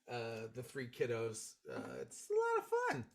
the three kiddos. It's a lot of fun.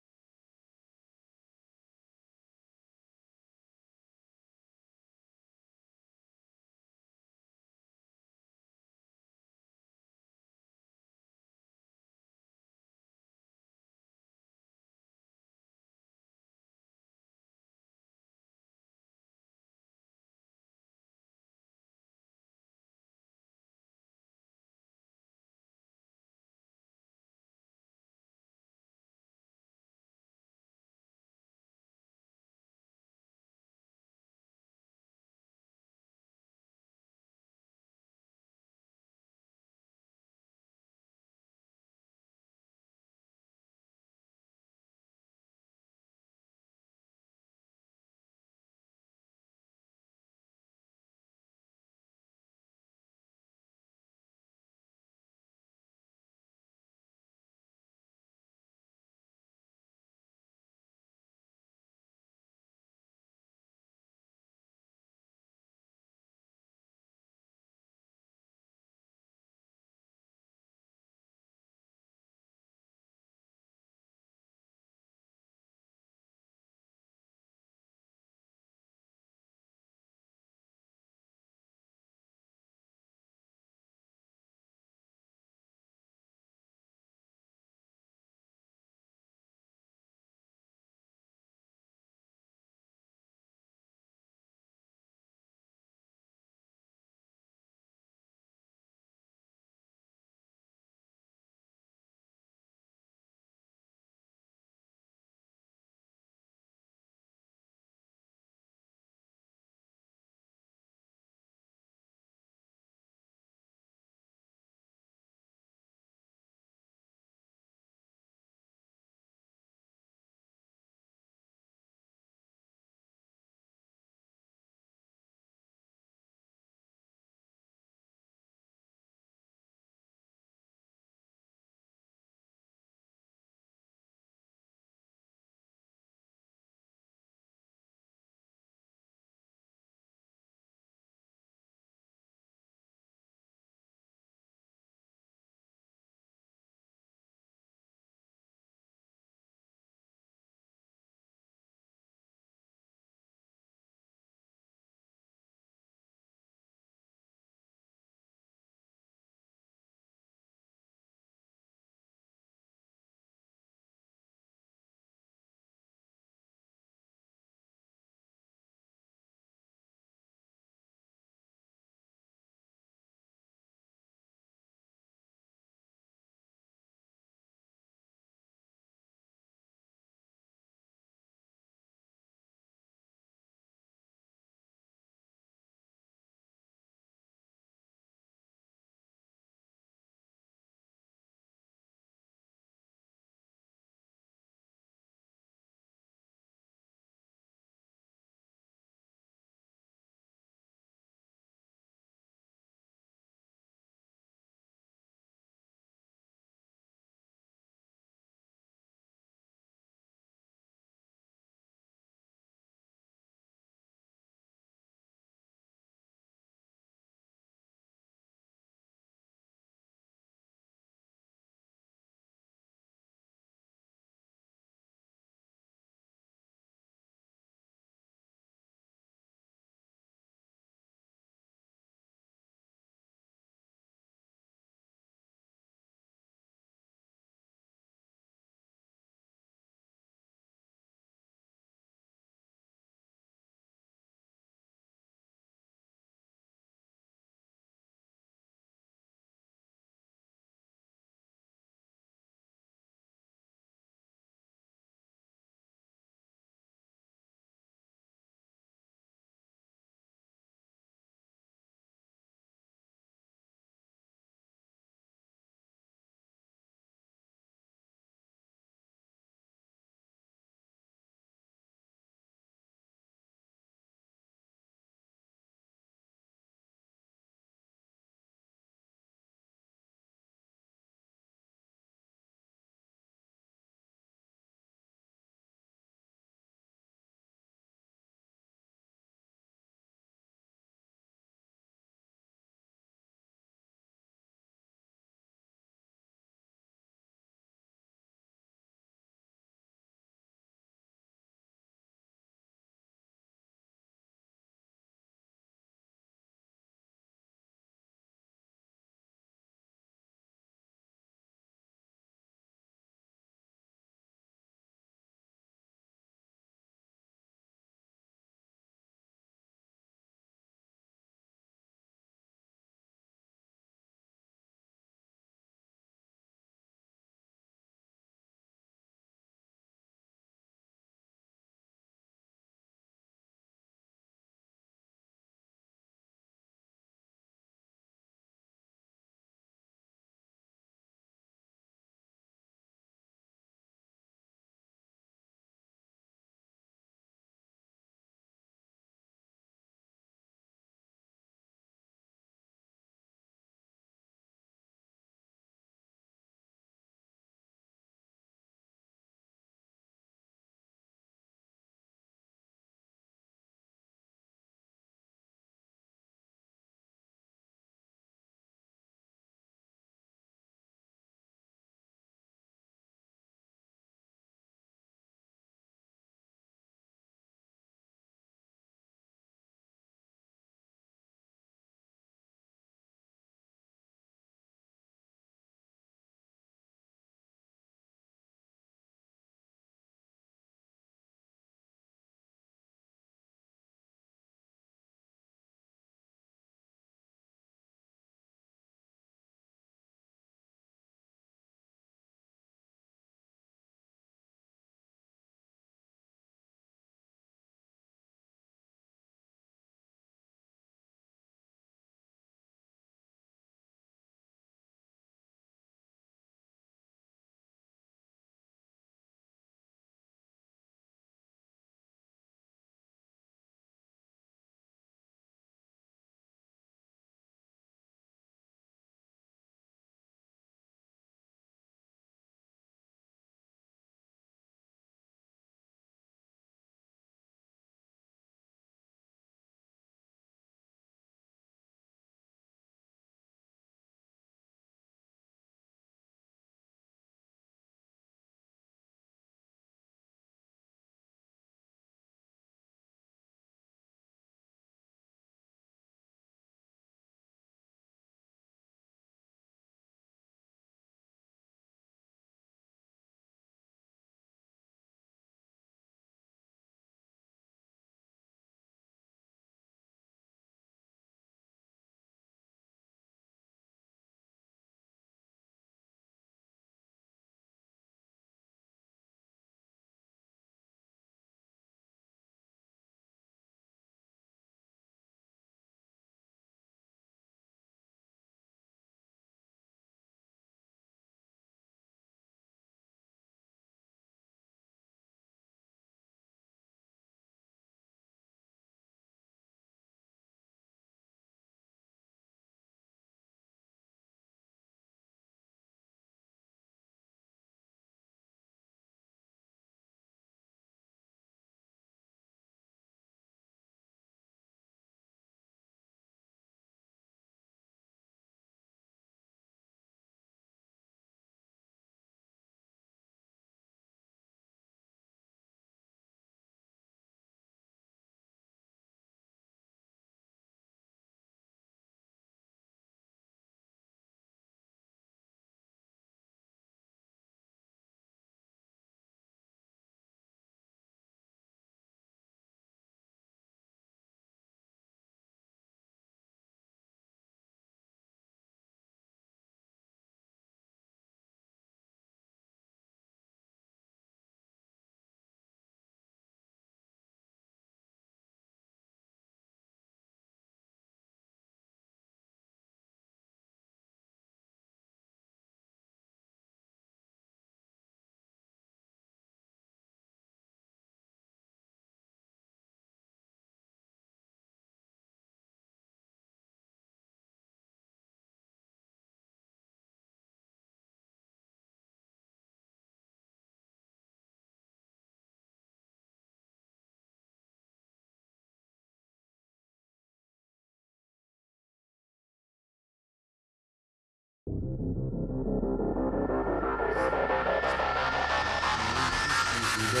The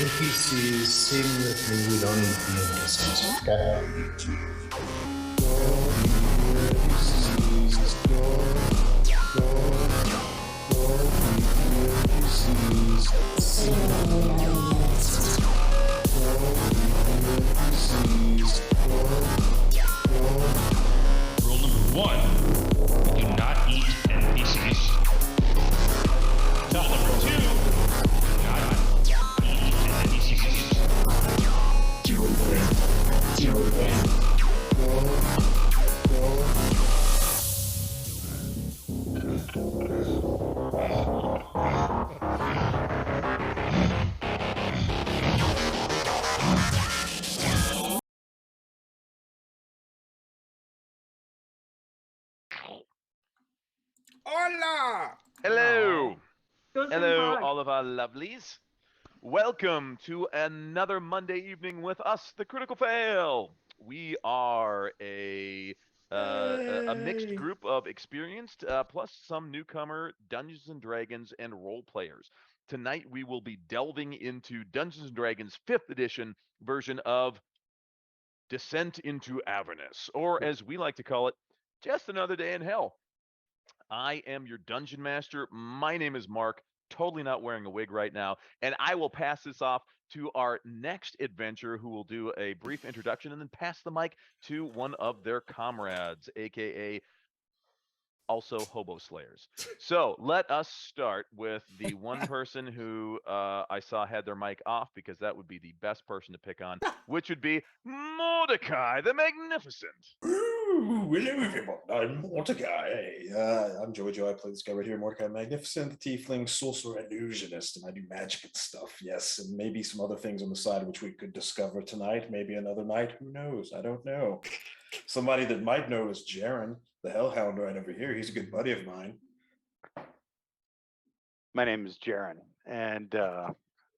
NPCs sing with me. We don't need the NPCs, okay? Rule number 1, we do not eat NPCs. Rule number 2, do not eat NPCs. Hola! Hello. Go Hello, Hog. all of our lovelies. Welcome to another Monday evening with us, the Critical Fail. We are a mixed Yay. group of experienced plus some newcomer Dungeons and Dragons and role players. Tonight we will be delving into Dungeons and Dragons 5th edition version of Descent into Avernus, or as we like to call it, just another day in hell. I am your dungeon master. My name is Mark, totally not wearing a wig right now, and I will pass this off to our next adventurer who will do a brief introduction and then pass the mic to one of their comrades, aka also hobo slayers. So let us start with the one person who I saw had their mic off because that would be the best person to pick on, which would be Mordecai the Magnificent. Ooh, hello everyone, I'm Mordecai. I'm Jojo. I play this guy right here, Mordecai Magnificent, the Tiefling Sorcerer Illusionist, and I do magic and stuff, yes, and maybe some other things on the side which we could discover tonight, maybe another night, who knows, I don't know. Somebody that might know is Jaren, the Hellhound right over here. He's a good buddy of mine. My name is Jaren, and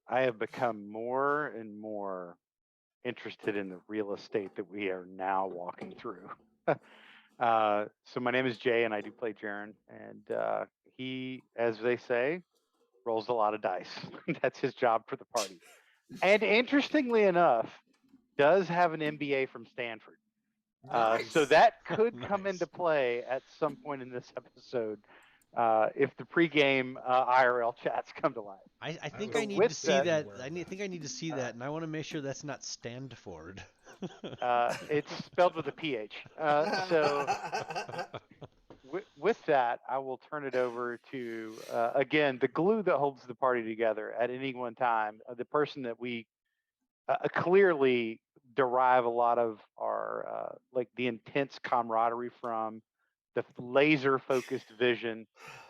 I have become more and more interested in the real estate that we are now walking through. So my name is Jay, and I do play Jaren, and he, as they say, rolls a lot of dice. That's his job for the party. And interestingly enough, does have an MBA from Stanford. So that could come into play at some point in this episode if the pregame IRL chats come to life. I think So I need with to see that- that. I think I need to see that, and I want to make sure that's not Standford. It's spelled with a PH. So with that, I will turn it over to, again, the glue that holds the party together at any one time, the person that we clearly derive a lot of our, like the intense camaraderie from, the laser focused vision,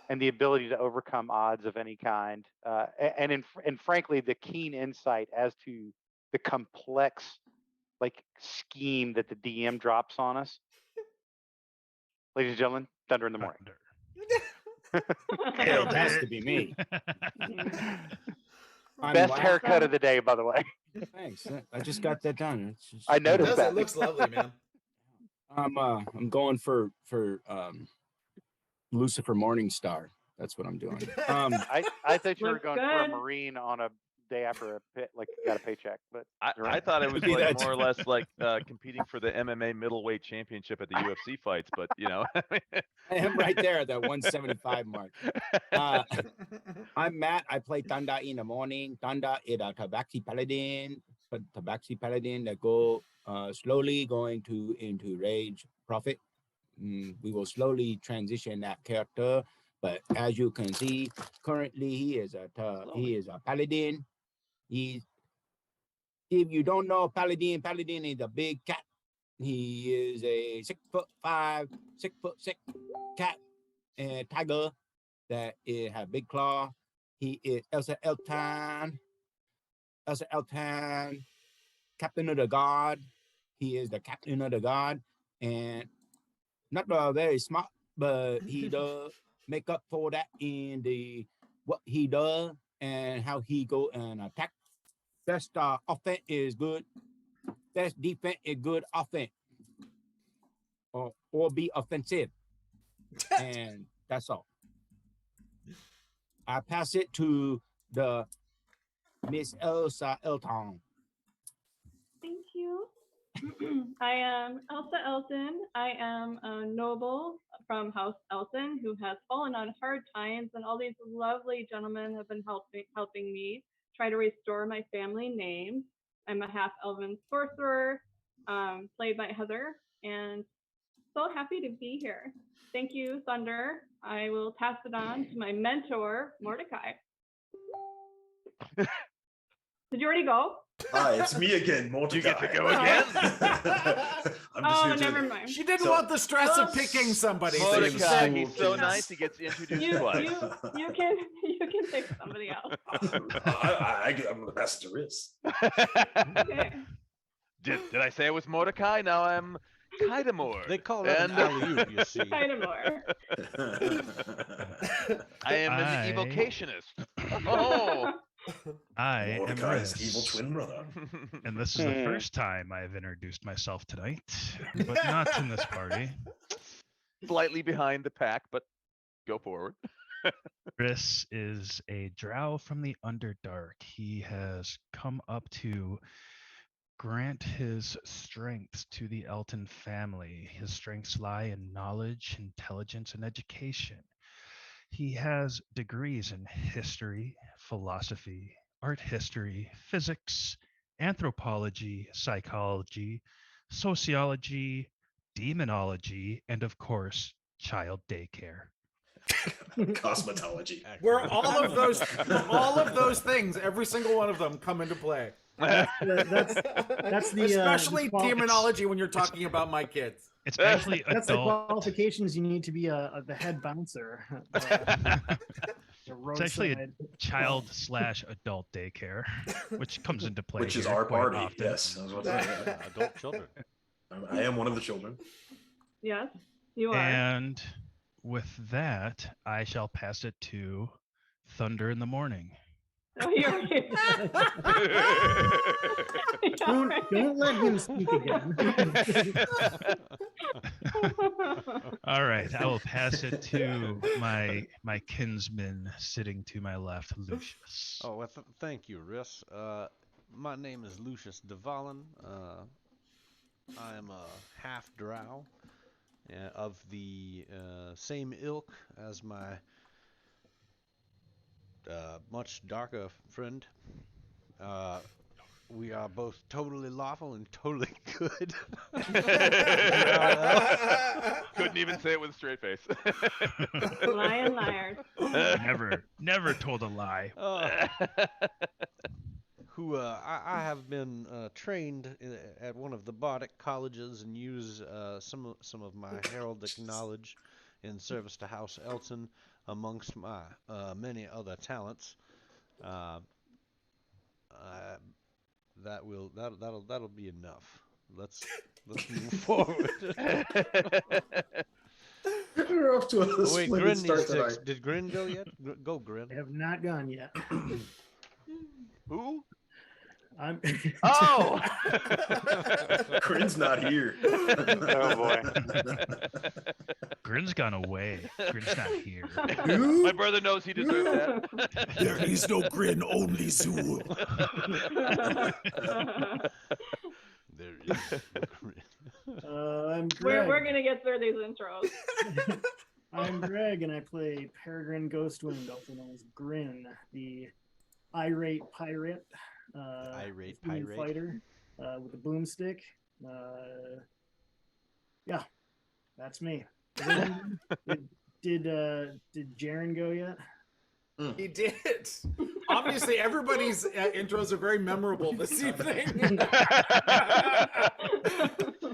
and the ability to overcome odds of any kind, and frankly, the keen insight as to the complex like scheme that the DM drops on us. Ladies and gentlemen, Thunder in the Morning. Nailed It has it. to be me. I'm Best laughing. haircut of the day, by the way. Thanks. I just got that done. It's just, I noticed Does that. it looks lovely, man. I'm going for Lucifer Morningstar. That's what I'm doing. I thought you were Looks going for a good. Marine on a day after like got a paycheck, but I thought it was Be like that. more or less like competing for the MMA middleweight championship at the UFC fights, but you know. I am right there at that 175 mark. I'm Matt. I play Tanda in the morning. Tanda is a Tabaxi Paladin, but Tabaxi Paladin that go slowly going into Rage Prophet. We will slowly transition that character, but as you can see, currently he is a Paladin. If you don't know Paladin is a big cat. He is a 6'5", 6'6" cat and tiger that have big claw. He is Elsa Eltan, captain of the guard. He is the captain of the guard, and not very smart, but he does make up for that in the what he does and how he go and attack. Best offense is good. Best defense is good offense. Or be offensive. And that's all. I pass it to the Miss Elsa Elton. Thank you. I am Elsa Elton. I am a noble from House Elton who has fallen on hard times, and all these lovely gentlemen have been helping me try to restore my family name. I'm a half elven sorcerer, played by Heather, and so happy to be here. Thank you, Thunder. I will pass it on to my mentor, Mordecai. Did you already go? Hi, it's me again, Mordecai. You get to go again? I'm just Oh, here to- never mind. She didn't So- want the stress of picking somebody. so she Mordecai, said- he's so nice. He gets introduced You, twice. you can pick somebody else. I'm the best there is. Okay. Did I say it was Mordecai? Now I'm Kaidamor. They call that an alley-oop, you see. Kind of more. I am an I- evocationist. Oh. I am Mordecai's Riss, evil twin brother. and this is the first time I've introduced myself tonight, but not in this party. Slightly behind the pack, but go forward. Riss is a drow from the Underdark. He has come up to grant his strengths to the Elton family. His strengths lie in knowledge, intelligence, and education. He has degrees in history, philosophy, art history, physics, anthropology, psychology, sociology, demonology, and of course, child daycare. Cosmetology. Where all of those things, every single one of them come into play. That's the Especially the qual- demonology when you're talking about my kids. It's actually That's the adult. qualifications you need to be the head bouncer. It's actually a child/adult daycare, which comes into play. Which is here our quite party. often. Yes. I was about to say, yeah. Adult children. I am one of the children. Yes, you are. And with that, I shall pass it to Thunder in the Morning. Oh, you're right. Don't let him speak again. All right, I will pass it to my kinsman sitting to my left, Lucius. Oh, well, thank you, Riss. My name is Lucius Devalin. I am a half drow of the same ilk as my much darker friend. We are both totally lawful and totally good. Couldn't even say it with a straight face. Lion liars. Never told a lie. I have been trained at one of the Bardic colleges and use some of my heraldic knowledge in service to House Elton, amongst my many other talents. That'll be enough. Let's move forward. We're off to a Oh, wait, splendid Grin start needs to. tonight. Did Grin go yet? Go, Grin. I have not gone yet. Who? I'm Oh! Grin's not here. Oh boy. Grin's gone away. Grin's not here. My brother knows he deserves that. There is no Grin, only Zool. There is no Grin. I'm Greg. We're gonna get through these intros. I'm Greg, and I play Peregrine Ghostwind, also known as Grin, the irate pirate. Irate human pirate. fighter with a boomstick. Yeah, that's me. Did Jaren go yet? He did. Obviously, everybody's intros are very memorable this evening.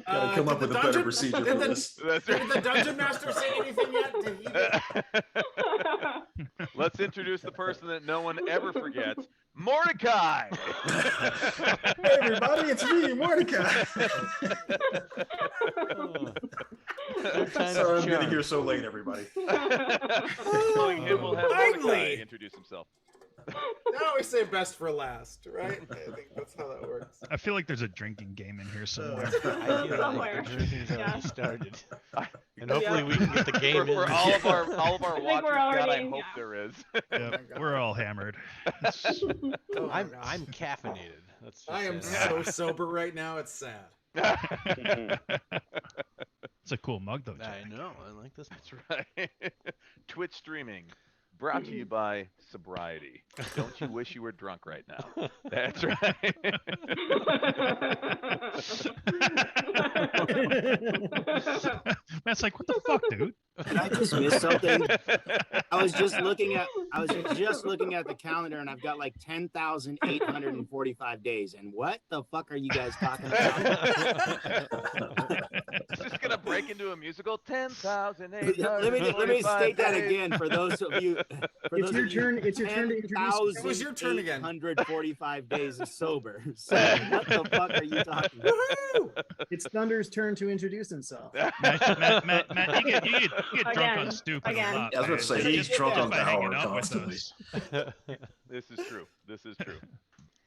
Gotta come up with a better procedure for this. That's Did right. the dungeon master say anything yet? Did he? Let's introduce the person that no one ever forgets, Mordecai. Hey everybody, it's me, Mordecai. Sorry, I'm getting here so late, everybody. Following him, we'll have Mordecai Finally! introduce himself. Now we say best for last, right? I think that's how that works. I feel like there's a drinking game in here somewhere. I feel like Somewhere. the drinking's Yeah. already started. I- And hopefully we can get the game for in. all of our I watchers, think we're God, I already- hope yeah. there is. Yep, God. we're all hammered. It's- Oh my I'm gosh. I'm caffeinated. Let's just I am say that. so sober right now. It's sad. It's a cool mug though. I Jack. know. I like this. That's right. Twitch streaming, brought to you by sobriety. Don't you wish you were drunk right now? That's right. Matt's like, what the fuck, dude? Did I just miss something? I was just looking at the calendar and I've got like 10,845 days. And what the fuck are you guys talking about? Just gonna break into a musical. 10,000. let me state that again for those of you. For It's those your of you, turn. It's your turn to introduce. It was your turn again. 145 days of sober. So what the fuck are you talking about? Woohoo! It's Thunder's turn to introduce himself. Matt, you get drunk Again, on stupid again. a lot. Yeah, I was about to man. say, he's Just drunk by on hanging power out with constantly. us. This is true. This is true.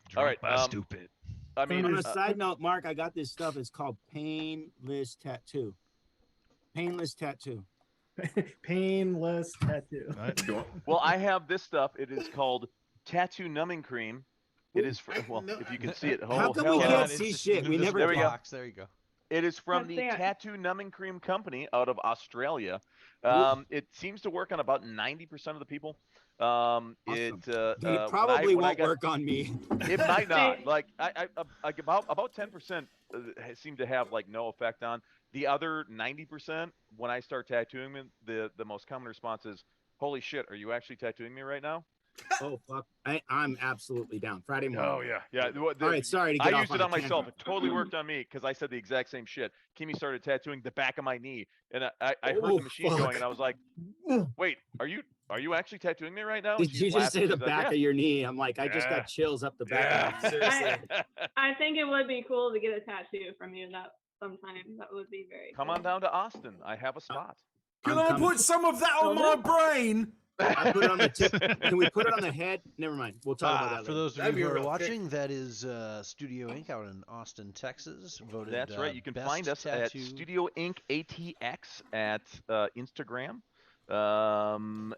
Drunk right, by stupid. I mean, On a side note, Mark, I got this stuff. It's called Painless Tattoo. Painless Tattoo. Painless tattoo. What? well, I have this stuff. It is called Tattoo Numbing Cream. It is for, I well, know- if you can see it. How Oh, come hell we yeah. can't it's see just shit? an We never invisible There we go. box. There you go. It is from Let's the see it. Tattoo Numbing Cream Company out of Australia. It seems to work on about 90% of the people. It It probably when I won't got- work on me. It might not. Hey. Like like about 10% seem to have like no effect on. The other 90%, when I start tattooing them, the most common response is, "Holy shit, are you actually tattooing me right now?" Oh fuck! I'm absolutely down. Friday morning. Oh yeah. All right, sorry to get I off used on it a on myself. tangent. It totally worked on me because I said the exact same shit. Kimmy started tattooing the back of my knee, and I heard Oh, the machine fuck. going, and I was like, "Wait, are you actually tattooing me right now?" And Did she's you just say laughing. the She's like, back "Yeah." of your knee? I'm like, I just Yeah. got chills up the back. Yeah. Seriously. I think it would be cool to get a tattoo from you that sometime. That would be very Come cool. on down to Austin. I have a spot. Can I'm I coming. put some of that on my brain? I put it on the tip. Can we put it on the head? Never mind. We'll talk about that For later. those of That'd you be who a are real watching, that is Studio Inc. out in Austin, Texas. Voted. That's right. You can best find us at tattoo. Studio Inc. ATX at Instagram.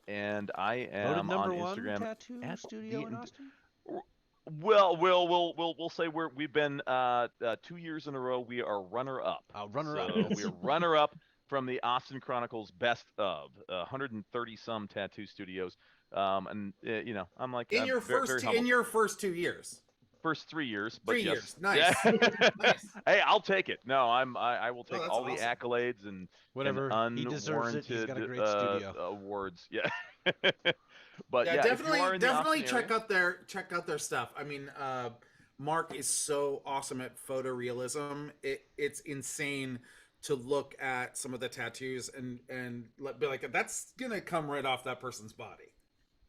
And I Voted am number on one Instagram. tattoo at studio in the- Austin. Well, we'll say we've been 2 years in a row. We are runner up. Runner up. So we're runner up from the Austin Chronicles Best of 130 some tattoo studios. And you know, I'm like In I'm your very, first very in your first 2 years. first 3 years, but 3 yes. years. Nice. Yeah. Nice. Hey, I'll take it. No, I will take that's all the awesome. accolades and Whatever. and He deserves it. He's got a unwarranted, great studio. awards. Yeah. But Yeah, yeah, if you definitely are in the definitely Austin area- check out their stuff. I mean, Mark is so awesome at photorealism. It's insane to look at some of the tattoos and be like, that's gonna come right off that person's body.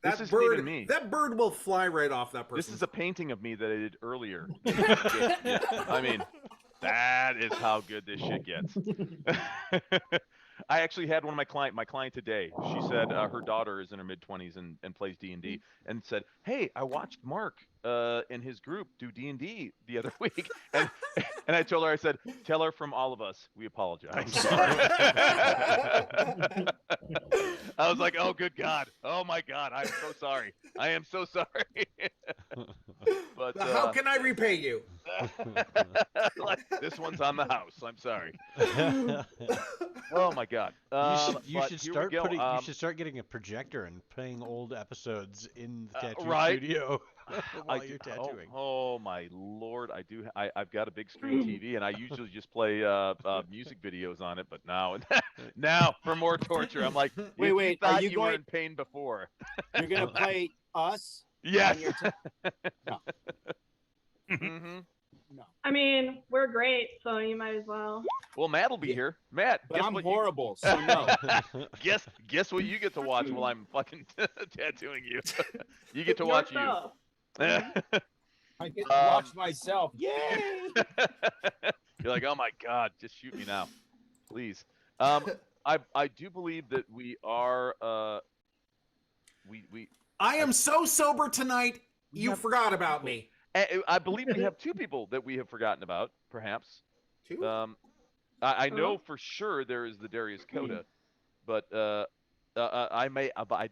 This That isn't bird, even me. that bird will fly right off that person's. This is a painting of me that I did earlier. Yeah. I mean, that is how good this shit gets. I actually had one of my client today. She said her daughter is in her mid-20s and plays D&D, and said, "Hey, I watched Mark and his group do D&D the other week," and I told her, I said, "Tell her from all of us, we apologize." I was like, "Oh, good God! Oh my God! I'm so sorry. I am so sorry." But How can I repay you? like, this one's on the house. I'm sorry. Oh my God. You but should here we start go. you should start getting a projector and playing old episodes in the tattoo right. studio while I you're do- tattooing. Oh my Lord, I do. I've got a big screen TV, and I usually just play music videos on it. But now, now for more torture, I'm like, Wait, you wait, are thought you you were going- in pain before? You're gonna play us? Yes. on your No. hmm No. I mean, we're great, so you might as well. Well, Matt will be here. Matt, But guess I'm what horrible, so no. guess what you get to watch while I'm fucking tattooing you. You get to Your watch stuff. you. I get to watch myself. Yay! You're like, oh my God, just shoot me now, please. I do believe that we are we I am so sober tonight. You have forgot about me. I believe we have two people that we have forgotten about, perhaps. Two? I know Oh. for sure there is the Darius Coda, but I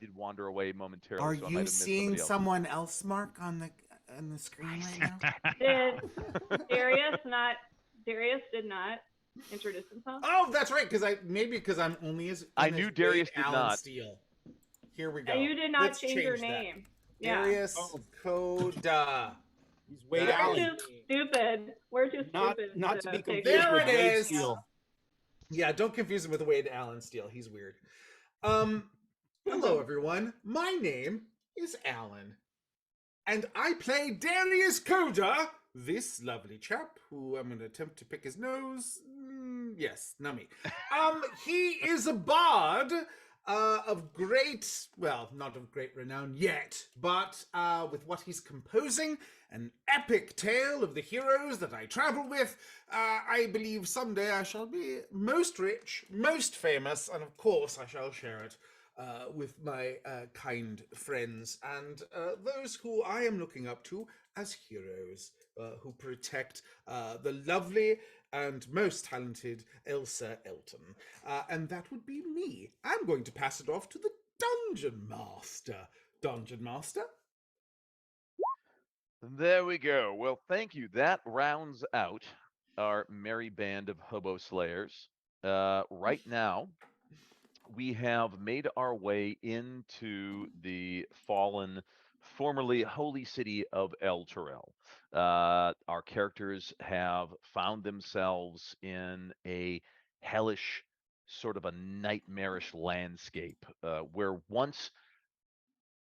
did wander away momentarily. Are so I might you have missed seeing somebody else. someone else, Mark, on the screen right now? Did Darius did not introduce himself? Oh, that's right. Because I'm only as I in knew as Darius Wade did Allen not. Steele. Here we go. You did not Let's change your that. name. Yeah. Darius Oh. Coda. He's Wade That We're Allen. too stupid. We're too Not stupid. not to be take confused There with it Wade is. Steele. Yeah, don't confuse him with Wade Allen Steele. He's weird. Hello everyone. My name is Alan, and I play Darius Coda, this lovely chap who I'm going to attempt to pick his nose. Yes, nummy. He is a bard of great, well, not of great renown yet, but with what he's composing, an epic tale of the heroes that I travel with. I believe someday I shall be most rich, most famous, and of course I shall share it with my kind friends and those who I am looking up to as heroes who protect the lovely and most talented Elsa Elton. And that would be me. I'm going to pass it off to the Dungeon Master. Dungeon Master? There we go. Well, thank you. That rounds out our merry band of hobo slayers. Right now, we have made our way into the fallen, formerly holy city of El Terrell. Our characters have found themselves in a hellish, sort of a nightmarish landscape where once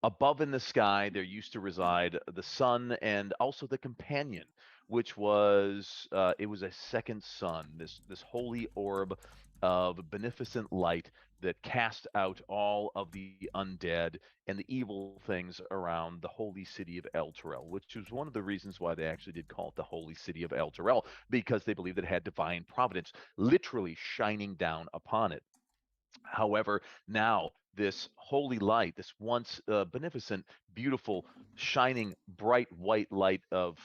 above in the sky there used to reside the sun and also the companion, which was it was a second sun, this holy orb of beneficent light that cast out all of the undead and the evil things around the holy city of El Terrell, which was one of the reasons why they actually did call it the holy city of El Terrell, because they believed it had divine providence literally shining down upon it. However, now this holy light, this once beneficent, beautiful, shining, bright white light of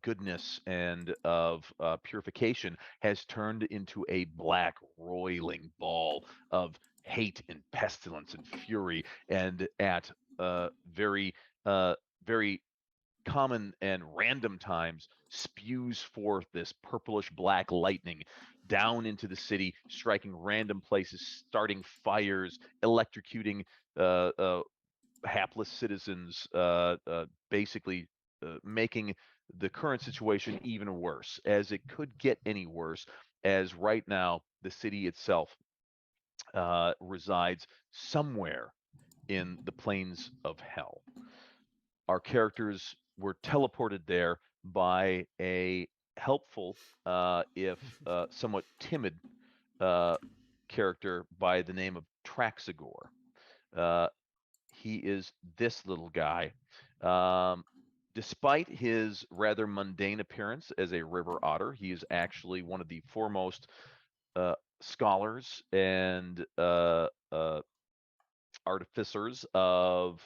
goodness and of purification, has turned into a black, roiling ball of hate and pestilence and fury, and at very common and random times spews forth this purplish black lightning down into the city, striking random places, starting fires, electrocuting hapless citizens, basically making the current situation even worse, as it could get any worse, as right now the city itself resides somewhere in the plains of hell. Our characters were teleported there by a helpful, if somewhat timid, character by the name of Traxagor. He is this little guy. Despite his rather mundane appearance as a river otter, he is actually one of the foremost scholars and artificers of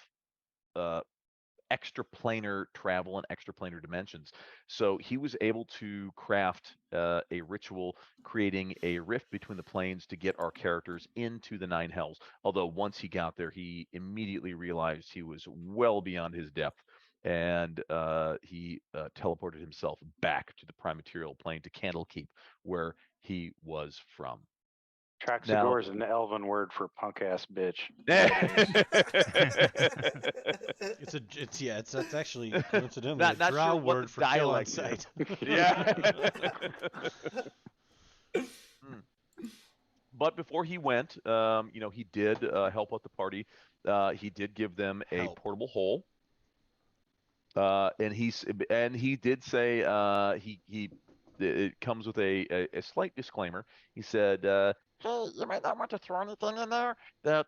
extraplanar travel and extraplanar dimensions. So he was able to craft a ritual creating a rift between the planes to get our characters into the Nine Hells. Although once he got there, he immediately realized he was well beyond his depth, and he teleported himself back to the prime material plane to Candlekeep, where he was from. Traxagor is an elven word for punk ass bitch. That's actually coincidentally Not a drow sure what word the for kill on dialect is. sight. Yeah. But before he went, he did help out the party. He did give them a portable hole, and he did say it comes with a slight disclaimer. He said, "Hey, you might not want to throw anything in there that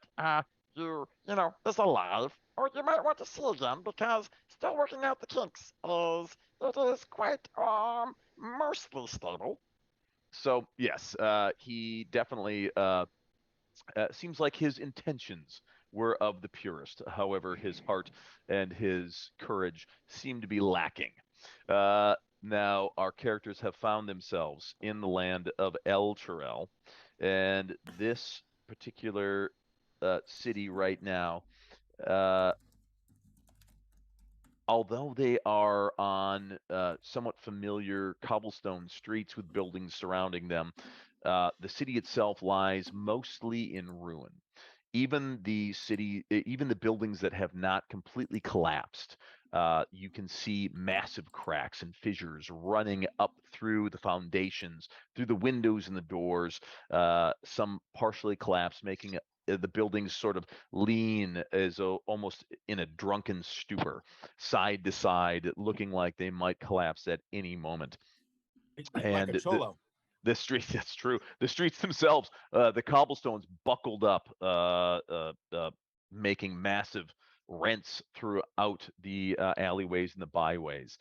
is alive, or you might want to see again, because still working out the kinks, as it is quite mostly stable." So yes, he definitely seems like his intentions were of the purest. However, his heart and his courage seem to be lacking. Now, our characters have found themselves in the land of Elturel, and this particular city right now, although they are on somewhat familiar cobblestone streets with buildings surrounding them, the city itself lies mostly in ruin. Even the city, even the buildings that have not completely collapsed, you can see massive cracks and fissures running up through the foundations, through the windows and the doors, some partially collapsed, making the buildings sort of lean as though almost in a drunken stupor, side to side, looking like they might collapse at any moment. Like And a cholo. the street, that's true. The streets themselves, the cobblestones buckled up, making massive rents throughout the alleyways and the byways.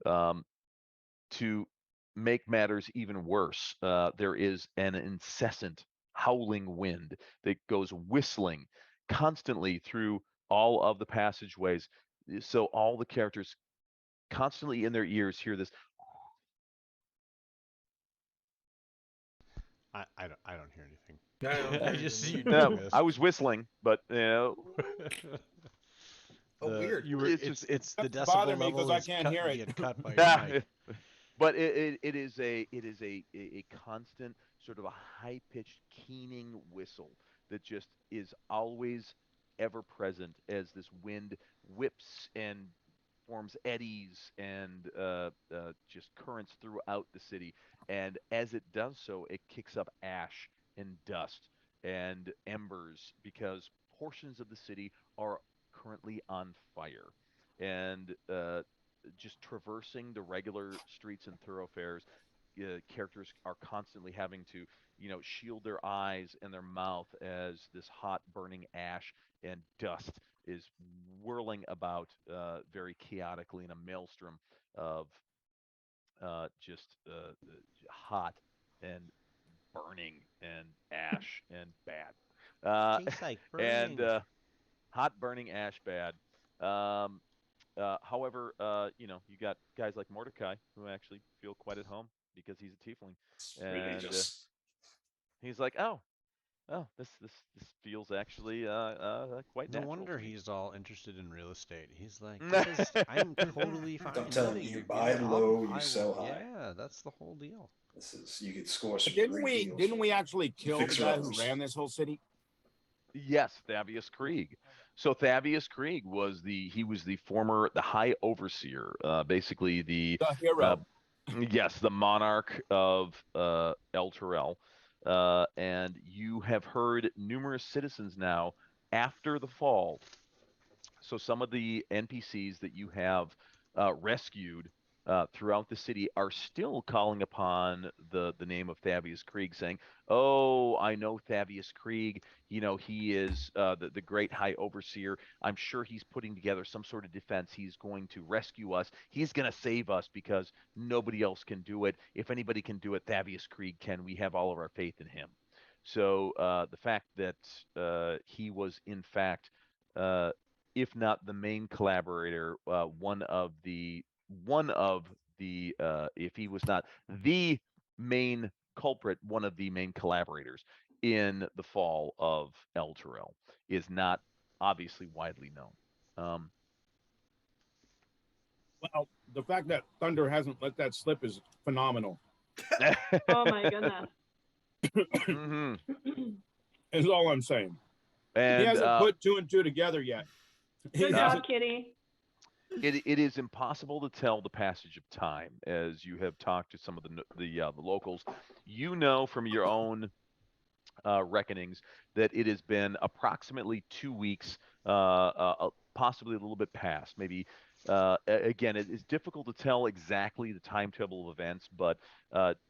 To make matters even worse, there is an incessant howling wind that goes whistling constantly through all of the passageways. So all the characters constantly in their ears hear this. I don't hear anything. I don't I hear just see you anything. doing No, this. I was whistling, but you know, Oh, weird. You were, It's it's just- it's the Doesn't bother decibel me 'cause level I is can't cut, hear it. being cut by your mic. but it is a constant sort of a high pitched keening whistle that just is always ever present as this wind whips and forms eddies and just currents throughout the city. And as it does so, it kicks up ash and dust and embers because portions of the city are currently on fire. And just traversing the regular streets and thoroughfares, characters are constantly having to, shield their eyes and their mouth as this hot burning ash and dust is whirling about very chaotically in a maelstrom of just hot and burning and ash and bad. Tastes like And burning. hot burning ash bad. However, you got guys like Mordecai who actually feel quite at home because he's a tiefling, It's really and just he's like, oh, this feels actually quite No natural. wonder to me." he's all interested in real estate. He's like, this is, I'm totally fine. I'm telling living you, here, buy dude. low, you I will- sell high. Yeah, that's the whole deal. this is you could score some Didn't great we? deals Didn't for we it. actually kill the Fixer guy who uppers. ran this whole city? Yes, Thavius Krieg. So Thavius Krieg was the former the High Overseer, basically the The hero. yes, the monarch of Elturel. And you have heard numerous citizens now after the fall. So some of the NPCs that you have rescued throughout the city are still calling upon the name of Thavius Krieg, saying, "Oh, I know Thavius Krieg. He is the great High Overseer. I'm sure he's putting together some sort of defense. He's going to rescue us. He's going to save us because nobody else can do it. If anybody can do it, Thavius Krieg can. We have all of our faith in him." So the fact that he was in fact, if not the main collaborator, one of the if he was not the main culprit, one of the main collaborators in the fall of Elturel is not obviously widely known. Well, the fact that Thunder hasn't let that slip is phenomenal. Oh my goodness. Mhm. Is all I'm saying. And He hasn't put two and two together yet. He Good hasn't- job, Kitty. it is impossible to tell the passage of time as you have talked to some of the locals. From your own reckonings that it has been approximately 2 weeks, possibly a little bit past. Maybe again, it is difficult to tell exactly the timetable of events, but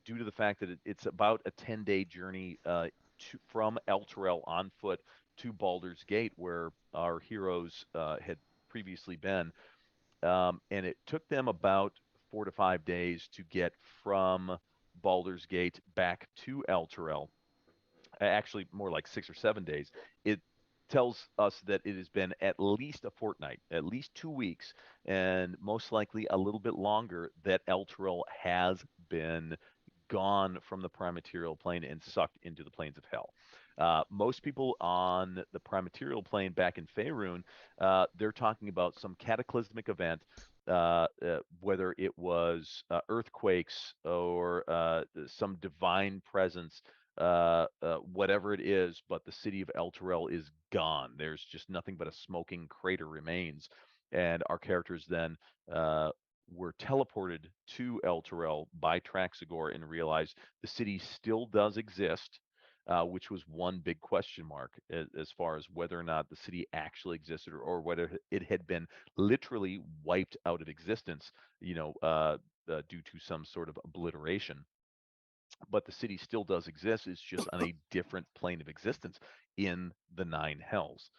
due to the fact that it's about a 10-day journey from Elturel on foot to Baldur's Gate, where our heroes had previously been. And it took them about 4 to 5 days to get from Baldur's Gate back to Elturel. Actually, more like 6 or 7 days. tells us that it has been at least a fortnight, at least 2 weeks, and most likely a little bit longer that Elturel has been gone from the prime material plane and sucked into the planes of hell. Most people on the prime material plane back in Faerun, they're talking about some cataclysmic event, whether it was earthquakes or some divine presence, whatever it is, but the city of Elturel is gone. There's just nothing but a smoking crater remains. And our characters then were teleported to Elturel by Traxigor and realized the city still does exist, which was one big question mark as far as whether or not the city actually existed, or whether it had been literally wiped out of existence, due to some sort of obliteration. But the city still does exist. It's just on a different plane of existence in the Nine Hells.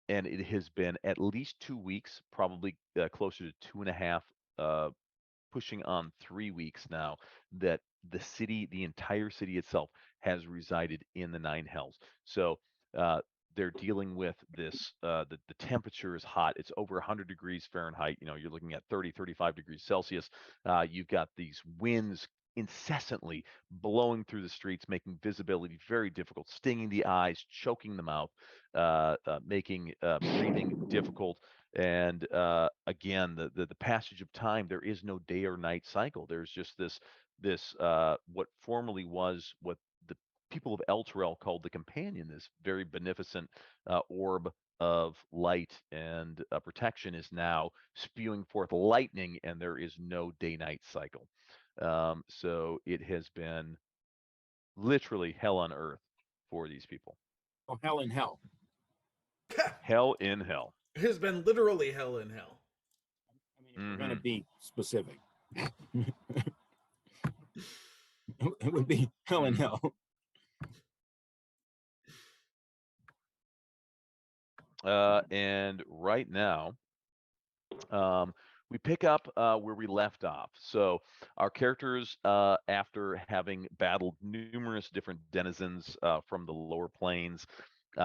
And it has been at least 2 weeks, probably closer to 2.5, pushing on 3 weeks now, that the city, the entire city itself, has resided in the Nine Hells. So they're dealing with this. The temperature is hot. It's over 100 degrees Fahrenheit. You're looking at 30, 35 degrees Celsius. You've got these winds incessantly blowing through the streets, making visibility very difficult, stinging the eyes, choking the mouth, making breathing difficult. And again, the passage of time, there is no day or night cycle. There's just this what formerly was what the people of Elturel called the Companion, this very beneficent orb of light and protection, is now spewing forth lightning, and there is no day-night cycle. So it has been literally hell on earth for these people. Oh, hell in hell. Hell in hell. It has been literally hell in hell. I mean, if we're going to be specific, it would be hell in hell. And right now, we pick up where we left off. So our characters, after having battled numerous different denizens from the lower planes,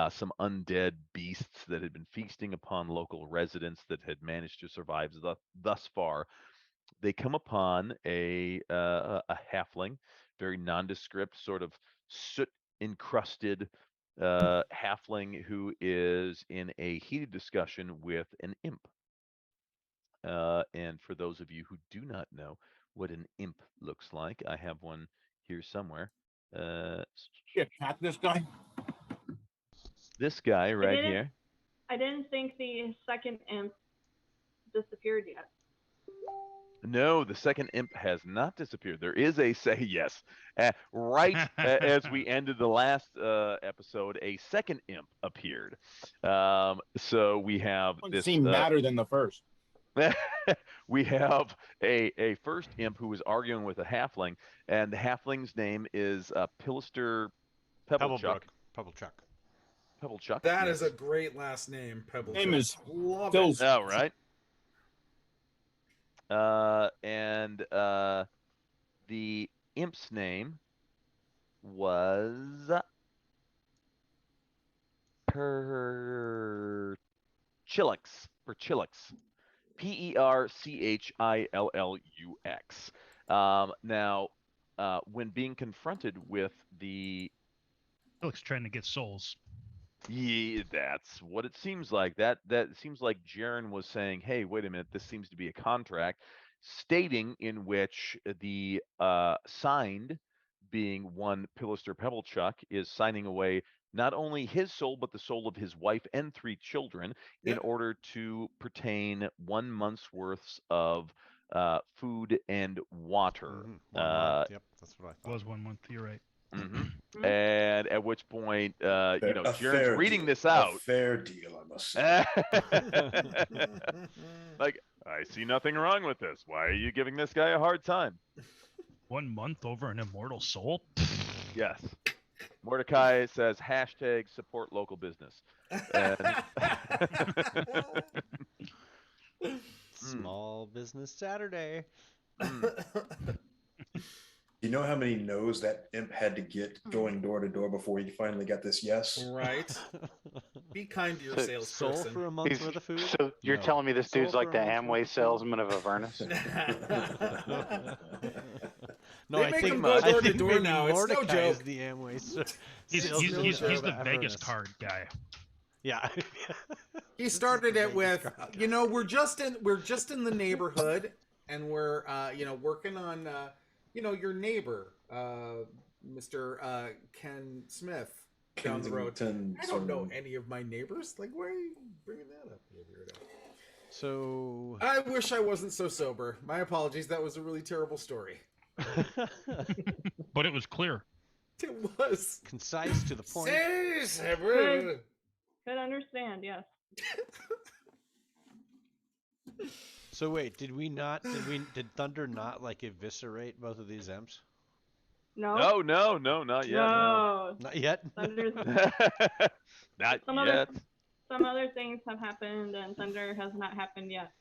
some undead beasts that had been feasting upon local residents that had managed to survive thus far, they come upon a halfling, very nondescript, sort of soot-encrusted halfling who is in a heated discussion with an imp. And for those of you who do not know what an imp looks like, I have one here somewhere. Cat this guy? This guy right here. I didn't think the second imp disappeared yet. No, the second imp has not disappeared. There is a yes. Right as we ended the last episode, a second imp appeared. So we have This seemed madder than the first. We have a first imp who is arguing with a halfling, and the halfling's name is Pillister Pebblechuck. Pebblechuck. That is a great last name, Pebblechuck. Name is Love Phil. it. Oh, right. And the imp's name was Chillix, or Chillix. Perchillux. Now, when being confronted with the... Felix trying to get souls. Yeah, that's what it seems like. That seems like Jaren was saying, hey, wait a minute, this seems to be a contract, stating in which the signed, being one Pillister Pebblechuck, is signing away not only his soul, but the soul of his wife and 3 children in order to pertain 1 month's worth of food and water. Yep, that's what I thought. Was 1 month, you're right. Mm-hmm. And at which point, Jaren's reading this A out. fair deal, I must say. Like, I see nothing wrong with this. Why are you giving this guy a hard time? 1 month over an immortal soul? Yes. Mordecai says #support local business. And Small Business Saturday. You know how many no's that imp had to get going door to door before he finally got this yes? Right. Be kind to your So- Soul salesperson. for a month's He's- worth of food? So you're No. telling me this dude's Soul like for the a month's worth Amway of food? salesman of Avernus? No, They I make think, him go I door to think door maybe now. It's no Mordecai is joke. the Amway He's salesman he's of the Vegas Avernus. card guy. Yeah. He This is started the it with, Vegas card you guy. know, we're just in the neighborhood, and we're working on your neighbor, Mr. Ken Smith down the road. Kensington, I don't know some- any of my neighbors. Like, why are you bringing that up, you weirdo? So I wish I wasn't so sober. My apologies. That was a really terrible story. But it was clear. It was. concise to the point. Could understand, yes. So wait, did Thunder not like eviscerate both of these imps? No. No, not yet. No. No. Not yet. Thunder's, Not some yet. other things have happened, and Thunder has not happened yet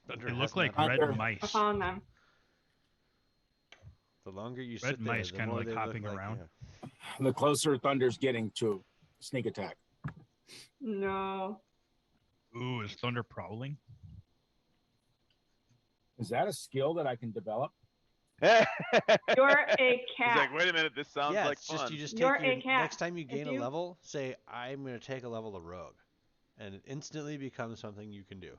Thunder They has look like not- red Thunder. mice. upon them. The longer you Red sit there, mice the kinda more like they look hopping like, around. yeah. The closer Thunder's getting to sneak attack. No. Ooh, is Thunder prowling? Is that a skill that I can develop? You're a He's cat. like, wait a minute, this sounds Yeah, like it's fun. just you just You're take your a cat. next time you If gain a you- level, say I'm gonna take a level of rogue, and it instantly becomes something you can do.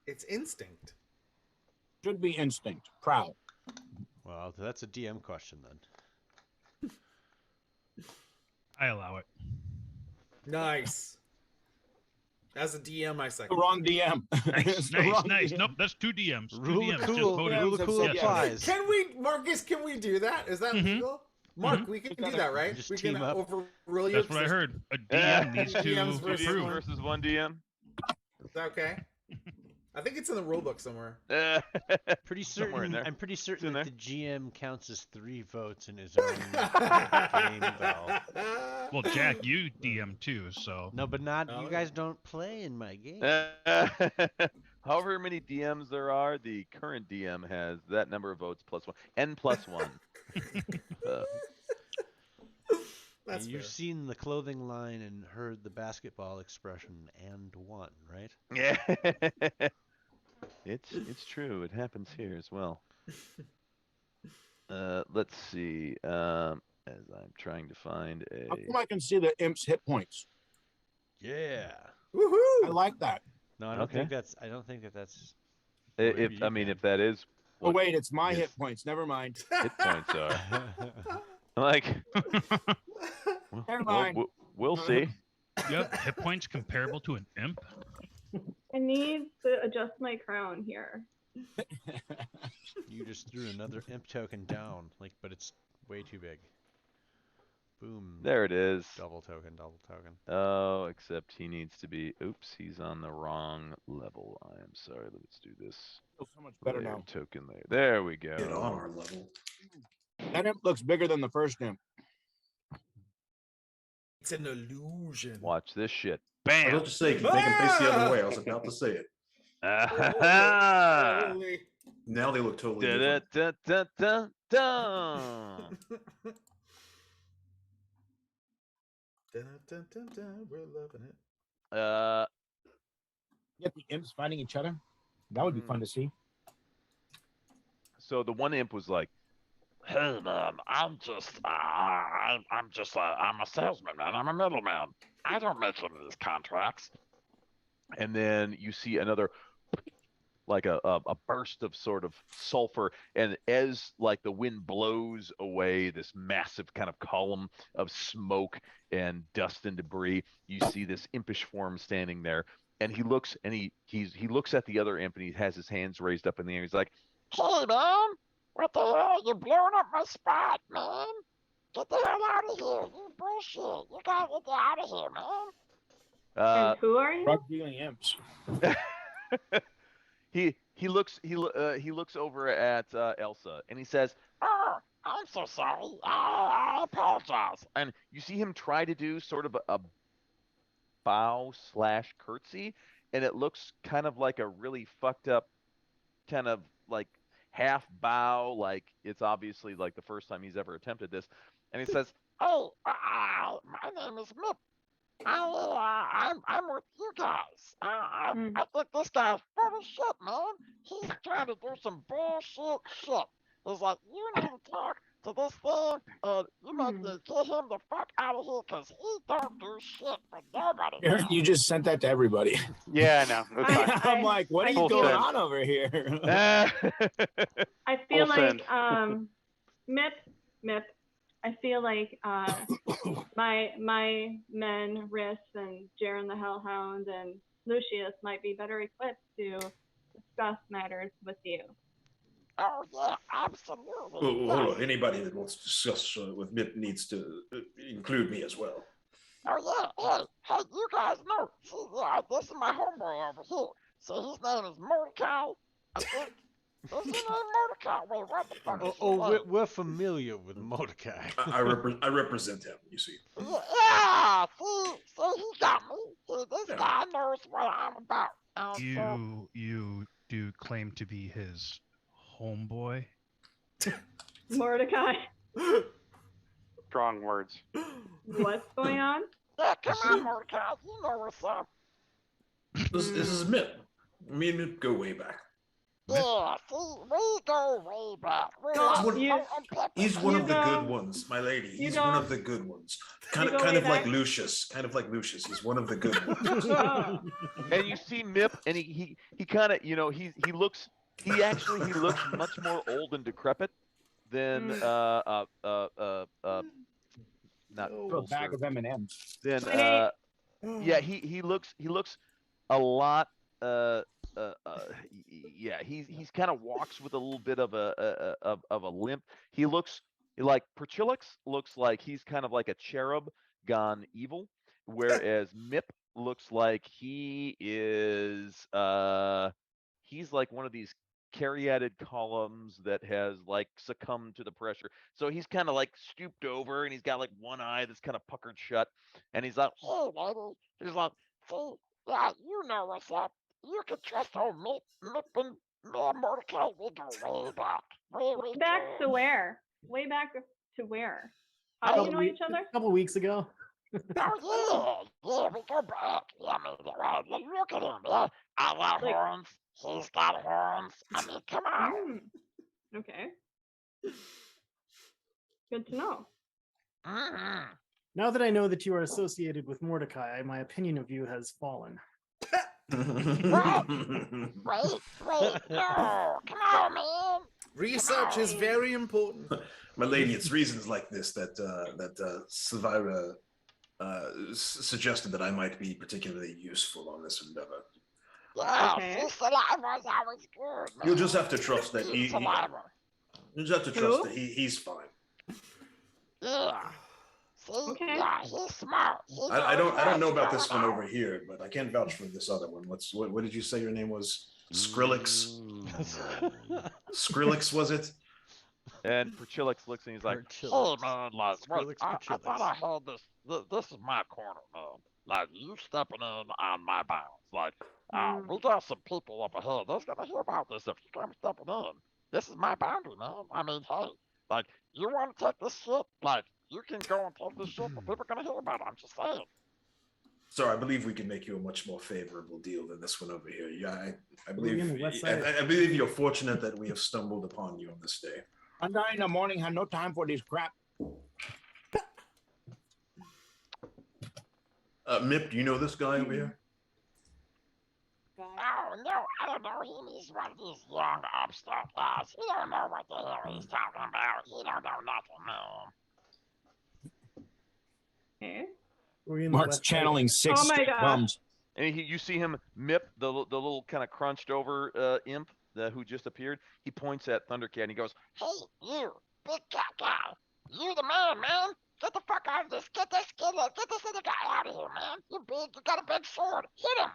It's instinct. Should be instinct. Prowl. Well, that's a DM question then. I allow it. Nice. As a DM, I The second. wrong DM. Nice, It's the nice, wrong nice. DM. Nope, that's two DMs. Two Rule DMs of just cool. voted. Rule of cool Yeah. applies. Can we, Marcus? Can we do that? Is that Mhm. legal? Mark, we can do that, right? Just we can team up. overrule your That's what I position. heard. A DM needs DMs to versus Two DMs approve. versus one DM. Is that okay? I think it's in the rule book somewhere. Pretty Somewhere in certain. there. I'm pretty in certain there. that the GM counts as 3 votes in his own game, though. Well, Jack, you DM too, so No, but not Oh, you yeah. guys don't play in my game. However many DMs there are, the current DM has that number of votes plus one. N plus one. Uh, That's You've fair. seen the clothing line and heard the basketball expression "and one," right? yeah. It's true. It happens here as well. Let's see. As I'm trying to find How a. come I can see the imp's hit points? Yeah. I Woohoo! like that. No, I don't Okay. think that's. I don't think that's. Maybe If you I mean, can. if that is Oh what wait, it's my is- hit points. Never mind. hit points are, like, Never well, mind. we'll see. yep, hit points comparable to an imp. I need to adjust my crown here. You just threw another imp token down, but it's way too big. Boom. There it is. Double token. Double token. Oh, except he needs to be. Oops, he's on the wrong level. I am sorry. Let's do this. Feels so much better Layer now. token there. There we go. Get on our level. That imp looks bigger than the first imp. It's an illusion. Watch this shit. I Bam. was just say, keep making face the other way. I was about to say it. Ah-ha-ha. Holy. Now they look totally different. Da-da-da-da-da. Dun-dun-dun-dun, we're loving it. Get the imps fighting each other. That would be fun to see. So the one imp was like, "Hey man, I'm a salesman, man. I'm a middleman. I don't make any of these contracts." And then you see another, like a burst of sort of sulfur, and as like the wind blows away this massive kind of column of smoke and dust and debris, you see this impish form standing there, and he looks and he looks at the other imp, and he has his hands raised up in the air. He's like, "Hey man, what the hell? You're blowing up my spot, man. Get the hell out of here. You bullshit. You gotta get out of here, man." And who are you? Drug dealing imps. He looks over at Elsa, and he says, "Oh, I'm so sorry. I apologize." And you see him try to do sort of a bow / curtsy, and it looks kind of like a really fucked up kind of like half bow, like it's obviously like the first time he's ever attempted this. And he says, "Oh, my name is Mip. I'm with you guys. I think this guy's full of shit, man. He's trying to do some bullshit shit. He's like, you need to talk to this thing, and you need to get him the fuck out of here because he don't do shit for nobody. Aaron, man." you just sent that to everybody. Yeah, I know. That's fine. I'm like, what are you Full going send. on over here? I feel Full like send. Mip. I feel like my men, Riss and Jaren the Hellhound and Lucius might be better equipped to discuss matters with you. Oh yeah, absolutely. Well, hold on. Anybody that wants to discuss with Mip needs to include me as well. Oh yeah, hey, you guys know. See, yeah, this is my homeboy over here. So his name is Mordecai. I think. Is your name Mordecai? Wait, what the fuck is your name? We're familiar with Mordecai. I represent him. You see. Yeah, see, he got me. See, this guy knows what I'm about. You do claim to be his homeboy? Mordecai, Strong words. what's going on? Yeah, come on, Mordecai. You know what's up. This is Mip. Me and Mip go way back. Yeah, see, we go way back. He's one of the good ones, my lady. He's one of the good ones. Kind of like Lucius. Kind of like Lucius. He's one of the good ones. And you see Mip, and he kind of, he looks much more old and decrepit than not A bag of M&Ms. Then yeah, he looks a lot yeah, he's kind of walks with a little bit of a limp. He looks like Perchilix looks like he's kind of like a cherub gone evil, whereas Mip looks like he is he's like one of these caryatid columns that has like succumbed to the pressure. So he's kind of like stooped over and he's got like one eye that's kind of puckered shut, and he's like, hey, lady. He's like, see, yeah, you know what's up. You can trust old Mip and Mordecai. We go way back. Way Back to where? Way back to where? How do you know each other? A couple weeks ago. Oh yeah, we go back. Yeah, I mean, look at him. Yeah, I got horns. He's got horns. I mean, come on. Okay. Good to know. Now that I know that you are associated with Mordecai, my opinion of you has fallen. What? Wait, no. Come on, man. Research is very important. My lady, it's reasons like this that Silvira suggested that I might be particularly useful on this endeavor. Yeah, Okay. see, saliva's always good. You'll just have to trust that Saliva. you just have to trust that he's fine. Yeah. See, Okay. yeah, he's smart. I don't know about this one over here, but I can't vouch for this other one. What did you say your name was? Skrillex? Skrillex, was it? and Perchilix looks and he's like, Hey man, like, what, I thought I heard this. This is my corner, man. Like, you stepping in on my bounds. Like, we got some people up ahead. They're gonna hear about this if you come stepping in. This is my boundary, man. I mean, hey, like, you want to take this shit? Like, you can go and take this shit, but people are gonna hear about it. I'm just saying. Sir, I believe we can make you a much more favorable deal than this one over here. Yeah, I We're in believe the West Side. I believe you're fortunate that we have stumbled upon you on this day. I'm not in the morning. Have no time for this crap. Mip, do you know this guy over here? Oh no, I don't know him. He's one of these young upstart guys. He don't know what the hell he's talking about. He don't know nothing, man. Okay. We're in the Mark's West Side. channeling six Oh my gosh. drums. and you see him Mip, the little kind of crunched over imp who just appeared. He points at Thundercat and he goes, Hey, you, big cat guy. You the man, man. Get the fuck out of this. Get this other guy out of here, man. You big, you got a big sword. Hit him.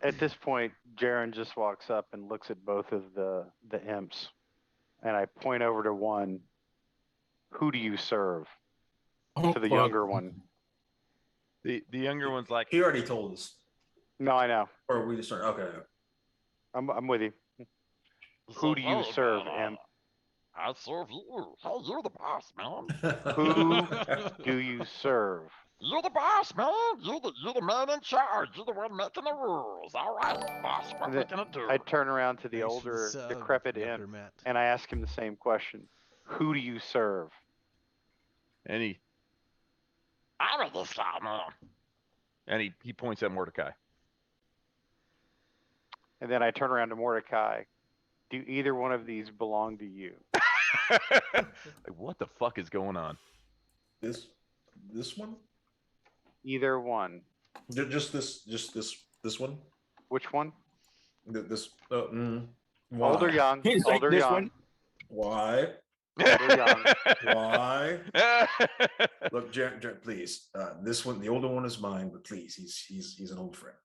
At this point, Jaren just walks up and looks at both of the imps, and I point over to one. Who do you serve? To the younger one. the younger one's like, He already told us. No, I know. Or we just started. Okay. I'm with you. He Who said, do you "Hey, serve, man, imp? I serve you. Hey, you're the boss, man. Who do you serve? You're the boss, man. You're the man in charge. You're the one making the rules. All right, boss. What And we then gonna do? I turn around to the Nice older, sub, decrepit Younger imp, Matt. and I ask him the same question. Who do you serve? And he I'm with this guy, man. he points at Mordecai. And then I turn around to Mordecai. Do either one of these belong to you? Like, what the fuck is going on? This one? Either one. Just this one? Which one? This Old why? or young? He's like, Old or this young? one. Why? Old or young? Why? Look, Jared, please. This one, the older one is mine, but please, he's an old friend.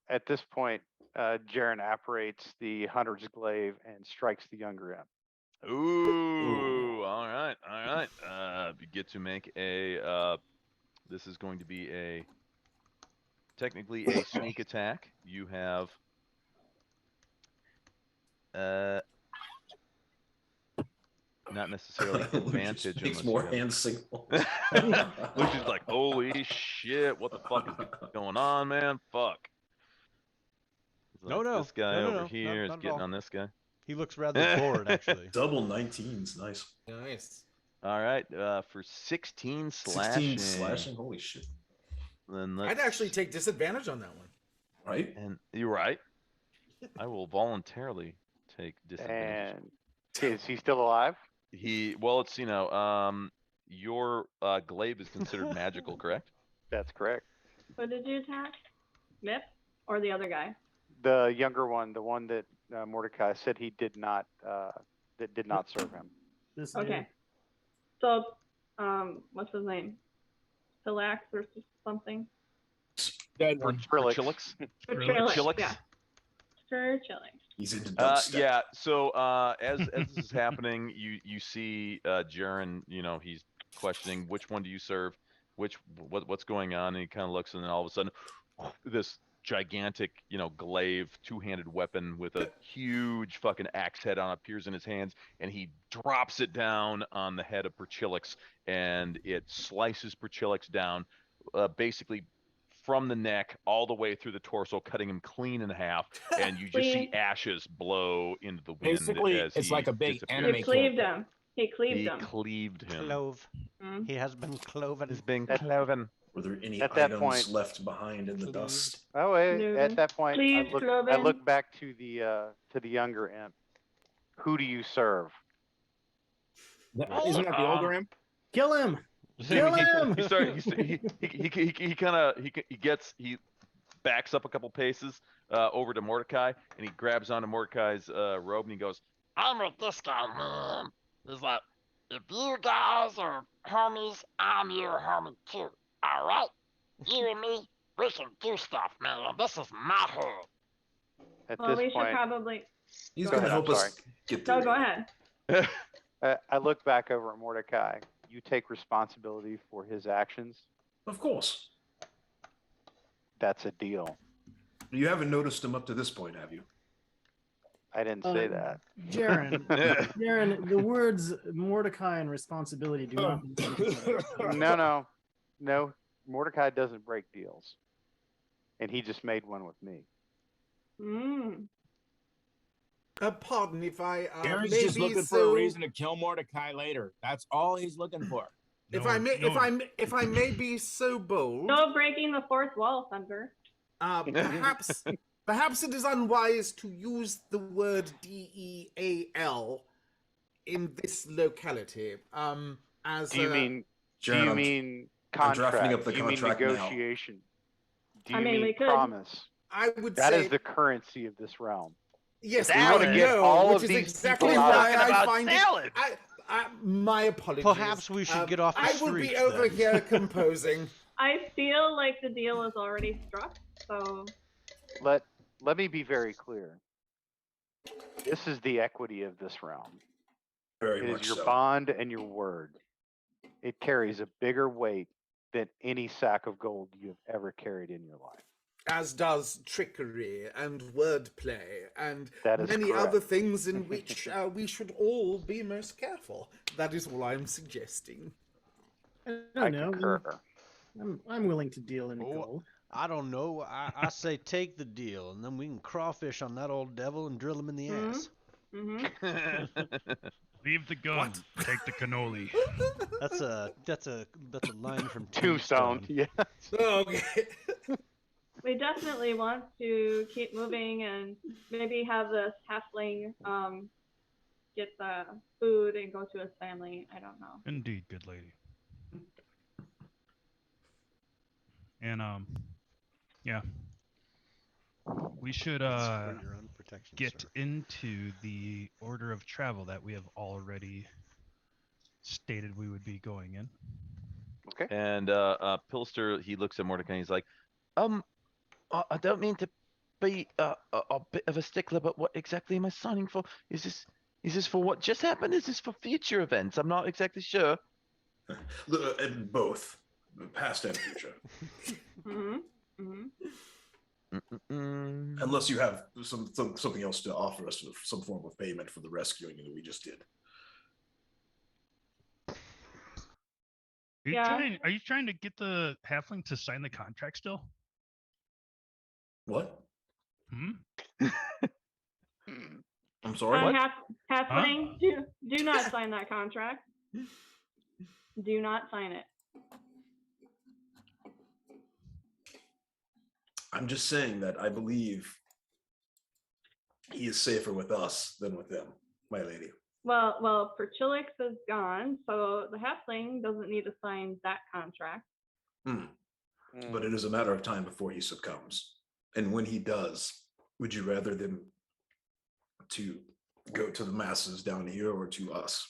At this point, Jaren apparates the hunter's glaive and strikes the younger imp. Ooh, all right. You get to make a. This is going to be technically a sneak attack. You have. Not necessarily advantage Makes unless more you have- hand signals. Lucian's like, holy shit, what the fuck is going on, man? Fuck. It's No, like, no, This guy no, over no, here is not at getting all. on this guy. He looks rather bored, actually. Double 19s, nice. Nice. All right, for 16 slashing. 16 slashing, holy shit. Then I'd let's, actually take disadvantage on that one. Right? And you're right. I will voluntarily take disadvantage. And is he still alive? Well, it's your glaive is considered magical, correct? That's correct. Who did you attack? Mip or the other guy? The younger one, the one that Mordecai said he did not, that did not serve him. This Okay. So, what's his name? Philax or something? Dead Or one. Chillix? Chillix? Yeah. For chilling. He's into dubstep. Yeah. So as this is happening, you see Jaren. He's questioning which one do you serve, what's going on, and he kind of looks, and then all of a sudden, this gigantic, glaive, two-handed weapon with a huge fucking axe head on appears in his hands, and he drops it down on the head of Perchilix, and it slices Perchilix down, basically from the neck all the way through the torso, cutting him clean in half, and you just see ashes blow into the wind. Basically, as it's he like a big disappears. anime He cleaved character. him. He cleaved He him. cleaved him. Clove. Mm. He has been cloven. He's been At- cloven. Were there any At that items point- left behind in the Cleaved. dust? Oh, wait, No. at that point, Please, I Cloven. look back to the younger imp. Who do you serve? Isn't that the older imp? Kill him! He Kill him! He backs up a couple paces over to Mordecai, and he grabs onto Mordecai's robe, and he goes, I'm with this guy, man. He's like, if you guys are homies, I'm your homie too. All right? You and me, we can do stuff, man. This is my hood. At Well, we this should point, probably. He's Go going to ahead, help I'm us get No, through go it. ahead. I look back over at Mordecai. You take responsibility for his actions. Of course. That's a deal. You haven't noticed him up to this point, have you? I didn't say that. Jaren, the words Mordecai and responsibility do not. mean each other. No. Mordecai doesn't break deals, and he just made one with me. Mm. Pardon if I Aaron's may just be looking for so. a reason to kill Mordecai later. That's all he's looking for. If I may be so bold, No breaking the fourth wall, Thunder. perhaps it is unwise to use the word DEAL in this locality. As Do you mean? Do Jared, you I'm- mean I'm drafting contract? up the Do you mean contract now. negotiation? Do I you mean, we mean could. promise? I would That say is the currency of this realm. yes, We I wanna get know, all which of is these exactly people out. why Talking I about find salad. it. My apologies. Perhaps we should get off the I would be streets, over then. here composing. I feel like the deal is already struck, so Let me be very clear. This is the equity of this realm. Very It much is your so. bond and your word. It carries a bigger weight than any sack of gold you've ever carried in your life. as does trickery and wordplay and That is many correct. other things in which we should all be most careful. That is all I'm suggesting. I I don't know. concur. I'm willing to deal in Oh, gold. I don't know. I say take the deal, and then we can crawfish on that old devil and drill him in the Mhm. ass. Mm-hmm. Leave the gun. Take the cannoli. That's a line from Tombstone. Tombstone. Yeah. Okay. We definitely want to keep moving and maybe have this halfling get the food and go to his family. I don't know. Indeed, good lady. And yeah. We should It's for your own protection, get sir. into the order of travel that we have already stated we would be going in. Okay. And Pilster, he looks at Mordecai and he's like, I don't mean to be a bit of a stickler, but what exactly am I signing for? Is this for what just happened? Is this for future events? I'm not exactly sure. And both, past and future. Mm-hmm. Mm-hmm. Unless you have something else to offer us, some form of payment for the rescuing that we just did. Are you trying to get the halfling to sign the contract still? What? Hmm? I'm sorry. Halfling, do not sign that contract. Do not sign it. I'm just saying that I believe he is safer with us than with them, my lady. Well, Perchilix is gone, so the halfling doesn't need to sign that contract. But it is a matter of time before he succumbs. And when he does, would you rather them to go to the masses down here or to us?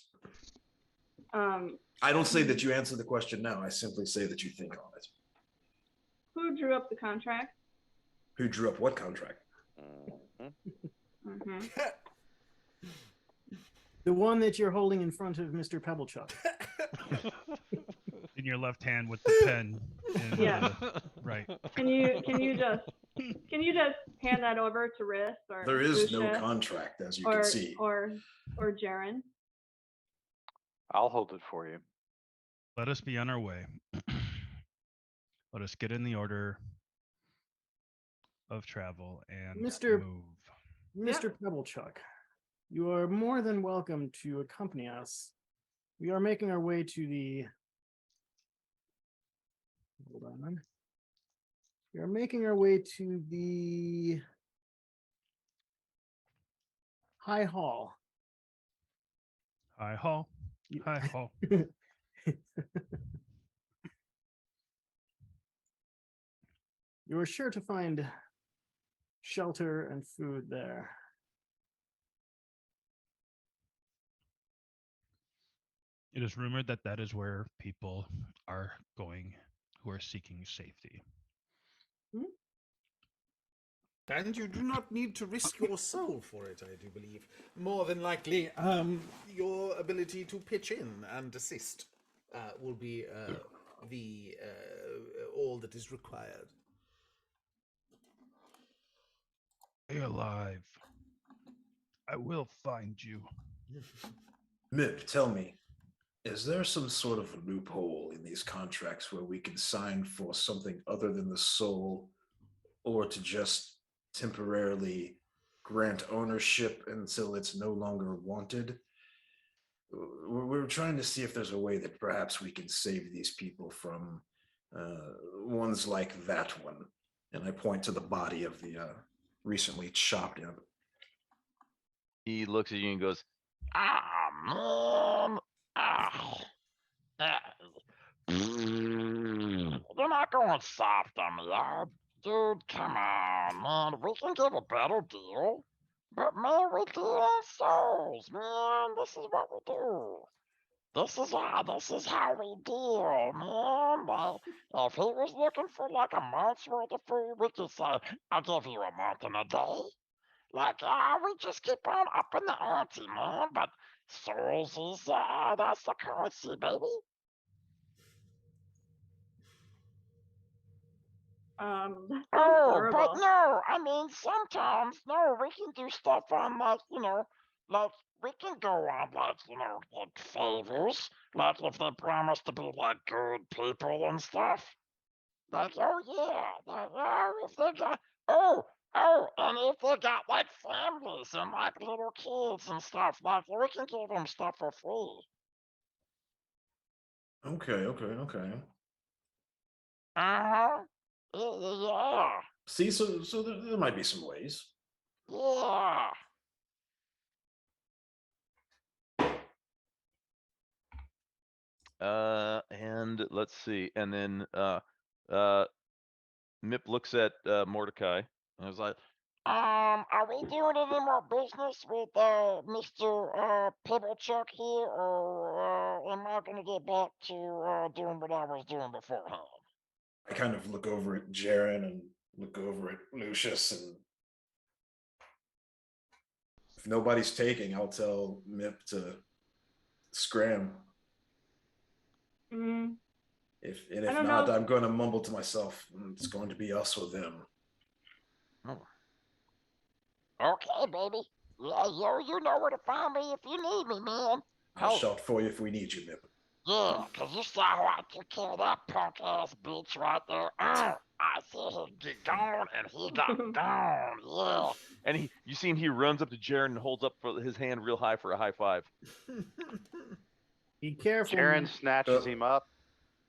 I don't say that you answer the question now. I simply say that you think on it. Who drew up the contract? Who drew up what contract? Mm-hmm. The one that you're holding in front of Mr. Pebblechuck. In your left hand with the pen. In Yeah. Right. Can you just hand that over to Riss or There is no Lucia contract, as you or can see. or Jaren? I'll hold it for you. Let us be on our way. Let us get in the order of travel and Mr. move. Mr. Pebblechuck, you are more than welcome to accompany us. We are making our way to the. Hold on. We are making our way to the High Hall. High Hall. High Hall. You are sure to find shelter and food there. It is rumored that that is where people are going who are seeking safety. And you do not need to risk your soul for it, I do believe. More than likely, your ability to pitch in and assist will be the all that is required. Stay alive. I will find you. Mip, tell me, is there some sort of loophole in these contracts where we can sign for something other than the soul, or to just temporarily grant ownership until it's no longer wanted? We're trying to see if there's a way that perhaps we can save these people from ones like that one. And I point to the body of the recently chopped up. He looks at you and goes, Man. You're not going soft on me, dude. Come on, man. We can get a better deal. But man, we deal in souls, man. This is what we do. This is how we deal, man. Like, if he was looking for like a month's worth of food, we could say, I'll give you a month and a day. Like, we just keep on upping the ante, man. But souls is, that's the currency, baby. That sounds Oh, but horrible. no, I mean, sometimes, no, we can do stuff on, like, like, we can go on, like favors. Like, if they promise to be, like, good people and stuff. Like, oh, yeah, like, oh, if they got, and if they got, like, families and, like, little kids and stuff, like, we can give them stuff for free. Okay. Uh-huh. Yeah, See, so there might be some ways. yeah. And let's see. And then Mip looks at Mordecai and is like, Are we doing any more business with Mr. Pibblechuck here, or am I gonna get back to doing what I was doing beforehand? I kind of look over at Jaren and look over at Lucius, and if nobody's taking, I'll tell Mip to scram. Mm, If I if don't not, know. I'm going to mumble to myself. It's going to be us or them. Okay, baby. Yeah, you know where to find me if you need me, man. I'll Hey, shout for you if we need you, Mip. yeah, 'cause you saw how I took care of that punk ass bitch right there. I said he'd get gone, and he got gone. Yeah. and you see him, he runs up to Jaren and holds up his hand real high for a high five. Be careful. Jaren man. snatches him up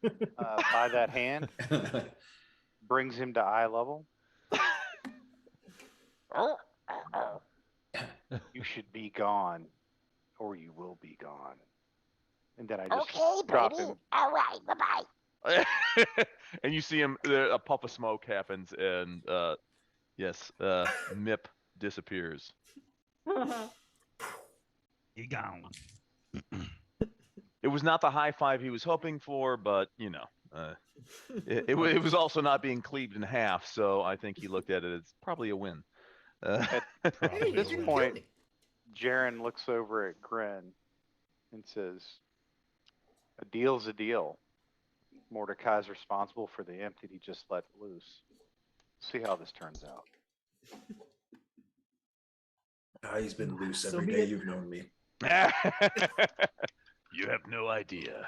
by that hand, brings him to eye level. Oh. You should be gone, or you will be gone. And then I just Okay, drop baby. him. All right, bye-bye. And you see him, a puff of smoke happens, and yes, Mip disappears. He gone. It was not the high five he was hoping for, but it was also not being cleaved in half, so I think he looked at it as probably a win. At this point, Jaren looks over at Grin and says, "A deal's a deal. Mordecai's responsible for the imp that he just let loose. See how this turns out." He's been loose So every be day it. you've known me. You have no idea.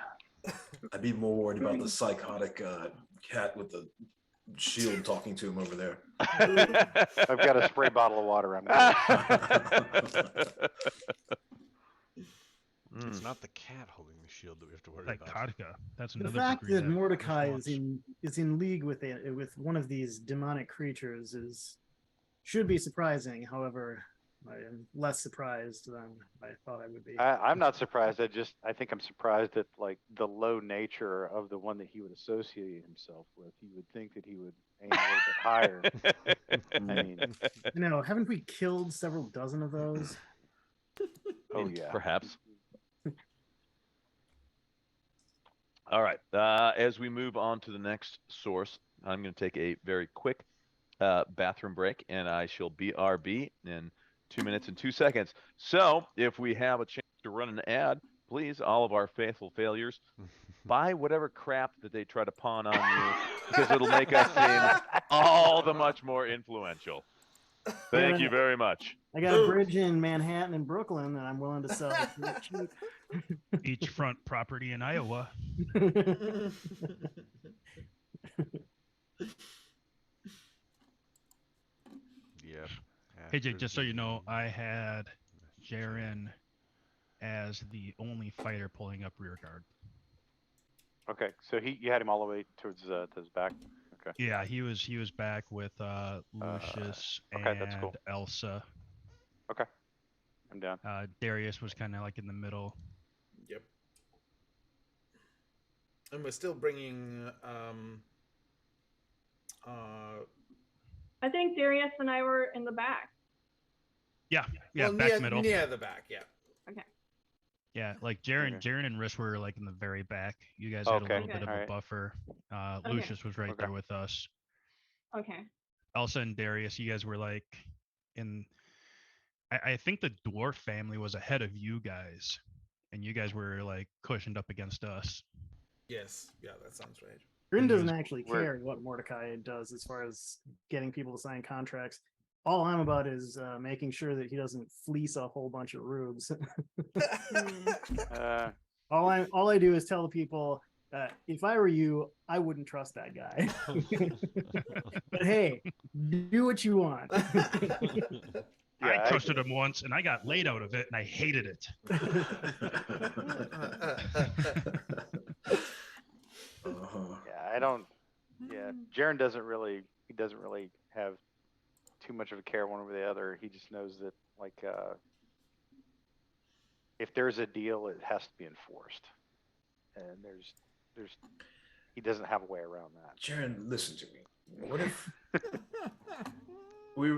I'd be more worried about the psychotic cat with the shield talking to him over there. I've got a spray bottle of water. I'm good. It's not the cat holding the shield that we have to worry Like about. Katka. That's The another fact degree that Mordecai response. is in league with one of these demonic creatures should be surprising. However, I am less surprised than I thought I would be. I'm not surprised. I think I'm surprised at like the low nature of the one that he would associate himself with. You would think that he would aim a little bit higher. I mean, Haven't we killed several dozen of those? oh yeah. Perhaps. All right. As we move on to the next source, I'm going to take a very quick bathroom break, and I shall BRB in 2 minutes and 2 seconds. So if we have a chance to run an ad, please, all of our faithful failures, buy whatever crap that they try to pawn on you, because it'll make us seem all the much more influential. Thank you very much. I got a bridge in Manhattan and Brooklyn that I'm willing to sell. for cheap. Beachfront property in Iowa. Yeah. Hey, Jake, just so you know, I had Jaren as the only fighter pulling up rear guard. Okay, so you had him all the way towards his back. Okay. Yeah, he was back with Lucius okay, that's and cool. Elsa. Okay, I'm down. Darius was kind of like in the middle. Yep. And we're still bringing I think Darius and I were in the back. Yeah, well, back middle. near the back, yeah. Okay. Yeah, like Jaren and Riss were like in the very back. You guys had a Okay, little bit of a alright. buffer. Okay. Lucius was right Okay. there with us. Okay. Elsa and Darius, you guys were like in. I think the dwarf family was ahead of you guys, and you guys were like cushioned up against us. Yes, yeah, that sounds right. Grin he doesn't was- actually we're- care what Mordecai does as far as getting people to sign contracts. All I'm about is making sure that he doesn't fleece a whole bunch of rubes. all I do is tell the people, if I were you, I wouldn't trust that guy. But hey, do what you want. I trusted him once and I got laid out of it and I hated it. Yeah, I don't. Yeah, Jaren doesn't really. He doesn't really have too much of a care one over the other. He just knows that, like, if there's a deal, it has to be enforced, and he doesn't have a way around that. Jaren, listen to me. What if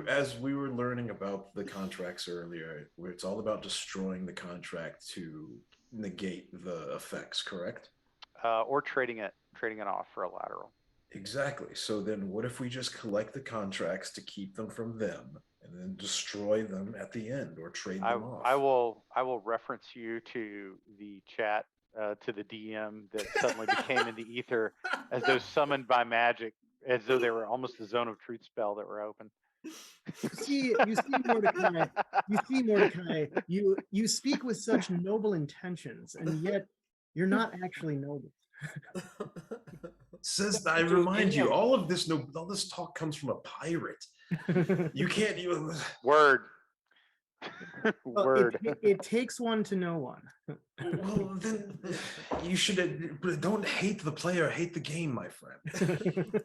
as we were learning about the contracts earlier, where it's all about destroying the contract to negate the effects, correct? Or trading it off for a lateral. Exactly. So then what if we just collect the contracts to keep them from them and then destroy them at the end or trade them off? I will reference you to the chat to the DM that suddenly became in the ether as though summoned by magic, as though they were almost a zone of truth spell that were open. You see Mordecai. You speak with such noble intentions, and yet you're not actually noble. Says I remind you, all this talk comes from a pirate. You can't Word. Well, Word. It takes one to know one. Well, then you should don't hate the player, hate the game, my friend.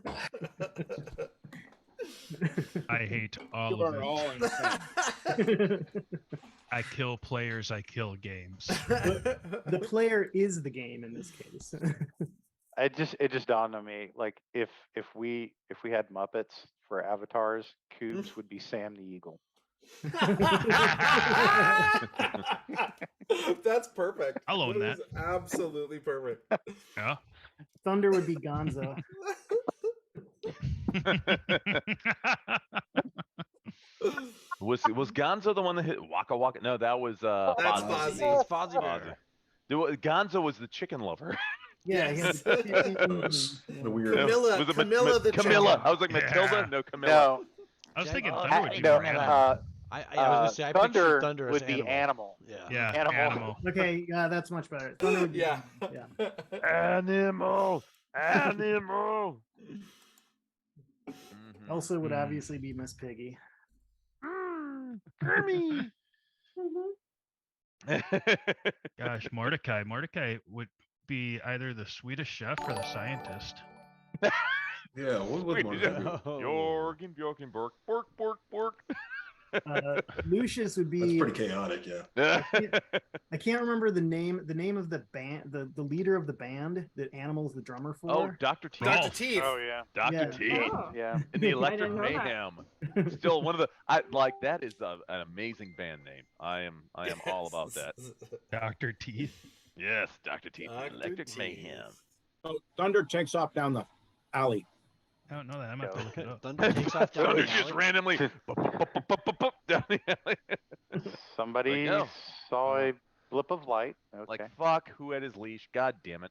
I hate all You of are it. all insane. I kill players, I kill games. The player is the game in this case. It just dawned on me, like, if we had Muppets for avatars, Coobs would be Sam the Eagle. That's perfect. I'll own that. is absolutely perfect. Yeah. Thunder would be Gonzo. Was Gonzo the one that hit Waka Waka? No, that was That's Fozzie. Fozzie. It's Fozzie Bear. Gonzo was the chicken lover. Yeah, he has the chickens The weird. Camilla, Was it Camilla the Camilla? chicken. I was like Matilda. Yeah. No, Camilla. No, I was thinking Oh, Thunder would be no, more animal. I was gonna say I pictured Thunder Thunder as would be animal. Yeah. Yeah, Animal. animal. Okay, yeah, that's much better. Thunder would be, Yeah. yeah. Animal. Mhm. Elsa would Hmm. obviously be Miss Piggy. Kermie. Gosh, Mordecai would be either the Swedish chef or the scientist. Yeah, what would one do? Oh. Bjorken, Bjorken, Bork, Bork, Bork, Bork. Lucius would That's be. pretty chaotic, yeah. I can't remember the name of the band, the leader of the band that Animal's the drummer for. Oh, Dr. Teeth. Dr. Rolf. Teeth. Oh yeah, Dr. Yeah. Teeth. Oh. yeah. In the I Electric didn't know that. Mayhem. Still one of the that is an amazing band name. I am all about that. Dr. Teeth. Yes, Dr. Teeth. Dr. Electric Teeth. Mayhem. So Thunder takes off down the alley. I don't know that. I'm gonna have to look it up. Thunder takes off down Thunder the just alley. randomly down the alley. Somebody no. saw a blip of light. Okay, Like fuck, who had his leash? God damn it.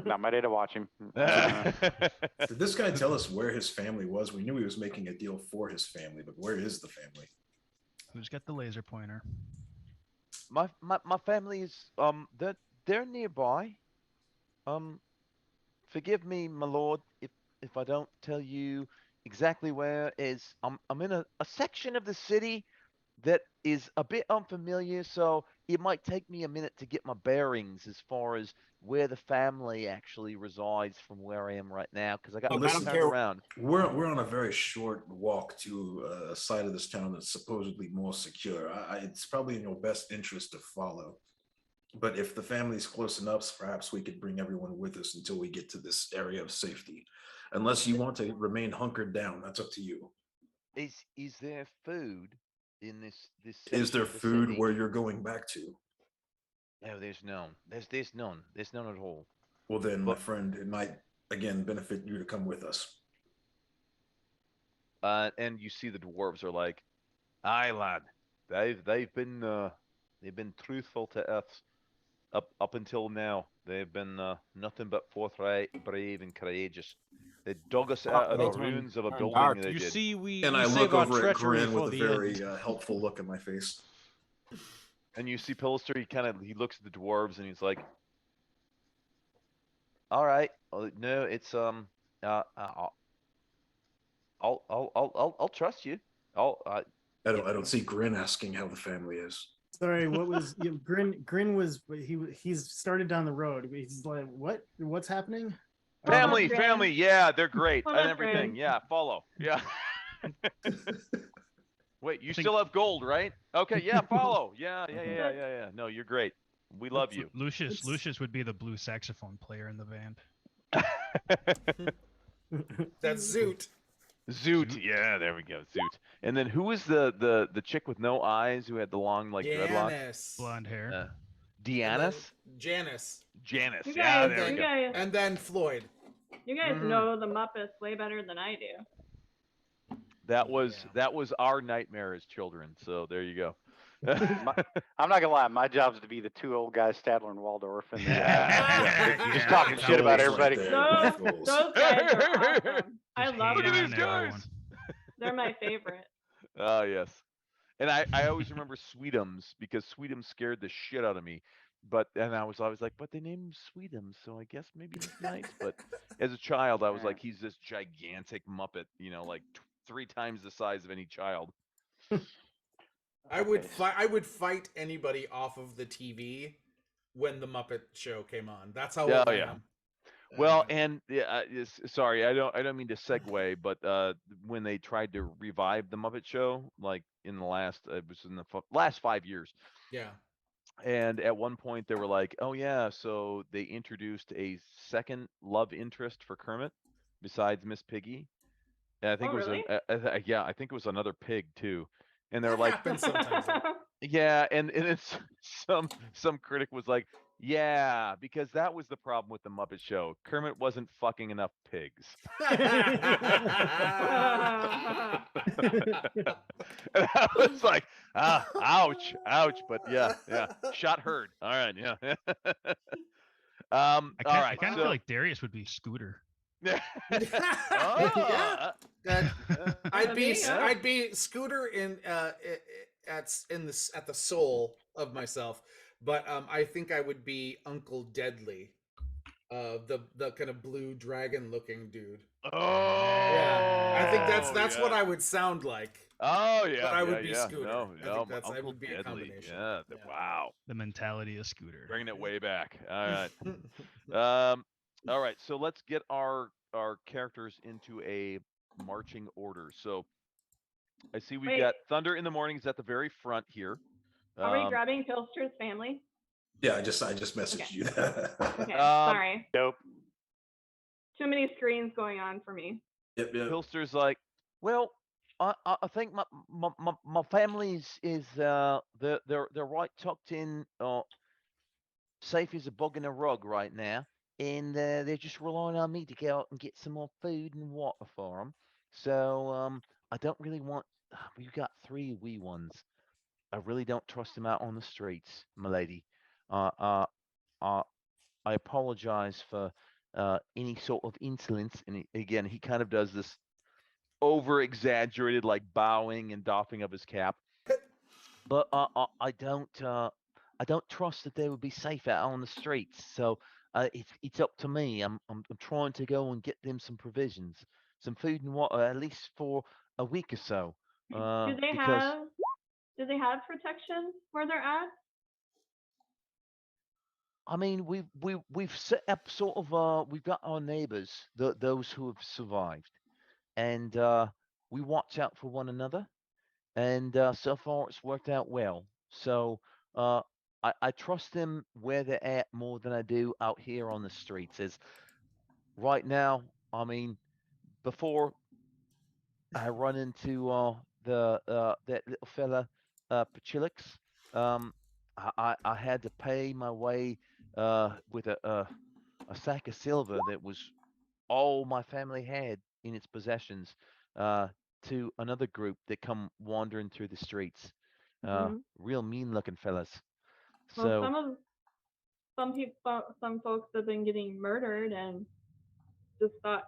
not my day to watch him. Did this guy tell us where his family was? We knew he was making a deal for his family, but where is the family? Who's got the laser pointer? my family is they're nearby. Forgive me, my lord, if I don't tell you exactly where is. I'm in a section of the city that is a bit unfamiliar, so it might take me a minute to get my bearings as far as where the family actually resides from where I am right now, because I got Oh, to listen, turn around. We're on a very short walk to a side of this town that's supposedly more secure. It's probably in your best interest to follow. But if the family's close enough, perhaps we could bring everyone with us until we get to this area of safety. Unless you want to remain hunkered down, that's up to you. Is there food in this Is section there of the food city? where you're going back to? No, there's none. There's none. There's none at all. Well, then, my But- friend, it might again benefit you to come with us. And you see the dwarves are like, "Aye, lad, they've been truthful to us. Up until now, they've been nothing but forthright, brave, and courageous. They dug us out of the That's when ruins of a turned building. dark. They You did. see, we And we I save look our over at treachery Grin for with a the very end. helpful look in my face. And you see Pillister. He looks at the dwarves and he's like, "All right, no, it's I'll trust you. I don't see Grin asking how the family is. Sorry, what was Grin was he's started down the road. He's like, what's happening? family, Grin. family. Yeah, they're great Well, and that's everything. Grin. Yeah, follow. Yeah. Wait, you think- still have gold, right? Okay, yeah, follow. Yeah. No, you're great. We love you. Lucius would be the blue saxophone player in the band. That's Zoot. Zoot. Yeah, there we go. Zoot. And then who was the chick with no eyes who had the long dreadlocks? Janice. Blonde hair. And then Deannis? Janice. Janice. You Yeah, guys, there we you go. guys, And then Floyd. you guys Mhm. know the Muppets way better than I do. That was our nightmare as children. So there you go. I'm not gonna lie, my job's to be the two old guys, Stadler and Waldorf, and Yeah. just talking shit about everybody. Those guys are awesome. I Just love hating Look at on these them. guys. everyone. They're my favorite. Oh yes. And I always remember Sweetums because Sweetums scared the shit out of me. And I was always like, but they named him Sweetums, so I guess maybe he's nice. But as a child, I was like, he's this gigantic Muppet, like 3 times the size of any child. I would fight anybody off of the TV when the Muppet Show came on. That's how old I yeah. am. Well, and sorry, I don't mean to segue, but when they tried to revive the Muppet Show, like in the last 5 years, yeah. and at one point they were like, "Oh yeah," so they introduced a second love interest for Kermit besides Miss Piggy, and I think Oh, it was really? I think it was another pig too, and they're That like, happens sometimes. yeah, and it's some critic was like, yeah, because that was the problem with the Muppet Show. Kermit wasn't fucking enough pigs. And I was like, ouch, but yeah, shot heard. All right, yeah. I All right, kind of so, feel like Darius would be Scooter. Oh, I'd be Yeah. I'd be Scooter at the soul of myself, but I think I would be Uncle Deadly, the kind of blue dragon looking dude. oh, Yeah, I think that's what yeah. I would sound like. Oh yeah, But I would yeah, be yeah. Scooter. No, I no, think I Uncle would be a Deadly. combination. Yeah, Yeah. wow, The mentality of Scooter. bringing it way back. All right. All right, so let's get our characters into a marching order. So I see we've Wait. got Thunder in the Mornings at the very front here. Are we grabbing Pilster's family? Yeah, I just messaged Okay. you that. Okay, sorry. Dope. Too many screens going on for me. Yep. Pilster's like, well, I think my family is they're right tucked in, safe as a bug in a rug right now, and they're just relying on me to go out and get some more food and water for them. So I don't really want. We've got 3 wee ones. I really don't trust them out on the streets, my lady. I apologize for any sort of insolence. And again, he kind of does this over exaggerated, like bowing and doffing of his cap. But I don't trust that they would be safe out on the streets. So it's up to me. I'm trying to go and get them some provisions, some food and water, at least for a week or so. Do they have protection where they're at? I mean, we've set up sort of we've got our neighbors, those who have survived, and we watch out for one another, and so far it's worked out well. So I trust them where they're at more than I do out here on the streets. As right now, I mean, before I run into that little fella, Pachilix, I had to pay my way with a sack of silver that was all my family had in its possessions to another group that come wandering through the streets. Mhm. Real mean looking fellas. Well, So some of some folks have been getting murdered, and just thought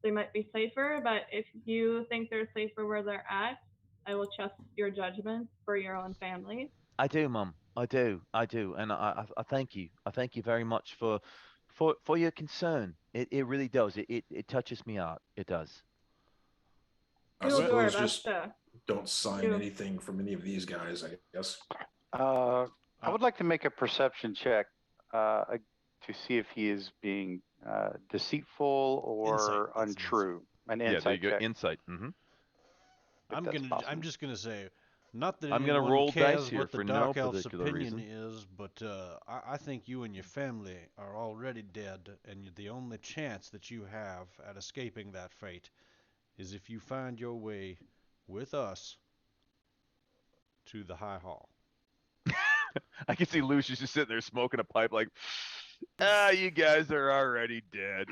they might be safer. But if you think they're safer where they're at, I will trust your judgment for your own family. I do, Mum. I do, and I thank you. I thank you very much for your concern. It really does. It touches me out. It does. I We'll do our suppose best just to don't sign do. anything from any of these guys, I guess. I would like to make a perception check to see if he is being deceitful or Insight. That's an untrue. An Yeah, there you insight go. check. Insight. Mm-hmm. if I'm that's just gonna say, not that I'm gonna anyone roll cares dice here what the for no Dark Elf's particular opinion reason. is, but I think you and your family are already dead, and the only chance that you have at escaping that fate is if you find your way with us to the High Hall. I can see Lucius just sitting there smoking a pipe like, you guys are already dead.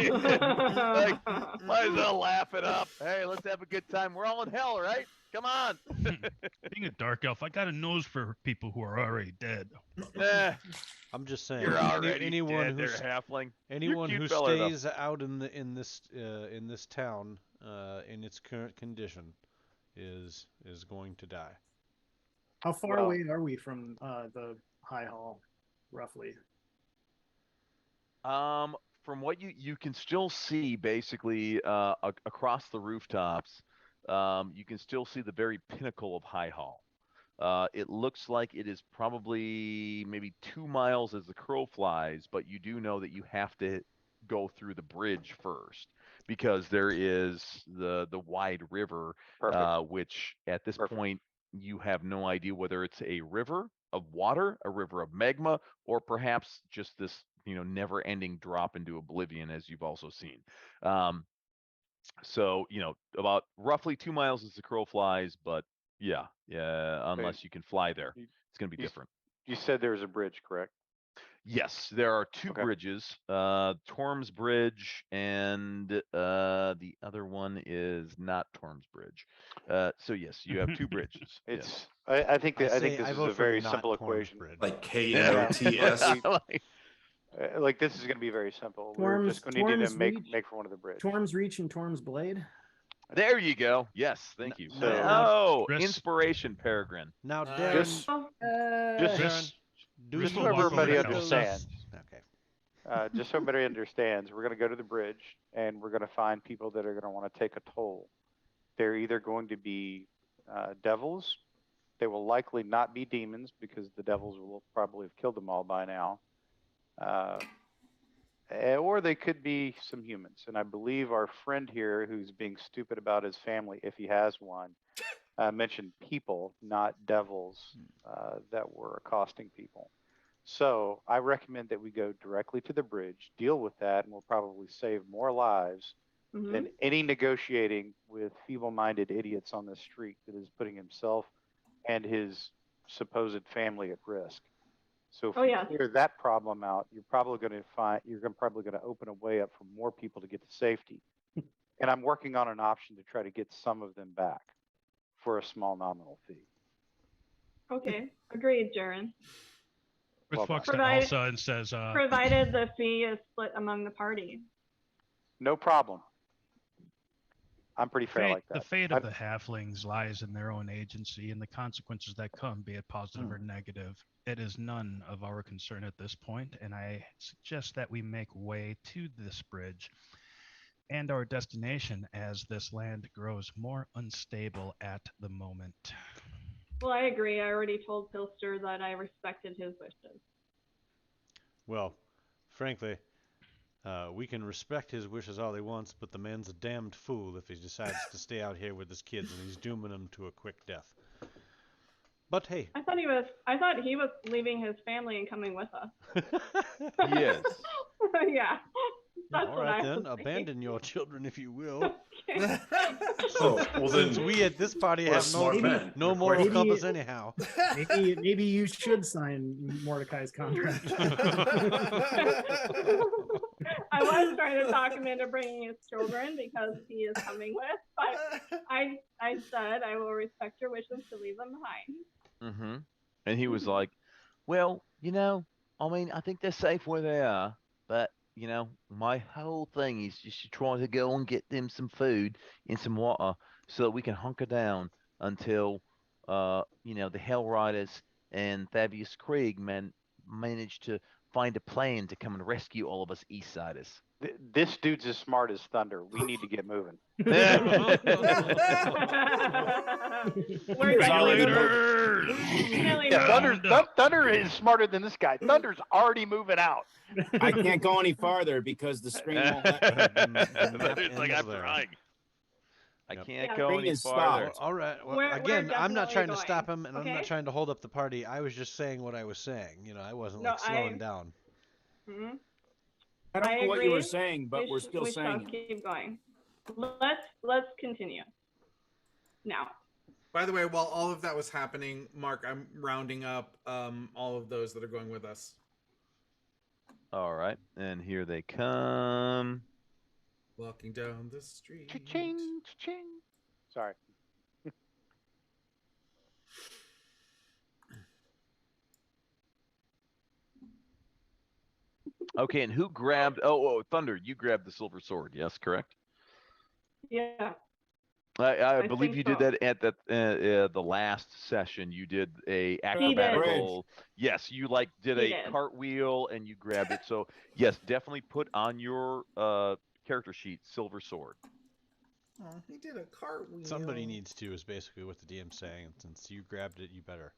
Like, might as well laugh it up. Hey, let's have a good time. We're all in hell, right? Come on. Being a dark elf, I got a nose for people who are already dead. Eh, I'm just saying, you're already anyone dead there, who's halfling. anyone cute who fella, though. stays out in this town in its current condition is going to die. How far Well- away are we from the High Hall, roughly? From what you can still see basically across the rooftops, you can still see the very pinnacle of High Hall. It looks like it is probably maybe 2 miles as the crow flies, but you do know that you have to go through the bridge first because there is the wide river, Perfect. which at this Perfect. point you have no idea whether it's a river of water, a river of magma, or perhaps just this never-ending drop into oblivion, as you've also seen. So about roughly 2 miles as the crow flies, but yeah, unless you can fly there, it's going to be you- different. You said there's a bridge, correct? Yes, there are 2 Okay. bridges, Torm's Bridge, and the other one is not Torm's Bridge. So yes, you have 2 bridges. It's. I think that I think this is vote a for the very not simple Torm's equation. Bridge. Like Yes. KNOTS. Like this is going to be very simple. We're just going to need to Torm's make Reach. for one of the bridge. Torm's Reach and Torm's Blade. There you go. Yes, thank you. So- Oh, Chris- inspiration, Peregrine. Now, Just- Darren, Just- Darren, do just you so want to everybody go- understands. Okay. Just so everybody understands, we're going to go to the bridge and we're going to find people that are going to want to take a toll. They're either going to be devils. They will likely not be demons because the devils will probably have killed them all by now. Or they could be some humans. And I believe our friend here, who's being stupid about his family, if he has one, mentioned people, not devils, that were accosting people. So I recommend that we go directly to the bridge, deal with that, and we'll probably save more lives Mhm. than any negotiating with feeble-minded idiots on the street that is putting himself and his supposed family at risk. So if Oh, we yeah. clear that problem out, you're probably going to open a way up for more people to get to safety. And I'm working on an option to try to get some of them back for a small nominal fee. Okay, agreed, Jaren. Chris Well walks to Provide- Elsa and says, Provided the fee is split among the party. No problem. I'm pretty fair like that. the fate of the halflings lies in their own agency and the consequences that come, be it positive or negative. It is none of our concern at this point, and I suggest that we make way to this bridge and our destination as this land grows more unstable at the moment. Well, I agree. I already told Pilster that I respected his wishes. Well, frankly, we can respect his wishes all he wants, but the man's a damned fool if he decides to stay out here with his kids and he's dooming them to a quick death. But hey, I thought he was leaving his family and coming with us. Yes. Yeah. That's all what right I then, was thinking. abandon your children if you will. Okay. Oh, well then, Since we at this party we're a have smart man. no We're moral quite- compass anyhow. Maybe you should sign Mordecai's contract. I was trying to talk him into bringing his children because he is coming with, but I said I will respect your wishes to leave them behind. Mm-hmm. And he was like, well, I mean, I think they're safe where they are, but you know, my whole thing is just to try to go and get them some food and some water so that we can hunker down until you know, the Hell Riders and Fabius Krieg manage to find a plan to come and rescue all of us East Siders. This dude's as smart as Thunder. We need to get moving. We're Thunder's already Yeah, Thunder is smarter than this guy. Thunder's already moving out. I can't go any farther because the screen won't let me. It's like I'm trying. I Yep. can't Yeah, go screen any is farther. stopped. All right. Well, We're again, I'm not definitely trying to going, stop him, and I'm not okay? trying to hold up the party. I was just saying what I was saying. You know, I wasn't No, like slowing I- down. Mhm. I don't I know what you were agree. saying, but we're still we shall saying it. keep going. Let's continue. Now. By the way, while all of that was happening, Mark, I'm rounding up all of those that are going with us. All right, and here they come. Walking down the street. Cha-ching, cha-ching. Sorry. Okay, and who grabbed? Oh, Thunder, you grabbed the silver sword. Yes, correct. Yeah. I I believe think you did so. that at the last session. You did a He did. acrobatical. Yes, you like did He a did. cartwheel and you grabbed it. So yes, definitely put on your character sheet silver sword. Oh, he did a cartwheel. Somebody needs to is basically what the DM's saying. Since you grabbed it, you better.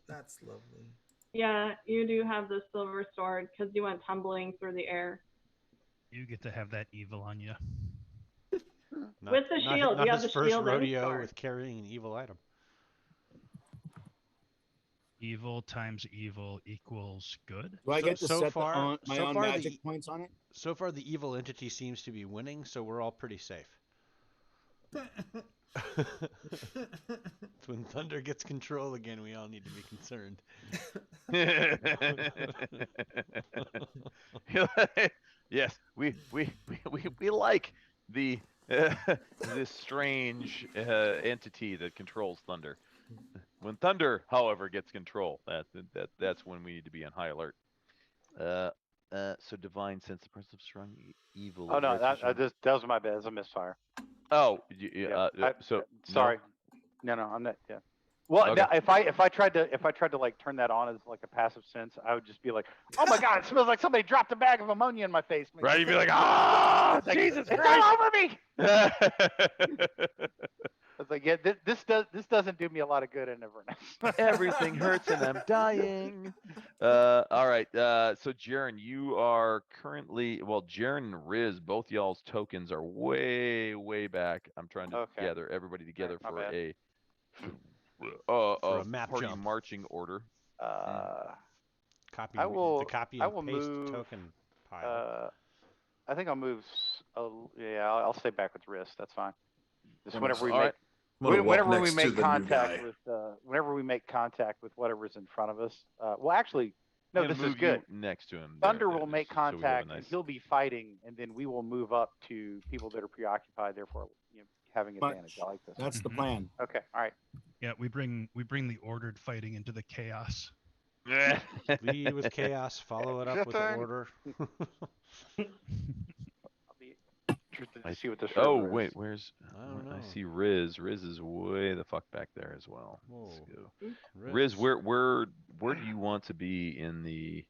That's lovely. Yeah, you do have the silver sword because you went tumbling through the air. You get to have that evil on you. Not, With the not, shield, not you have his the first shield and rodeo sword. with carrying an evil item. Evil times evil equals good. Do I So- get to so set far- my so own far magic the- points on it? So far, the evil entity seems to be winning, so we're all pretty safe. When Thunder gets control again, we all need to be concerned. Yes, we like the this strange entity that controls Thunder. When Thunder, however, gets control, that's when we need to be on high alert. So divine sense, the presence of strong evil. Oh no, righteous that was my bad. It's a misfire. Oh, Yeah, so sorry. No, I'm not. Yeah. Well, Okay. if I tried to like turn that on as like a passive sense, I would just be like, oh my god, it smells like somebody dropped a bag of ammonia in my face. Right, you'd be like, ah, Jesus it's Christ! all over me. I was like, yeah, this doesn't do me a lot of good in Inverness. Everything hurts and I'm dying. All right. So Jaren, you are currently Jaren and Riz, both y'all's tokens are way back. I'm trying to Okay. gather everybody together my for bad. a map party jump. marching order. Copy. I will- The copy I and will paste move, token pile. I think I'll move. I'll stay back with wrist. That's fine. Just whenever we All make. right. I'm gonna walk Whenever we next to make the new contact guy. with, whenever we make contact with whatever's in front of us. Well, actually, no, I'm gonna this is move you good. next to him. Thunder There, will make so we have a contact, and nice- he'll be fighting, and then we will move up to people that are preoccupied, therefore, having But- advantage. I like this. That's the Mhm. plan. Okay, all right. Yeah, we bring the ordered fighting into the chaos. Lead with chaos, follow it up with Shifting. order. I'll be interested to see what this. Oh river is. wait, where's? I don't know. I see Riz. Riz is way the fuck back there as well. Let's Whoa. go. Riz, where do you want to be in the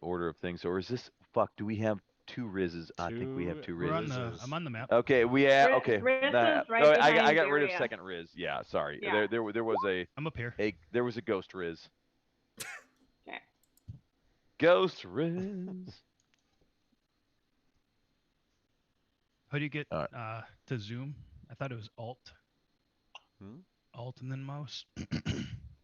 order of things, or is this do we have two Rizzes? I think we have two We're on Rizzes. I'm on the map. Okay, okay. Riz is Nah, right oh, behind I got rid of Daria. second Riz. Yeah, sorry. Yeah. There was I'm up here. there was a ghost Riz. Okay. Ghost Riz. How do you get All to zoom? I thought it was Alt. Hmm? Alt and then mouse.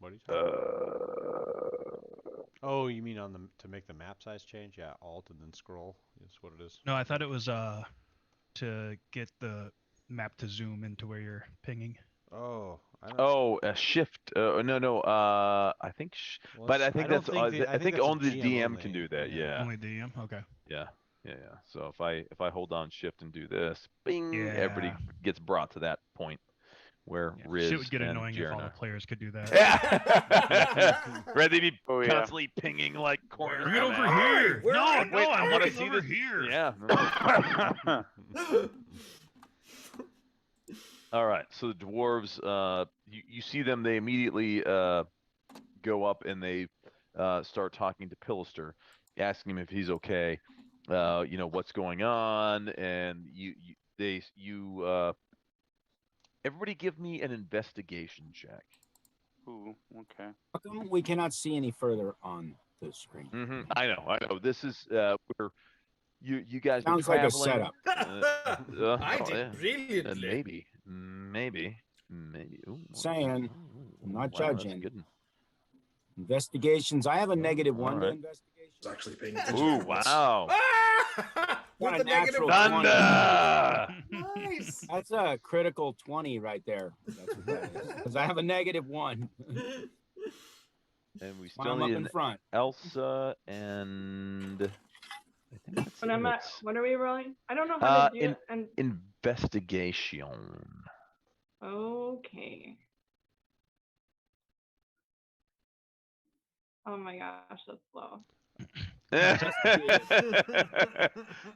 What are you talking about? Oh, you mean on the to make the map size change? Yeah, Alt and then scroll is what it is. No, I thought it was to get the map to zoom into where you're pinging. Oh, I don't. Oh, a shift. No. I think. Well, But I it's- think don't that's. I think that's a only the DM only. can do that. Yeah. Only DM. Okay. Yeah. So if I hold down shift and do this, bing, everybody Yeah. gets brought to that point where Yeah, Riz shit would get and annoying if all the Jerna. players could do that. Right, they'd be Oh, yeah. constantly pinging like corners. Bring it come over at. here. Where No, are no, you? Wait, I I want wanna it see over this- here. Yeah. All right, so the dwarves, you see them. They immediately go up and they start talking to Pillister, asking him if he's okay. What's going on, and everybody give me an investigation check. Ooh, okay. How come we cannot see any further on the screen? I know. This is where you guys Sounds are like a traveling. setup. I Oh, did yeah. brilliantly. Maybe. Ooh, Saying, I'm not wow, that's judging. good. Investigations. I have a negative All one to right. investigation. It's actually paying attention. Ooh, to this. wow. With Got the a negative natural 20. 20. Nice. That's a critical 20 right there. That's what that is. Because I have a negative one. And we Why still I'm up need in an front. Elsa and I think that's When I'm it. at, what are we rolling? I don't know how to do it. And Investigation. okay. Oh my gosh, that's slow.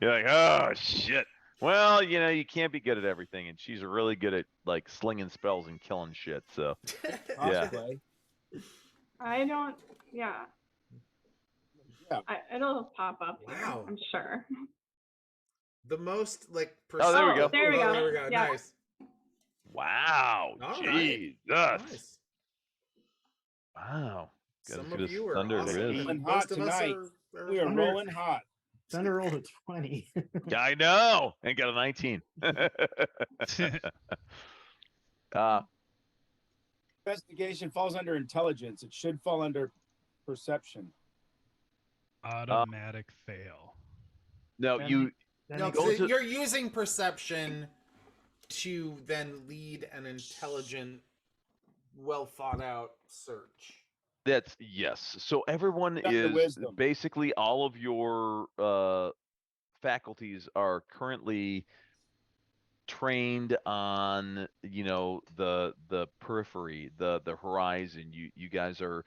You're like, oh shit. Well, you can't be good at everything, and she's really good at like slinging spells and killing shit. So yeah. Cosplay. I don't. Yeah. Yeah. It'll pop up. Here, Wow. I'm sure. The most like. Oh, there we go. There we go. There we go. Yeah. Nice. Wow. All right. Jesus. Nice. Wow. Gotta Some see of this you are thunder awesome. Riz. Rolling Most hot of us tonight. are We are Thunder- rolling hot. Thunder rolled a 20. Yeah, I know. And got a 19. Investigation falls under intelligence. It should fall under perception. Automatic fail. No, Then- you Then No, it Go 'cause to- you're using perception to then lead an intelligent, well thought out search. That's yes. So everyone Got the is wisdom. basically all of your faculties are currently trained on the periphery, the horizon. You guys are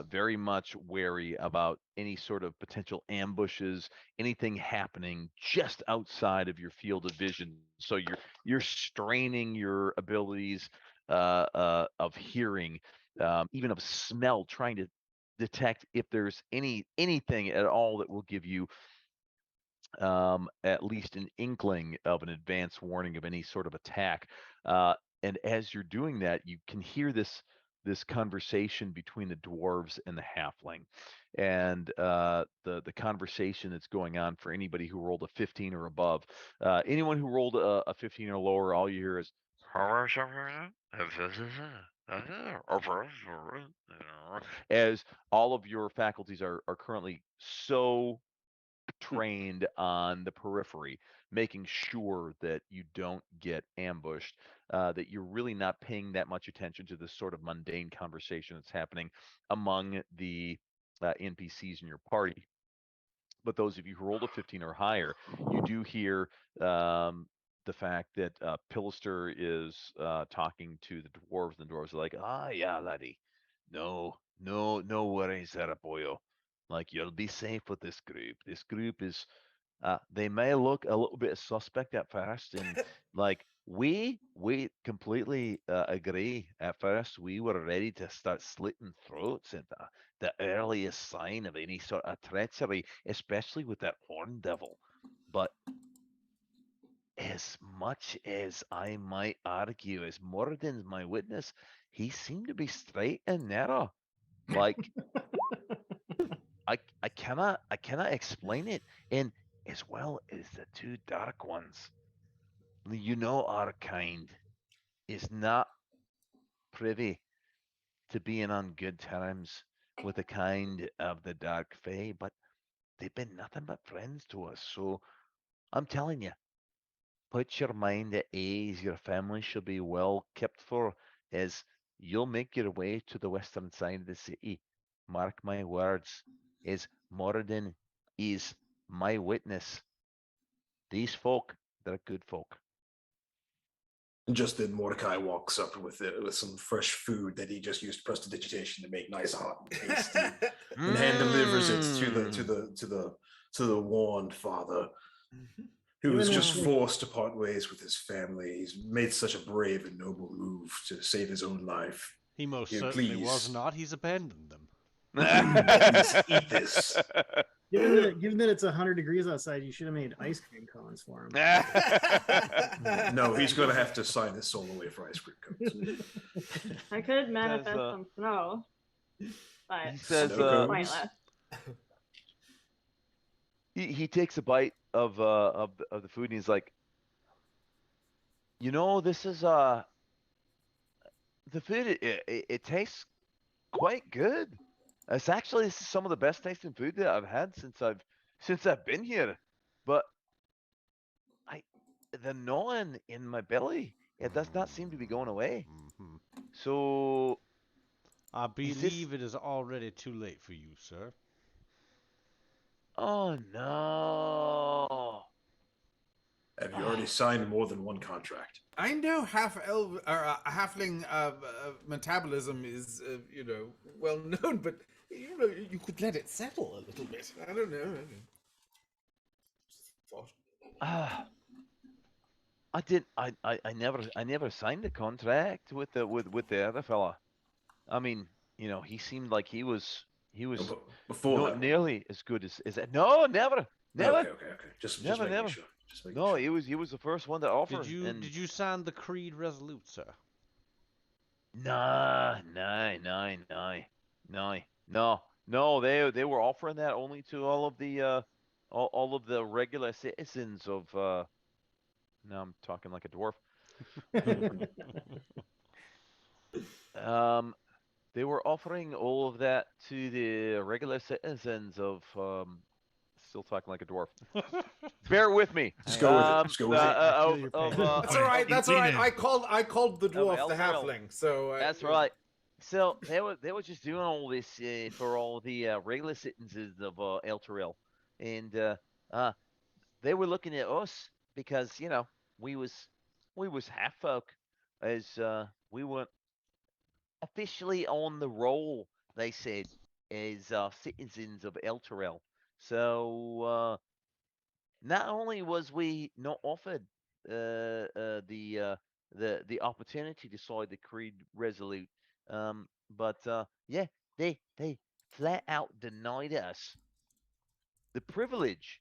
very much wary about any sort of potential ambushes, anything happening just outside of your field of vision. So you're straining your abilities of hearing, even of smell, trying to detect if there's anything at all that will give you at least an inkling of an advance warning of any sort of attack. And as you're doing that, you can hear this conversation between the dwarves and the halfling, and the conversation that's going on for anybody who rolled a 15 or above. Anyone who rolled a 15 or lower, all you hear is as all of your faculties are currently so trained on the periphery, making sure that you don't get ambushed, that you're really not paying that much attention to this sort of mundane conversation that's happening among the NPCs in your party. But those of you who rolled a 15 or higher, you do hear the fact that Pillister is talking to the dwarves, and the dwarves are like, "Ah, yeah, laddie, no worries there, boyo. Like, you'll be safe with this group. This group is, they may look a little bit suspect at first, and like we completely agree. At first, we were ready to start slitting throats at the earliest sign of any sort of treachery, especially with that horn devil. But as much as I might argue, as Moradin's my witness, he seemed to be straight and narrow. Like, I cannot explain it. And as well as the two dark ones, our kind is not privy to being on good terms with the kind of the dark fae, but they've been nothing but friends to us. So I'm telling you, put your mind at ease. Your family shall be well kept for, as you'll make your way to the western side of the city. Mark my words, as Moradin is my witness. These folk, they're good folk. And just then Mordecai walks up with some fresh food that he just used prestidigitation to make nice, hot, and tasty, and hand delivers it to the warned father, who was just forced to part ways with his family. He's made such a brave and noble move to save his own life. He most Here, certainly please. was not. He's abandoned them. Please eat this. Given that it's 100 degrees outside, you should have made ice cream cones for him. No, he's going to have to sign his soul away for ice cream cones. I could manifest some snow, but He says, it's pointless. he takes a bite of the food and he's like, you know, this is the food. It tastes quite good. This is some of the best tasting food that I've had since I've been here. But the gnawing in my belly, it does not seem to be going away. So I believe it is already too late for you, sir. Oh no. Have you already signed more than one contract? I know halfling metabolism is well known, but you could let it settle a little bit. I don't know. I never signed a contract with the other fella. I mean, he seemed like he was before not that. nearly as good as that. No, never. Okay. Just Never. making sure. Just making No, sure. he was the first one to offer. Did you sign the Creed Resolute, sir? No. They were offering that only to all of the regular citizens of. Now I'm talking like a dwarf. They were offering all of that to the regular citizens of. Still talking like a dwarf. Bear with me. Just go with it. Just go with it. That's all right. That's all right. I called the dwarf the Elturel. halfling. So That's right. So they were just doing all this for all the regular citizens of Elturel, and they were looking at us because we was half folk, as we weren't officially on the roll. They said as citizens of Elturel. So not only was we not offered the opportunity to sign the Creed Resolute, but they flat out denied us the privilege.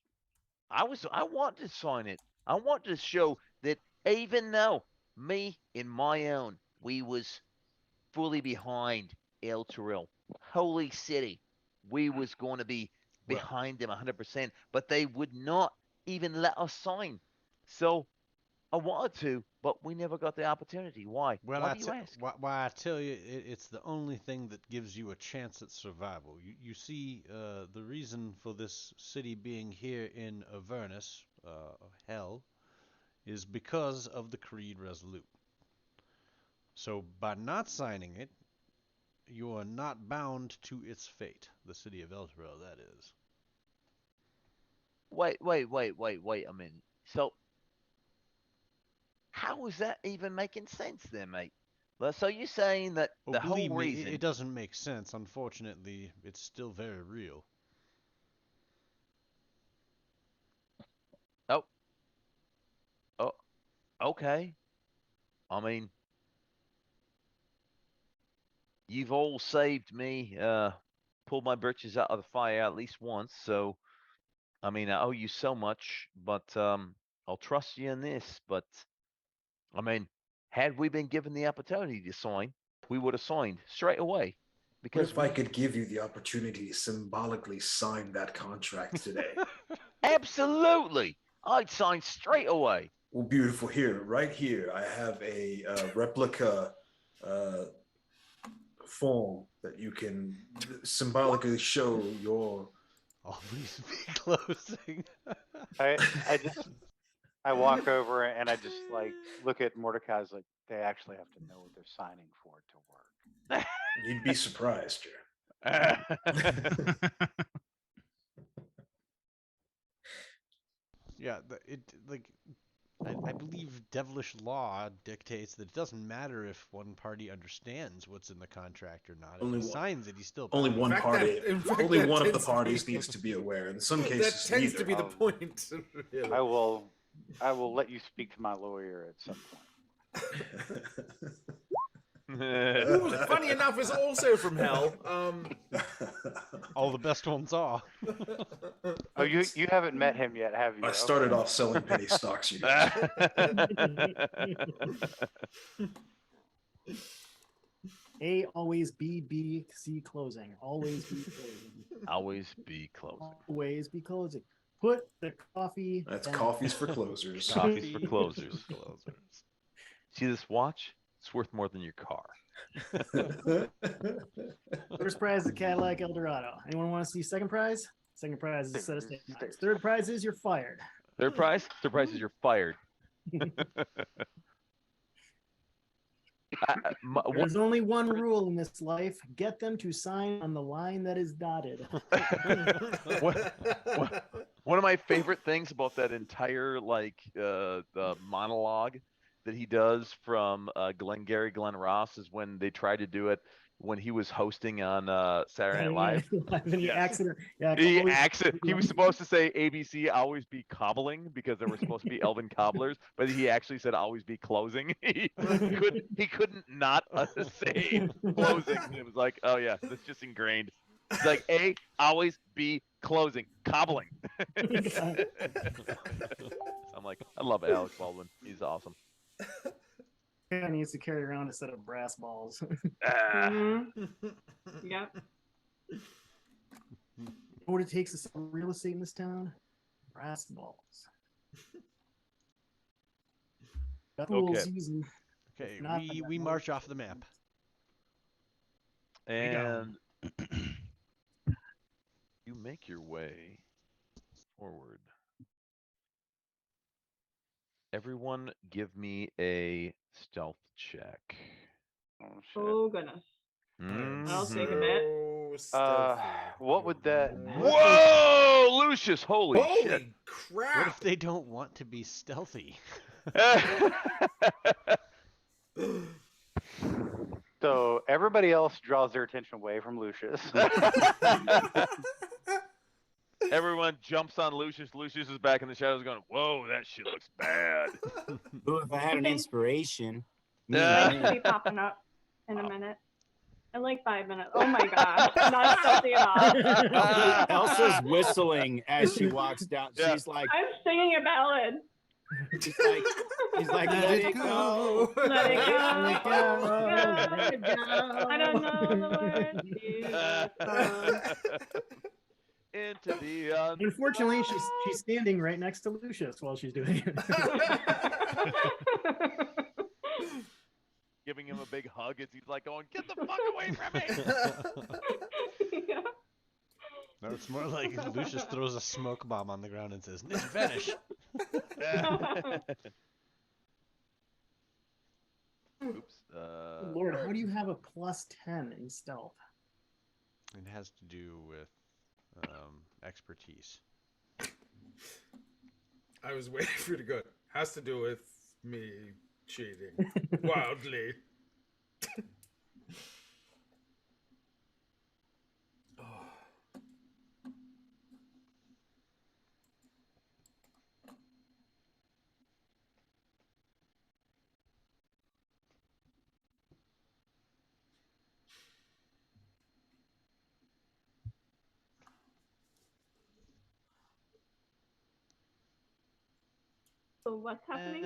I wanted to sign it. I wanted to show that even though me and my own, we was fully behind Elturel, Holy City, we was going to be behind them 100%, but they would not even let us sign. So I wanted to, but we never got the opportunity. Why? Well, Why do you ask? Why I tell you, it's the only thing that gives you a chance at survival. You see, the reason for this city being here in Avernus, Hell, is because of the Creed Resolute. So by not signing it, you are not bound to its fate. The city of Elturel, that is. Wait a minute. So how is that even making sense then, mate? Well, so you're saying that Oh, the whole believe me, reason it doesn't make sense. Unfortunately, it's still very real. Okay. I mean, you've all saved me, pulled my britches out of the fire at least once, so I mean, I owe you so much, but I'll trust you in this. But I mean, had we been given the opportunity to sign, we would have signed straight away. What Because if I could give you the opportunity to symbolically sign that contract today? absolutely, I'd sign straight away. Well, beautiful. Right here, I have a replica form that you can symbolically show your. Always be closing. I walk over and I just like look at Mordecai's like they actually have to know what they're signing for to work. You'd be surprised, Jer. Yeah, I believe devilish law dictates that it doesn't matter if one party understands what's in the contract or not. If Only he one- signs it, he's still Only bound. one fact, party, in fact, only that one of the tends to be- parties needs to be aware. In some That cases, tends to neither. be the point. really. I will let you speak to my lawyer at some point. Who, funny enough, is also from hell. All the best ones are. Oh, you haven't met him yet, have you? I Okay. started off selling penny stocks, you guys. A always B C closing. Always be closing. Always be closing. Always be closing. Put the coffee. That's down. coffees for closers. Coffees for closers. See this watch? It's worth more than your car. First prize is a Cadillac Eldorado. Anyone want to see second prize? Second prize is a set of steak knives. Third prize is you're fired. Third prize? Third prize is you're fired. There's only one rule in this life: get them to sign on the line that is dotted. One of my favorite things about that entire the monologue that he does from Glengarry Glen Ross is when they tried to do it when he was hosting on Saturday Night Live. And he accident. Yeah, He was supposed to say ABC always be cobbling because there were supposed to be Elvin cobblers, but he actually said always be closing. He couldn't not say closing. It was like, oh yeah, that's just ingrained. It's like always be closing, cobbling. I'm like, I love Alex Baldwin. He's awesome. He needs to carry around a set of brass balls. Yep. You know what it takes to sell real estate in this town? Brass balls. Got the little Okay. season. Okay, Not we march off the map. And you make your way forward. Everyone give me a stealth check. Oh, shit. Oh goodness. I'll take a bit. What would that? Whoa, Lucius! Holy shit! Holy crap! What if they don't want to be stealthy? So everybody else draws their attention away from Lucius. Everyone jumps on Lucius. Lucius is back in the shadows going, whoa, that shit looks bad. Ooh, if I had an inspiration. Mine should be popping up in a minute. In like 5 minutes. Oh my gosh. Not stealthy at all. Elsa's whistling as she walks down. Yeah. She's like, I'm singing a ballad. he's like, let it go. Let it go. Let it go. I don't know the words. Into the Unfortunately, she's standing right next to Lucius while she's doing it. giving him a big hug as he's like going, get the fuck away from me. Yeah. No, it's more like Lucius throws a smoke bomb on the ground and says, "Ninja vanish." Oops. Lord, how do you have a +10 in stealth? It has to do with expertise. I was waiting for you to go. Has to do with me cheating wildly. So what's happening?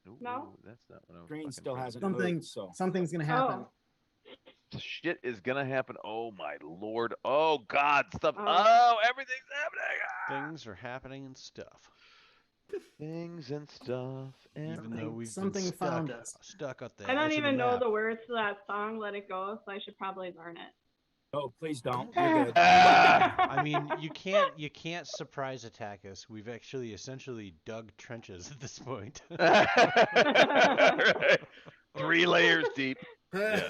Ooh, No? that's not what I was Green fucking still thinking. hasn't Something, moved, so. something's gonna happen. Shit is gonna happen. Oh my lord. Oh god. Stuff. Oh. Oh, everything's happening. Ah! Things are happening and stuff. Things and stuff. And Even though we've Something been found stuck, us. stuck at the I don't edge of even know map. the words to that song, Let It Go, so I should probably learn it. Oh, please don't. You're good. I mean, you can't surprise attack us. We've actually essentially dug trenches at this point. Right. 3 layers deep. Yeah.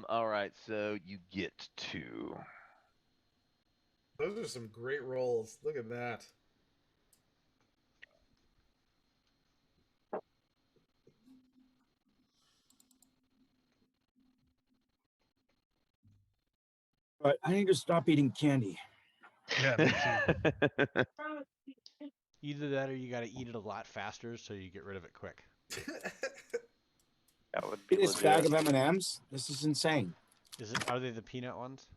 All right. So you get to. Those are some great rolls. Look at that. But I need to stop eating candy. Yeah, me too. Either that or you got to eat it a lot faster so you get rid of it quick. That would be This bag legit. of M&Ms. This is insane. Are they the peanut ones?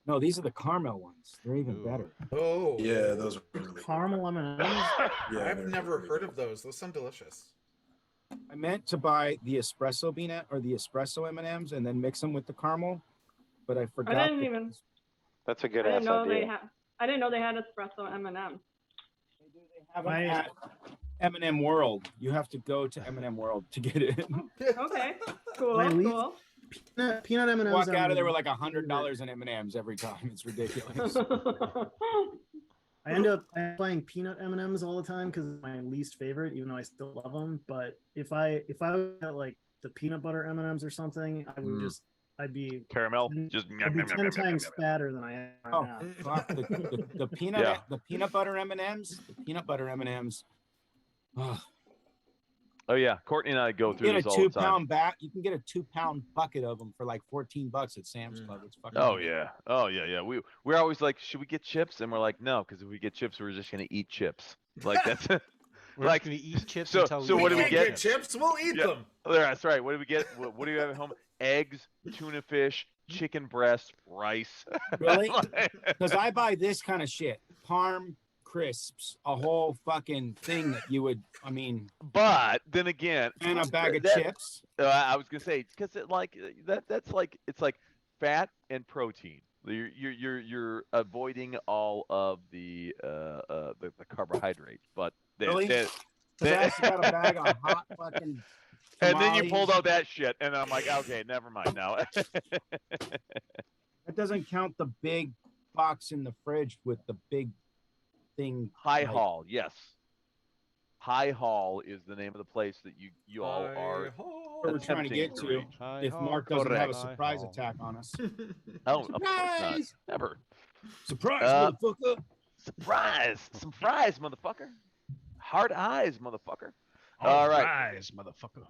No, these are the caramel ones. They're even Ooh. better. Oh, Yeah, those are really good. Caramel M&Ms. Yeah, I've they're never really heard good. of those. Those sound delicious. I meant to buy the espresso peanut or the espresso M&Ms and then mix them with the caramel, but I forgot. I didn't even. That's a I good didn't ass know they idea. had. I didn't know they had espresso M&Ms. Have them at M&M World. You have to go to M&M World to get it. Okay, cool, My least- cool. Peanut M&Ms. Walk are out of there my with like favorite. $100 in M&Ms every time. It's ridiculous. I end up buying peanut M&Ms all the time because it's my least favorite, even though I still love them. But if I got like the peanut butter M&Ms or something, I would I'd be Caramel, just I'd be 10 times fatter than I am right Oh, now. fuck. The peanut Yeah. the peanut butter M&Ms. The peanut butter M&Ms. Oh, Oh yeah, Courtney and I go you through get a this all the time. 2-pound bag. You can get a 2-pound bucket of them for like $14 at Sam's Club. It's fucking. Oh yeah, oh yeah. We're always like, should we get chips? And we're like, no, because if we get chips, we're just gonna eat chips. Like that's We're like just gonna eat chips so. until So we what do we can't get? chips? We'll eat Yeah. them. That's right. What do we get? What do you have at home? Eggs, tuna fish, chicken breast, rice. Really? Like- Because I buy this kind of shit. Parm crisps, a whole fucking thing that you would. I mean, But then again, and a bag of that- chips. I was gonna say because it like that's like it's like fat and protein. You're avoiding all of the carbohydrates, but Really? then- 'Cause I also got a bag of hot fucking. and then you tamales. pulled out that shit, and I'm like, okay, never mind now. That doesn't count the big box in the fridge with the big thing. High like- Hall, yes. High Hall is the name of the place that you all are. Where we're trying to attempting get to. reach. If Mark doesn't have a Correct. surprise attack on us. Oh, of course not. Surprise! Never. Surprise, motherfucker! Surprise! Some fries, motherfucker. Hard eyes, motherfucker. All All right. rise, motherfucker.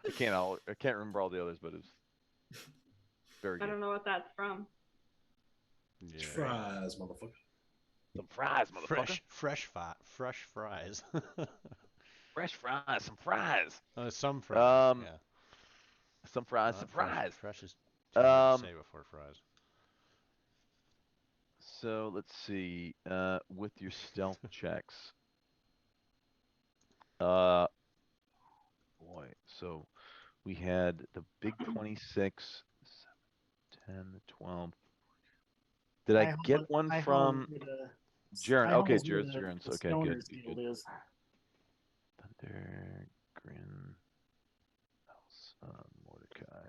I can't remember all the others, but it's very I good. don't know what that's from. Yeah. Fries, motherfucker. Some fries, motherfucker. Fresh fries. Fresh fries, some fries. Some fries. Um, yeah. Some fries, Not some fresh. fries. Fresh is too hard to say before fries. So let's see. With your stealth checks. Boy. So we had the big 26, 7, 10, 12. Did I get one from Jaren? Okay, Jaren's okay. Good. Thunder, Grin, Elsa, Mordecai.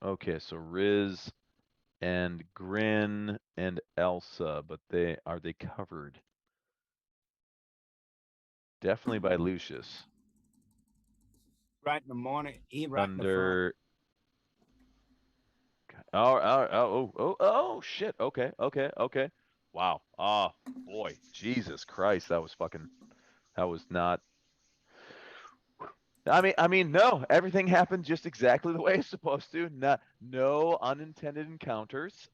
Okay, so Riz and Grin and Elsa, but are they covered? Definitely by Lucius. Right in the morning, eat right in the front. Thunder. Oh, shit. Okay. Wow. Oh, boy. Jesus Christ. That was not. I mean, no, everything happened just exactly the way it's supposed to. No unintended encounters.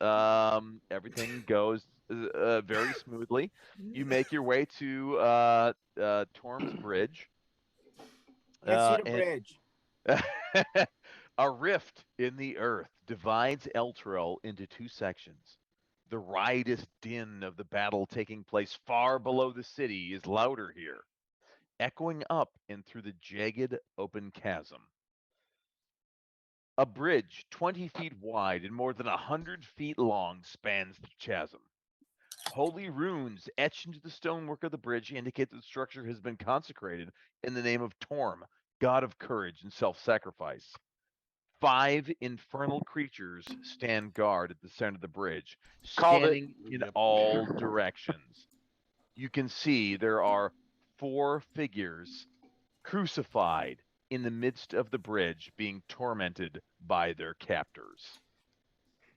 Everything goes very smoothly. You make your way to Torm's Bridge. Let's see the bridge. A rift in the earth divides Elturel into two sections. The riotous din of the battle taking place far below the city is louder here, echoing up and through the jagged open chasm. A bridge 20 feet wide and more than 100 feet long spans the chasm. Holy runes etched into the stonework of the bridge indicate that the structure has been consecrated in the name of Torm, god of courage and self-sacrifice. 5 infernal creatures stand guard at the center of the bridge, scanning in all directions. You can see there are 4 figures crucified in the midst of the bridge, being tormented by their captors.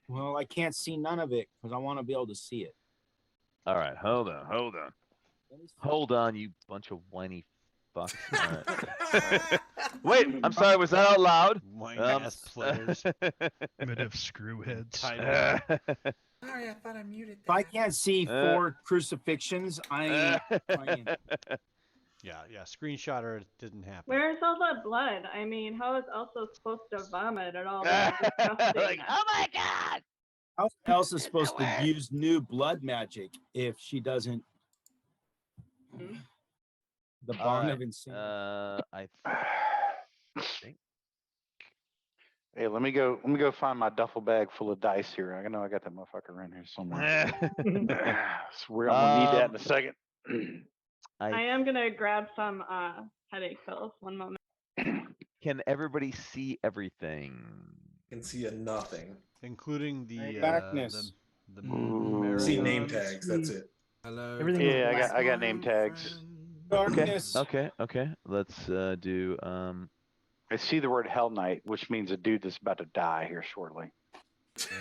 Well, I can't see none of it because I want to be able to see it. All right, hold on. Hold on, you bunch of whiny fucks. All right. Wait, I'm sorry. Was that out loud? Wine ass players. Primitive screwheads. Title. Sorry, I thought I muted If I that. can't see 4 crucifixions, I ain't playing. Yeah. Screenshotter it didn't happen. Where's all that blood? I mean, how is Elsa supposed to vomit at all that disgusting? Like, oh my god! How's Elsa supposed to use new blood magic if she doesn't? The All bond right, of insanity. I think. Hey, let me go find my duffel bag full of dice here. I know I got that motherfucker in here somewhere. So I'm gonna need that in a second. I am gonna grab some headache pills. One moment. Can everybody see everything? Can see a nothing. Including the Darkness. the See name Marigons. tags. That's it. Hello. Everything is Yeah, black. I got name tags. Darkness. Okay. Let's do I see the word Hell Knight, which means a dude that's about to die here shortly.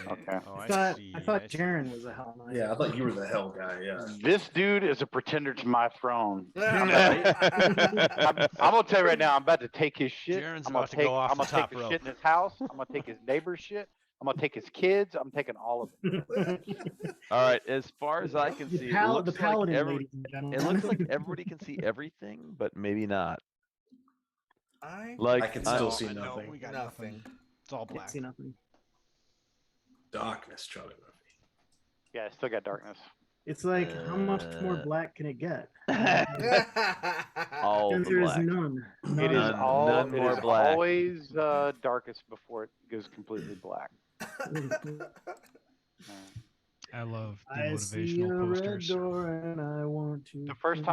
Okay. Oh, I I see. thought Jaren was a Hell Knight. Yeah, I thought you were the hell guy. Yeah. This dude is a pretender to my throne. I'm gonna tell you right now, I'm about to take his shit. Jaren's I'm gonna about to go off I'm the gonna take top his rope. shit in his house. I'm gonna take his neighbor's shit. I'm gonna take his kids. I'm taking all of it. all right. As far as I can see, it The looks paladin, like ladies and gentlemen. it looks like everybody can see everything, but maybe not. I Like I can still Oh, see I know, nothing. we got nothing. It's all Can't black. see nothing. Darkness, Charlie Murphy. Yeah, I still got darkness. It's like, how much more Uh, black can it get? all And the there is black. none. It is None- all. none It more is black. always darkest before it goes completely black. I love the I see a motivational red posters. door and I want to. The first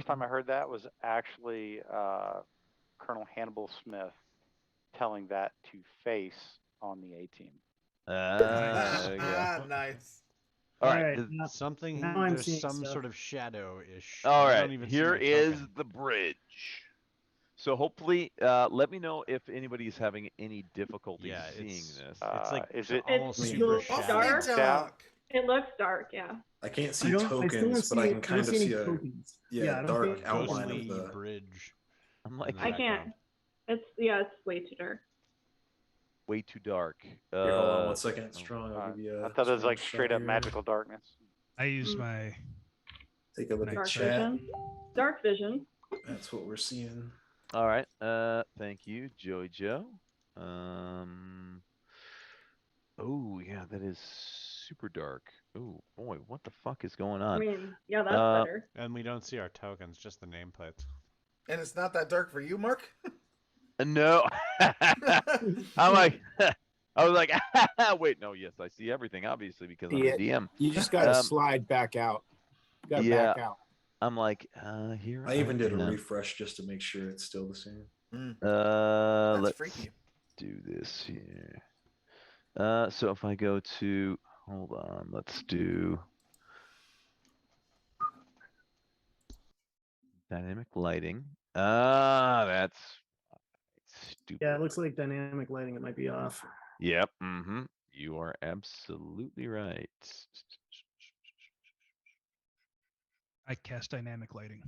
time I heard that was actually Colonel Hannibal Smith telling that to Face on the A Team. There you go. Nice. All right. Alright, th- now- Something. Now I'm There's seeing some stuff. sort of shadow-ish. All I right. don't even see Here my is token. the bridge. So hopefully, let me know if anybody's having any difficulty Yeah, seeing it's- this. It's like Is it- almost It's super still shadow. dark. Dark. It looks dark, yeah. I can't I see don't- I still don't tokens, but I see- can kind don't of any see a tokens. yeah, I don't dark see outline of Ghostly the. bridge. I'm like, in the I background. can't. It's way too dark. way too dark. Here, hold on 1 second. Strong. I'll give you I a thought it was strong like straight shot up here. magical darkness. I use my Take a look at Dark chat. vision. Dark vision. That's what we're seeing. All right. Thank you, Joey Joe. Oh yeah, that is super dark. Oh boy, what the fuck is going I on? mean, yeah, that's better. And we don't see our tokens, just the nameplates. And it's not that dark for you, Mark? No. I'm like, I was like, wait, no, yes, I see everything, obviously, because I'm Yeah. a DM. You just gotta Um, slide back out. You gotta yeah. back out. I'm like, here. I even did a am. refresh just to make sure it's still the same. That's Let's freaky. do this here. So if I go to, hold on, let's do dynamic lighting. That's stupid. Yeah, it looks like dynamic lighting. It might be off. Yep. Mm-hmm. You are absolutely right. I cast dynamic lighting.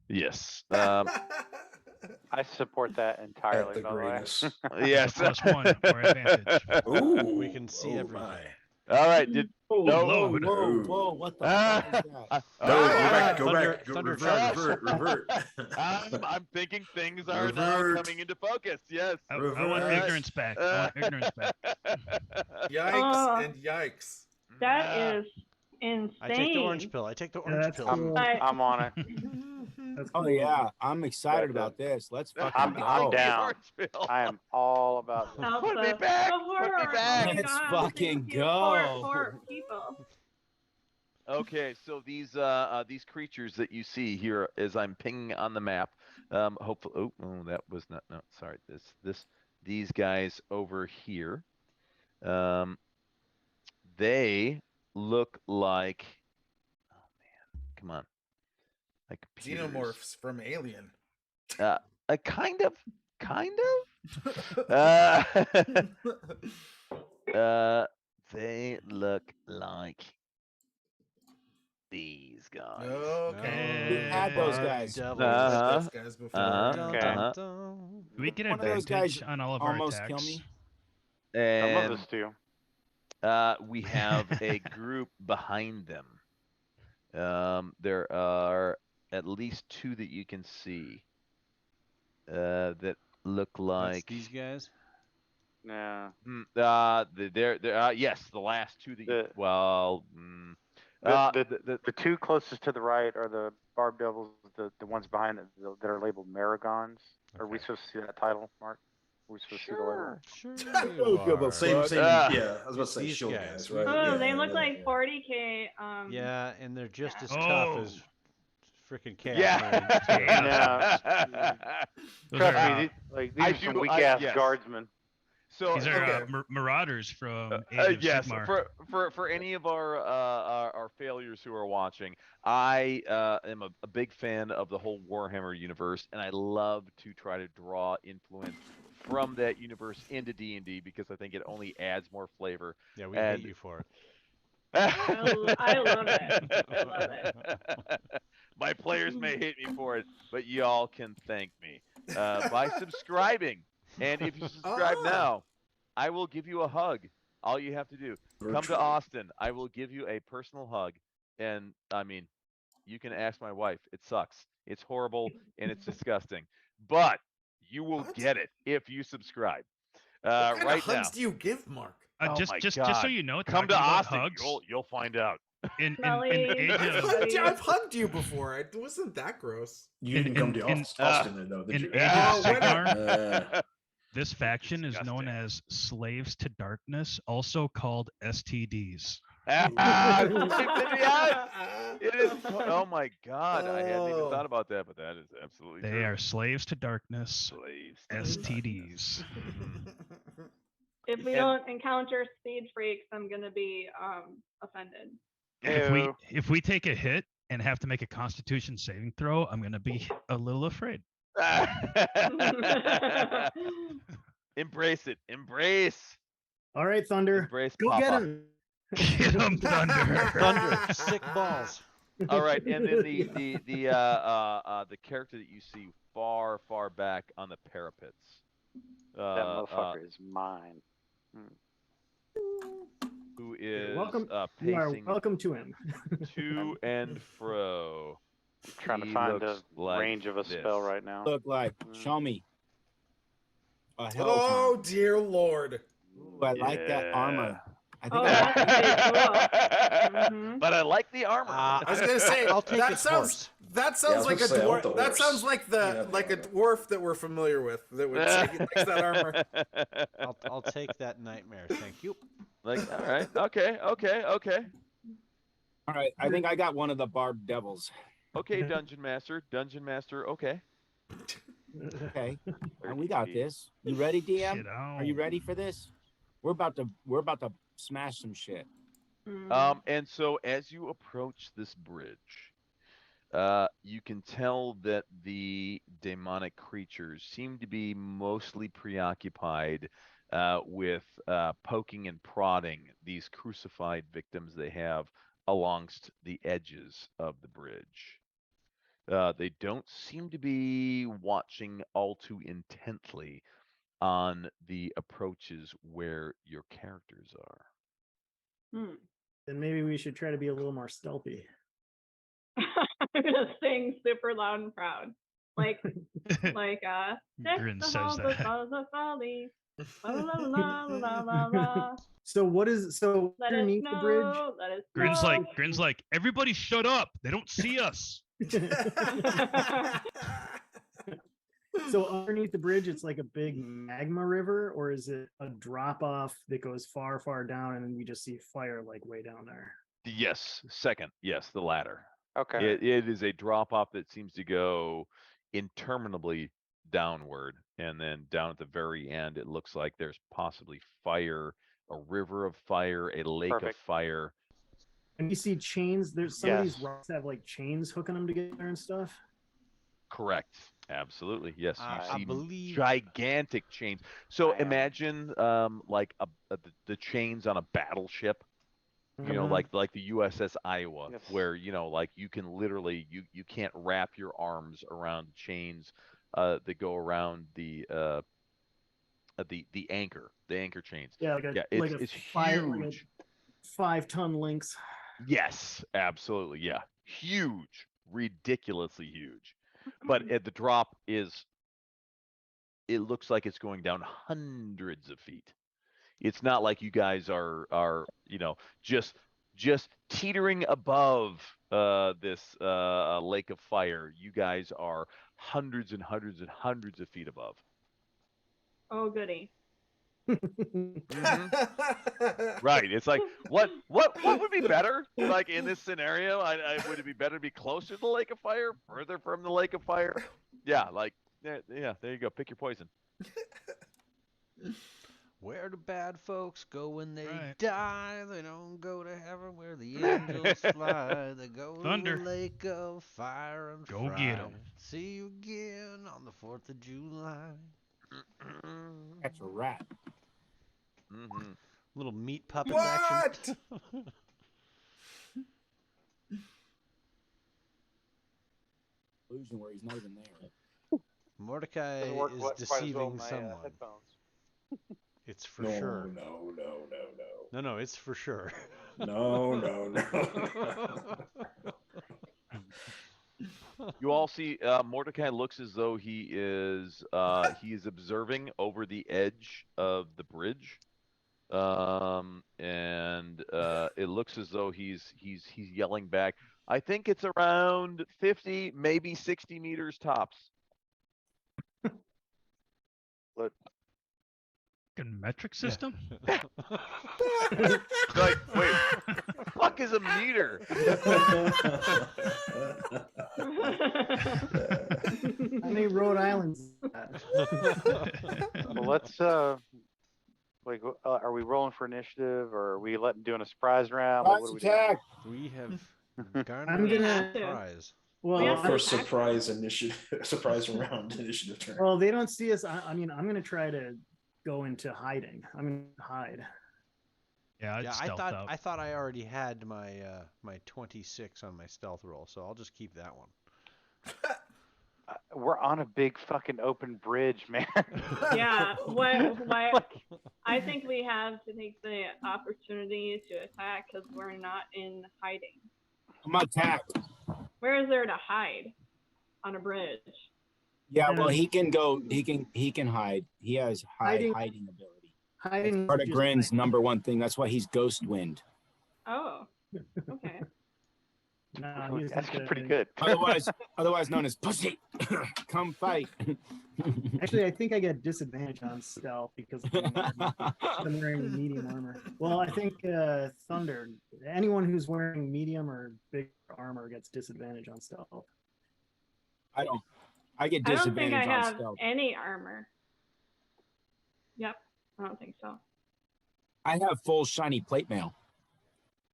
Yes. I support that At entirely. the By the way. greatest. Yes. +1 or advantage. Ooh, We can see oh everything. my. All right. Did Whoa, no. whoa, Load. whoa, whoa! What the fuck is that? No, go back, go Thunder- back, go thunder revert, charge. revert. I'm thinking things are now Revert. coming into focus. Yes. I want Reverse. ignorance back. I want ignorance back. Yikes Oh. and yikes. That is insane. I take the orange pill. I take the orange that's pill. cool. I'm on it. That's Oh cool. yeah, I'm excited That's about this. Let's fucking I'm go. down. I am all about this. Put me Elsa, back, the put me horror. back. Oh my Let's God, fucking thank you. Poor, go. poor people. Okay, so these creatures that you see here as I'm pinging on the map, hopefully, oh, that was not, no, sorry, these guys over here, they look like, oh man, come on, like computers. Xenomorphs from Alien. Kind of, they look like these guys. Okay. We had those guys. Devils. We've had Uh-huh. those guys before. Uh-huh. Dun, Okay. dun, dun. Do we get One of those advantage guys on all of our almost attacks? kill me. Some And of us do. we have a group behind them. There are at least 2 that you can see that look That's like these guys. Yeah. yes, the last 2 that you, The- well, The two closest to the right are the Barb Devils, the ones behind it that are labeled Maragons. Are we Okay. supposed to see that title, Mark? Are we supposed to see the label? Sure Don't you give a are. Same, Fuck. yeah. I was about to say These shield guys. guys, right? Oh, yeah, they look yeah, like yeah. 40k. Yeah, and they're just Yeah. as tough as Oh. freaking Chaos yeah. Marines. Those Trust are, me, these I are some do- weak I- ass yes. guardsmen. So these are okay. Marauders from Age of yes, Sigmar. for any of our failures who are watching, I am a big fan of the whole Warhammer universe, and I love to try to draw influence from that universe into D&D because I think it only adds more flavor. Yeah, we And- hate you for it. I love it. I love it. My players may hate me for it, but y'all can thank me by subscribing. And if you subscribe Ah. now, I will give you a hug. All you have to do, come to Virtual. Austin. I will give you a personal hug. And I mean, you can ask my wife. It sucks. It's horrible and it's disgusting. But you will What? get it if you subscribe. What kind Right of hugs now. do you give, Mark? Oh Just my just so God. you know, Come to talking about Austin. hugs, You'll find out. in Smelly. Age I've of hugged you, I've hugged you before. It wasn't that gross. You In- didn't come to in- Austin, then, though, did in you? Age Oh, of when- Sigmar, this faction is known disgusting. as Slaves to Darkness, also called STDs. It is. Oh my God! I hadn't even Oh. thought about that, but that is absolutely They true. are slaves to darkness, Slaves. STDs. If we And- don't encounter speed freaks, I'm gonna be offended. Ew. If we take a hit and have to make a Constitution saving throw, I'm gonna be a little afraid. Embrace it. Embrace. All right, Thunder. Embrace. Go get Papa. him. Get 'em, Thunder. Thunder, sick balls. All right, and then the character that you see far back on the parapets. That motherfucker is mine. Who You're is welcome. You are pacing welcome to him. to and fro. Trying to He find the looks like range of a this. spell right now. Look like. Show me. A hell Oh dear Lord! Ooh, I like that Yeah. armor. I think Oh, I like that's pretty cool. Mhm. But I like the armor. I was gonna say I'll take that his sounds horse. that sounds was like a gonna say, I want dwarf. the That horse. sounds like Yeah, like a the dwarf that we're familiar with that would take likes that armor. I'll take that nightmare. Thank you. Like, all right, okay. All right, I think I got one of the Barb Devils. Okay, Dungeon Master, okay. Okay, and we got this. You ready, DM? Shit, Are you ready for this? We're about to smash some shit. And so as you approach this bridge, you can tell that the demonic creatures seem to be mostly preoccupied with poking and prodding these crucified victims they have alongst the edges of the bridge. They don't seem to be watching all too intently on the approaches where your characters are. Then maybe we should try to be a little more stealthy. I'm gonna sing super loud and proud, like Grin "Next to says all the that. stars of folly." La la la la la la. So what is so Let us underneath the bridge? know. Let us Grin's like, everybody shut up. They don't see us. So underneath the bridge, it's like a big magma river, or is it a drop off that goes far, far down, and then we just see fire like way down there? Yes, second. Yes, the latter. Okay. It is a drop off that seems to go interminably downward, and then down at the very end, it looks like there's possibly fire, a river of fire, a lake of Perfect. fire. And you see chains. There's some of these Yes. rocks have like chains hooking them together and stuff. Correct. Absolutely. Yes, you I see believe- gigantic chains. So I am. imagine like the chains on a battleship. You know, Mhm. like the USS Iowa, Yes. where like you can literally you can't wrap your arms around the chains that go around the anchor chains. Yeah, like it's huge. 5-ton links. Yes, absolutely. Yeah, huge, ridiculously huge. But at the drop it looks like it's going down hundreds of feet. It's not like you guys are just teetering above this lake of fire. You guys are hundreds and hundreds and hundreds of feet above. Oh, goody. Right. It's like what would be better? Like in this scenario, would it be better to be closer to the lake of fire, further from the lake of fire? Yeah, like there you go. Pick your poison. Where do bad folks go when they Right. die? They don't go to heaven where the angels fly. They go Thunder. to the lake of fire and Go fry. get 'em. See you again on the 4th of July. That's a rat. Mm-hmm. Little meat puppet What? action. Illusion where he's not even there. Mordecai Doesn't work is quite as well deceiving with my, someone. headphones. It's for No, sure. no, no, no, No, it's for sure. no, no, no, no. You all see Mordecai looks as though he is observing over the edge of the bridge, and it looks as though he's yelling back. I think it's around 50, maybe 60 meters tops. Fucking metric system? Like, wait, fuck is a meter? I mean, Rhode Island's. Well, let's like, are we rolling for initiative, or are we doing a surprise round? Like, what are we doing? Attack! We have I'm garnered gonna- a prize. Well, Yeah. I- For surprise initiative, surprise round initiative turn. well, they don't see us. I mean, I'm gonna try to go into hiding. I'm gonna hide. Yeah, I'd Yeah, stealth out. I thought I already had my my 26 on my stealth roll, so I'll just keep that one. We're on a big fucking open bridge, man. Yeah, I think we have to take the opportunity to attack because we're not in hiding. I'm attacked. Where is there to hide on a bridge? Yeah, well, he can go. He can hide. He has hiding ability. Hiding. Part of just Grin's number one thing. That's why he's Ghost Wind. Oh, okay. No, he's That's not pretty gonna- good. Otherwise known as pussy. Come fight. Actually, I think I get disadvantage on stealth because I'm wearing medium armor. Well, I think Thunder. Anyone who's wearing medium or big armor gets disadvantage on stealth. I don't. I get I don't think disadvantage I on have stealth. any armor. Yep, I don't think so. I have full shiny plate mail.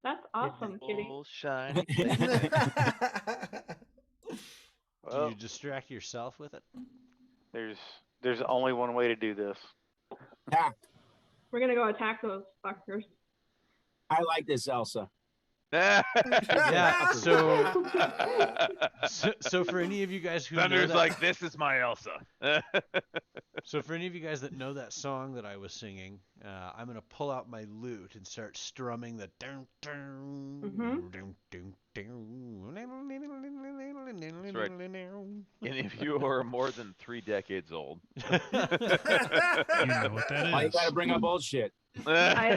That's awesome, Kitty. Oh, shiny. Do Well, you distract yourself with it? there's only one way to do this. Attack. We're gonna go attack those fuckers. I like this, Elsa. Yeah. So for any of you guys who know Thunder's that, like, this is my Elsa. so for any of you guys that know that song that I was singing, I'm gonna pull out my lute and start strumming the dun dun Mhm. dun dun dun. That's right. Any of you who are more than 3 decades old. You know what that Why you is. gotta bring up old shit? I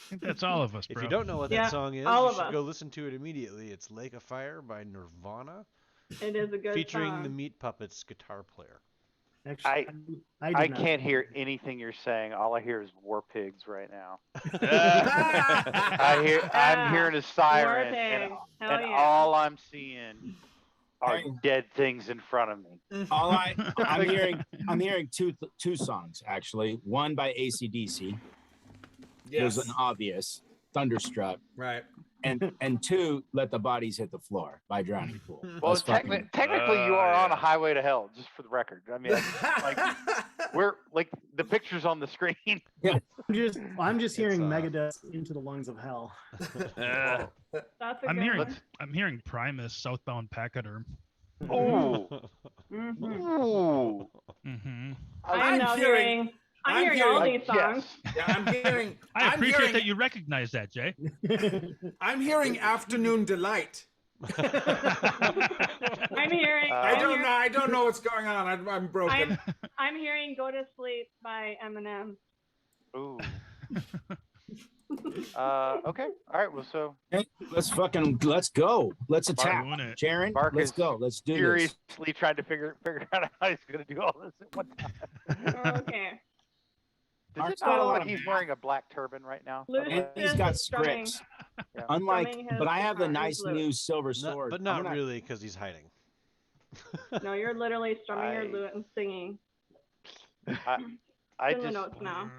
think that's all of us, If bro. you don't know what Yeah, that song is, all you of should us. go listen to it immediately. It's "Lake of Fire" by Nirvana, It is a good featuring song. the Meat Puppets guitar player. Actually, I did not. can't hear anything you're saying. All I hear is war pigs right now. Yeah, I'm hearing a siren, and, pigs. Hell and yeah. all I'm seeing are Hey. dead things in front of me. I'm hearing two songs actually. One by AC/DC. Yes. There's an obvious Thunderstruck, Right. and 2, let the bodies hit the floor by drowning pool. Well, Let's fucking- technically, you are on a yeah. highway to hell, just for the record. I mean, like, we're like the pictures on the screen. I'm just hearing It's, Megadeth Into the Lungs of Hell. Uh, That's a I'm good hearing one. I'm hearing Primus Southbound Pachyderm. Ooh, Mhm. ooh. Mm-hmm. I am I'm now hearing- I'm hearing all these songs. Yeah, I'm hearing. I I'm appreciate hearing, that you recognize that, Jay. I'm hearing Afternoon Delight. I'm hearing. I I'm don't hearing- know. I don't know what's going on. I'm broken. I'm hearing "Go to Sleep" by Eminem. Ooh. Okay. All right. Well, so Hey, let's go. Let's attack. Doing it. Sharon, Mark let's is go. Let's do this. furiously tried to figure out how he's going to do all this at one time. Okay. Does Mark's it got a not look lot like of he's wearing a black turban right now? Lucius And he's got strumming. scripts. Yeah. Unlike, Strumming his but I have the guitar, nice his lute. new silver Not- sword. but I'm not gonna- really, because he's hiding. No, you're literally strumming your I- lute and singing. I It's in the just notes now.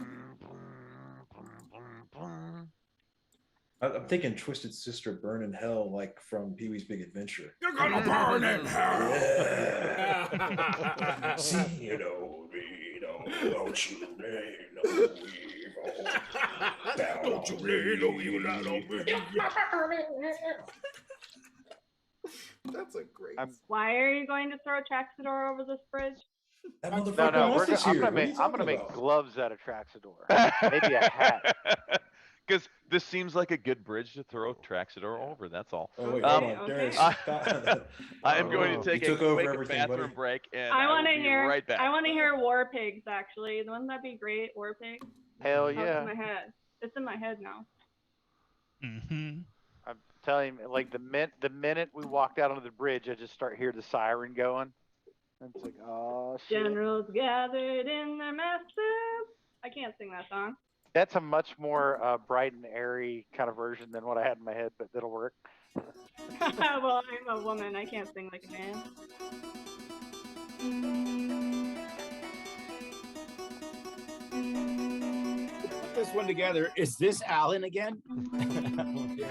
I'm thinking Twisted Sister Burn in Hell, like from Pee Wee's Big Adventure. You're gonna burn in hell. Yeah. See, don't you lay no evil. Don't you lay no evil down on me. That's a great. I'm- Why are you going to throw Traxador over this bridge? That no, motherfucker no. wants us I'm here. gonna What are you make I'm gonna talking make about? gloves out of Traxador. Maybe a hat. Because this seems like a good bridge to throw Traxador over. That's all. Oh wait, Okay, hold on. okay. Darius, I am going Oh, to take you a took over quick everything, bathroom buddy. break, and I will want to be hear. right back. I want to hear War Pigs. Actually, wouldn't that be great? War Pigs. Hell Oh, it's in yeah! my head. It's in my head now. Mm-hmm. I'm telling you, like the minute we walked out onto the bridge, I just start hear the siren going. And it's like, oh shit. Generals gathered in their masses. I can't sing that song. That's a much more bright and airy kind of version than what I had in my head, but it'll work. Well, I'm a woman. I can't sing like a man. Put this one together. Is this Alan again? Yeah.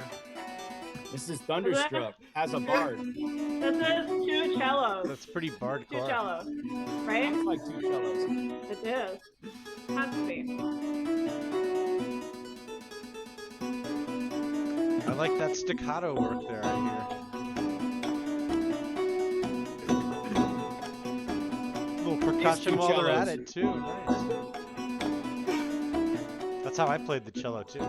This is Thunderstruck as a bard. This is 2 cellos. That's pretty 2 bardcore. cellos, right? It's like 2 cellos. It is. Has to be. I like that staccato work there, I hear. Little percussion two while they're at cellos. it, too. Nice. That's how I played the cello, too.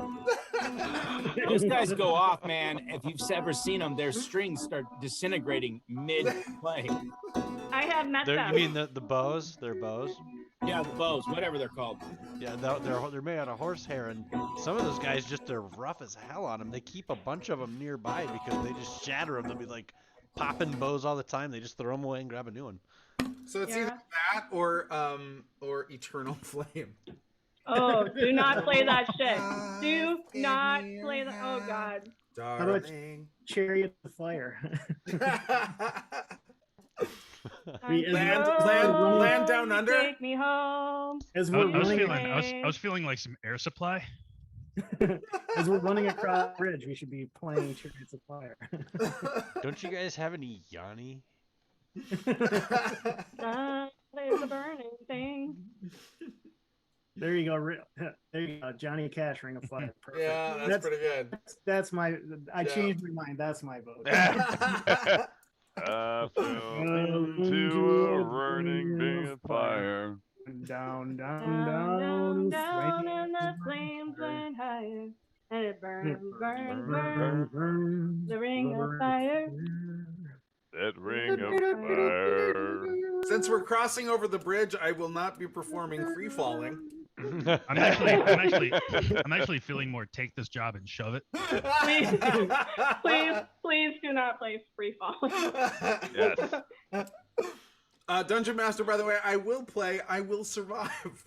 Those guys go off, man. If you've ever seen them, their strings start disintegrating mid-play. I have met They're, them. you mean the bows? They're bows? Yeah, the bows, whatever they're called. Yeah, they're made out of horsehair, and some of those guys just are rough as hell on them. They keep a bunch of them nearby because they just shatter them. They'll be like popping bows all the time. They just throw them away and grab a new one. So it's Yeah. either that or Eternal Flame. Oh, do not play that shit. Do not play that. Oh God. about Darling. Chariot of Fire. I'm Land- so land down under? Take me home. As I we're was running, feeling I was feeling like some air supply. as we're running across the bridge, we should be playing Chariots of Fire. Don't you guys have any Yanni? Love is a burning thing. There you go. There you go. Johnny Cash, Ring of Fire. Perfect. Yeah, that's pretty good. That's my. I Yeah. changed my mind. That's my vote. I fell into a burning bin of fire. Down, down, Down, down, down, and the flames flames went higher. And it burns, burns, burns. burn, burn, The ring of fire. That ring of fire. Since we're crossing over the bridge, I will not be performing Free Falling. I'm actually feeling more take this job and shove it. Please do not play Free Fall. Yes. Dungeon Master, by the way, I will play I Will Survive.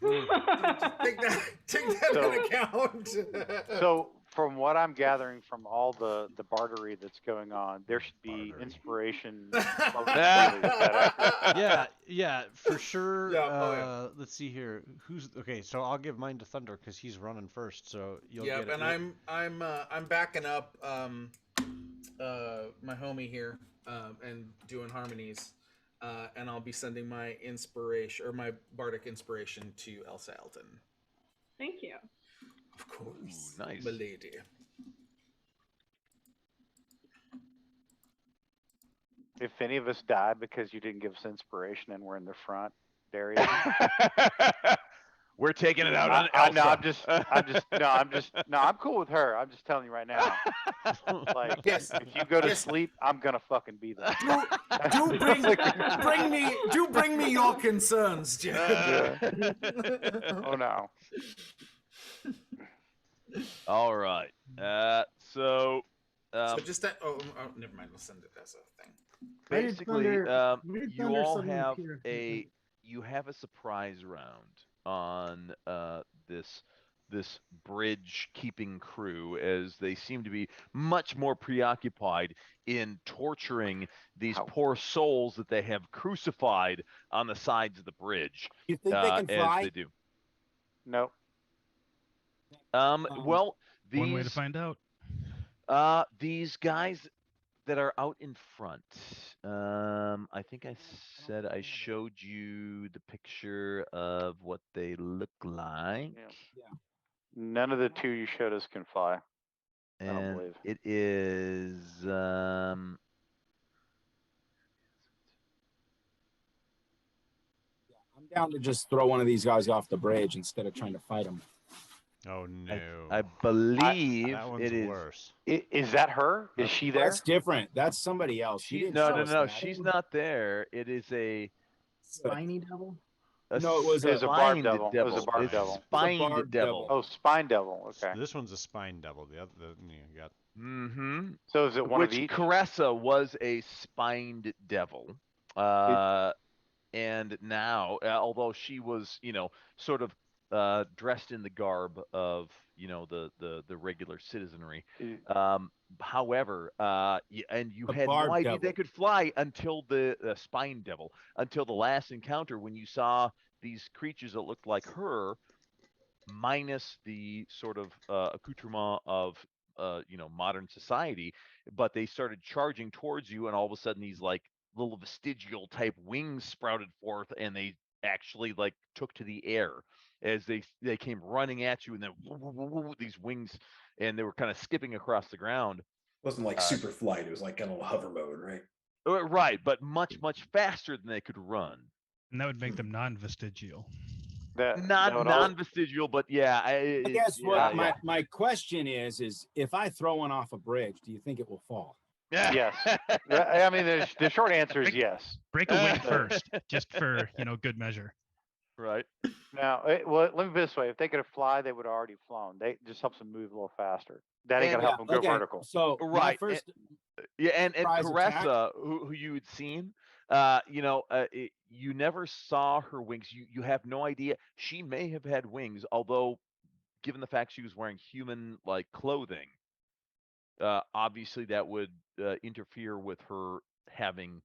Take that So- into account. So From what I'm gathering from all the bartery that's going on, there should be inspiration. Is that accurate? Yeah, for sure. Yeah, oh, yeah. Let's see here. Who's okay? So I'll give mine to Thunder because he's running first. So you'll Yep, get it. and I'm backing up my homie here and doing harmonies, and I'll be sending my inspiration or my bardic inspiration to Elsa Elton. Thank you. Of course, Ooh, nice. my lady. If any of us die because you didn't give us inspiration and we're in the front, Darius. We're taking it out on Elsa. I'm cool with her. I'm just telling you right now. Like, Yes. if you go to Yes. sleep, I'm gonna fucking be there. Do bring me your concerns, Jeff. Oh no. All right. So just that. Oh, never mind. We'll send it as a thing. Why did basically, Thunder- why did you Thunder all suddenly have appear? you have a surprise round on this bridge keeping crew, as they seem to be much more preoccupied in torturing these poor souls that they have crucified on the sides of the bridge. You think they can fly? As they do. Nope. Well, these One way to find out. these guys that are out in front. I think I said I showed you the picture of what they look like. Yeah. None of the two you showed us can fly. I don't And believe. it is I'm down to just throw one of these guys off the bridge instead of trying to fight them. Oh no! I believe that one's it is worse. Is that her? Is she there? That's different. That's somebody else. She didn't show us no, that. she's not there. It is a Spiny devil. No, it was It was a barb spined devil. It was a barb It's devil. Spined barb devil. Oh, spine devil. Okay. So this one's a spine devil. The other, you got. Mm-hmm. So is it one Which of each? Caressa was a spined devil. And now, although she was, sort of dressed in the garb of, the regular citizenry. However, and you The had no barb idea devil. they could fly until the spine devil, until the last encounter when you saw these creatures that looked like her, minus the sort of accoutrement of modern society, but they started charging towards you, and all of a sudden these like little vestigial type wings sprouted forth, and they actually like took to the air as they came running at you, and then these wings, and they were kind of skipping across the ground. It wasn't like super flight. It was like kind of hover mode, right? Right, but much faster than they could run. And that would make them non-vestigial. Non-vestigial, but yeah. I guess what my question is if I throw one off a bridge, do you think it will fall? Yes. I mean, the short answer is yes. Break a wing first, just for good measure. Right. Now, well, let me put it this way: if they could have fly, they would have already flown. They just helps them move a little faster. That ain't gonna help them go vertical. So right. my first, and surprise Caressa, who you had seen, you never saw her wings. You have no idea. She may have had wings, although, given the fact she was wearing human like clothing, obviously that would interfere with her having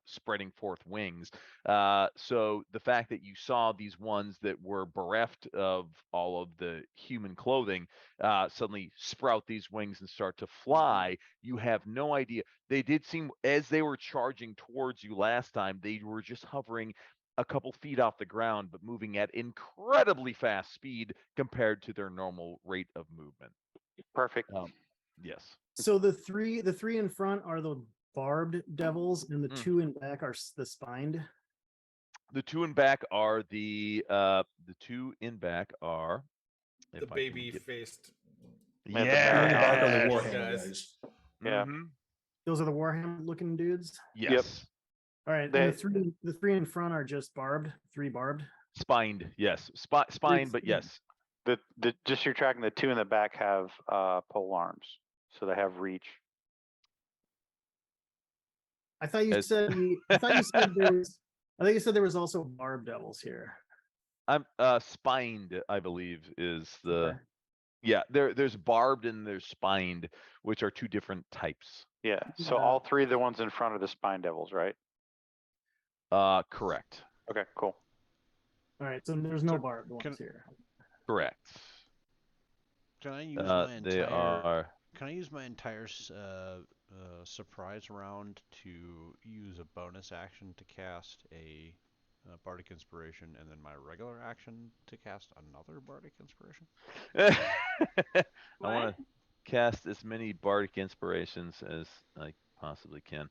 spreading forth wings. So the fact that you saw these ones that were bereft of all of the human clothing suddenly sprout these wings and start to fly, you have no idea. They did seem, as they were charging towards you last time, they were just hovering a couple feet off the ground, but moving at incredibly fast speed compared to their normal rate of movement. Perfect. Yes. So the three in front are the barbed devils, and the two in back are the spined. The two in back are the two in back are the baby-faced. Back on the Warhammer guys. guys. Yeah. Mhm. Those are the Warhammer looking dudes. Yes. All right. They- And the three in front are just barbed. 3 barbed. Spined. Yes. Spined, but yes. The just you're tracking the two in the back have pole arms, so they have reach. I thought you said I thought you said there was. I think you said there was also barbed devils here. I'm spined, I believe, is the. Okay. Yeah, there's barbed and there's spined, which are two different types. Yeah. So all three of the ones in front are the spine devils, right? Correct. Okay, cool. All right, so there's no barbed ones here. Correct. Can I use my They entire? are. Can I use my entire surprise round to use a bonus action to cast a Bardic Inspiration, and then my regular action to cast another Bardic Inspiration? I want to cast as many Bardic Inspirations as I possibly can.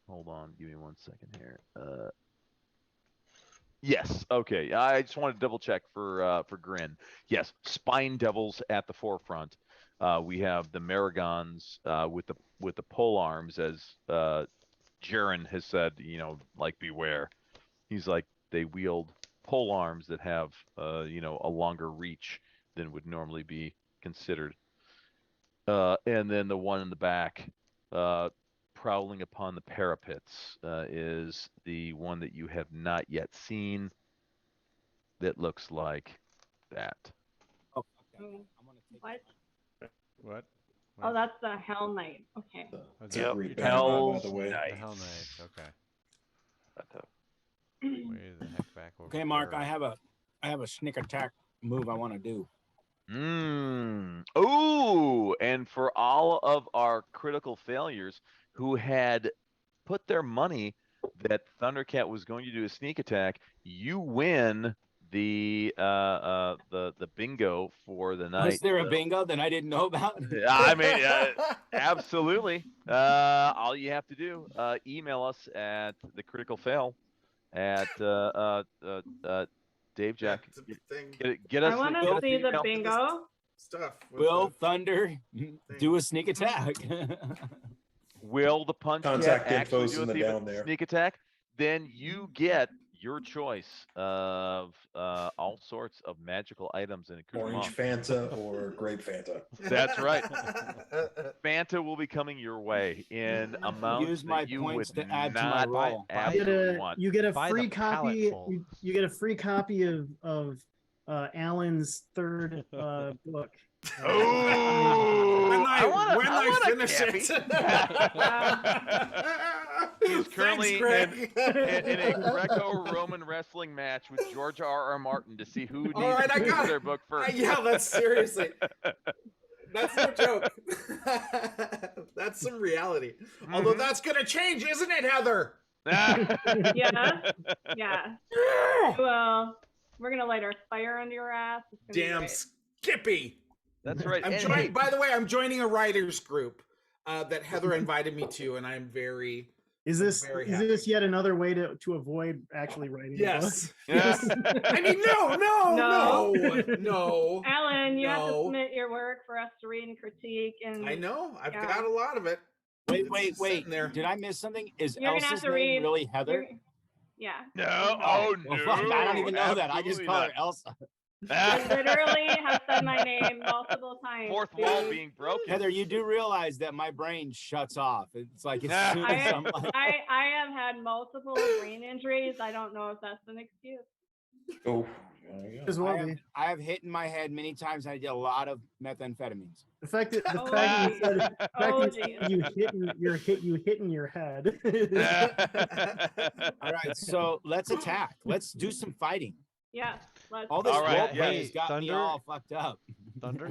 Hold on, give me 1 second here. Yes, okay. I just wanted to double check for Grin. Yes, Spine Devils at the forefront. We have the Maragons with the pole arms, as Jaren has said. Like beware. He's like, they wield pole arms that have a longer reach than would normally be considered. And then the one in the back, prowling upon the parapets, is the one that you have not yet seen. That looks like that. Oh, What? What? Oh, that's the Hell Knight. Okay. It's a great Hell by the way. The Hell Knight. Okay. Way the heck back over Okay, Mark, there. I have a sneak attack move I want to do. Ooh, and for all of our critical failures who had put their money that Thundercat was going to do a sneak attack, you win the bingo for the night. Was there a bingo that I didn't know about? I mean, absolutely. All you have to do, email us at the critical fail at Dave Jack. Get us. I want to see the bingo. Stuff. Will Thunder do a sneak attack? Will the punch Contact cat actually info's do in a the down there. sneak attack? Then you get your choice of all sorts of magical items in a Orange Fanta or grape Fanta. That's right. Fanta will be coming your way in amounts Use my that you points would to add to not my roll. absolutely want. You get a Buy free the pallet copy. full. You get a free copy of Alan's third book. Oh, When I want a finish Cappy. it. He's currently Greg. in a Greco-Roman wrestling match with George R.R. Martin to see who needs All right, to I finish got their it. book first. Yeah, that's seriously. That's no joke. That's some reality. Although that's gonna change, isn't it, Heather? Yeah. Yeah. Well, we're gonna light our fire under your ass. It's gonna be Damn great. Skippy. That's right. I'm And joining. hey, By the way, I'm joining a writers group that Heather invited me to, and I'm very. Is this very is happy. this yet another way to avoid actually writing? the book? Yes. Yes. I mean, no. Alan, you have to No. submit your work for us to read and critique. And I know. I've Yeah. got a lot of it. Wait, It's wait, just wait. sitting there. Did I miss something? Is You're gonna have Elsa's to name read. really Heather? Yeah. No. Oh Well, no. fuck, I don't even know that. I just Absolutely call her not. Elsa. I literally have said my name multiple times. Fourth wall dude. being broken. Heather, you do realize that my brain shuts off. It's like as soon I as I'm have, like, I have had multiple brain injuries. I don't know if that's an excuse. Oh, there you go. As well be. I have hit in my head many times. I did a lot of methamphetamines. The fact that Oh, you said, the fact Oh, that you hitting your head. All right, so let's attack. Let's do some fighting. Yeah. Let's All this All right, role yeah. play has got me Thunder. all fucked up. Thunder.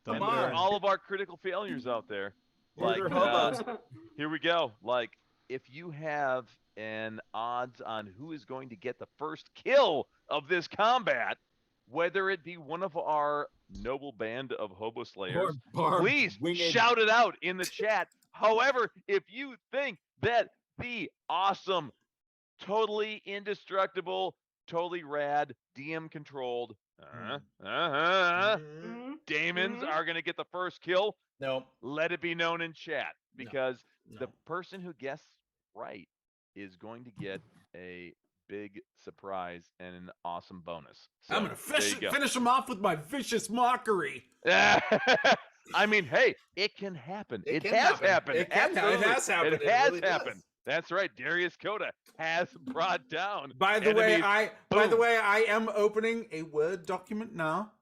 Come And on. for all of our critical failures out there, like Murder hobos. here we go. Like if you have an odds on who is going to get the first kill of this combat, whether it be one of our noble band of hobo slayers, please winged- shout it out in the chat. However, if you think that the awesome, totally indestructible, totally rad, DM controlled Mhm. Damons Mhm. are going to get the first kill, No. let it be known in chat because No. the person who guesses right is going to get a big surprise and an awesome bonus. So, I'm gonna there you go. finish him off with my vicious mockery. I mean, hey, it can happen. It It can has happen. happened. It can happen. It Absolutely. has happened. It It has really does. happened. That's right. Darius Coda has brought down. By the way, enemies. By the way, I am opening a Word document now,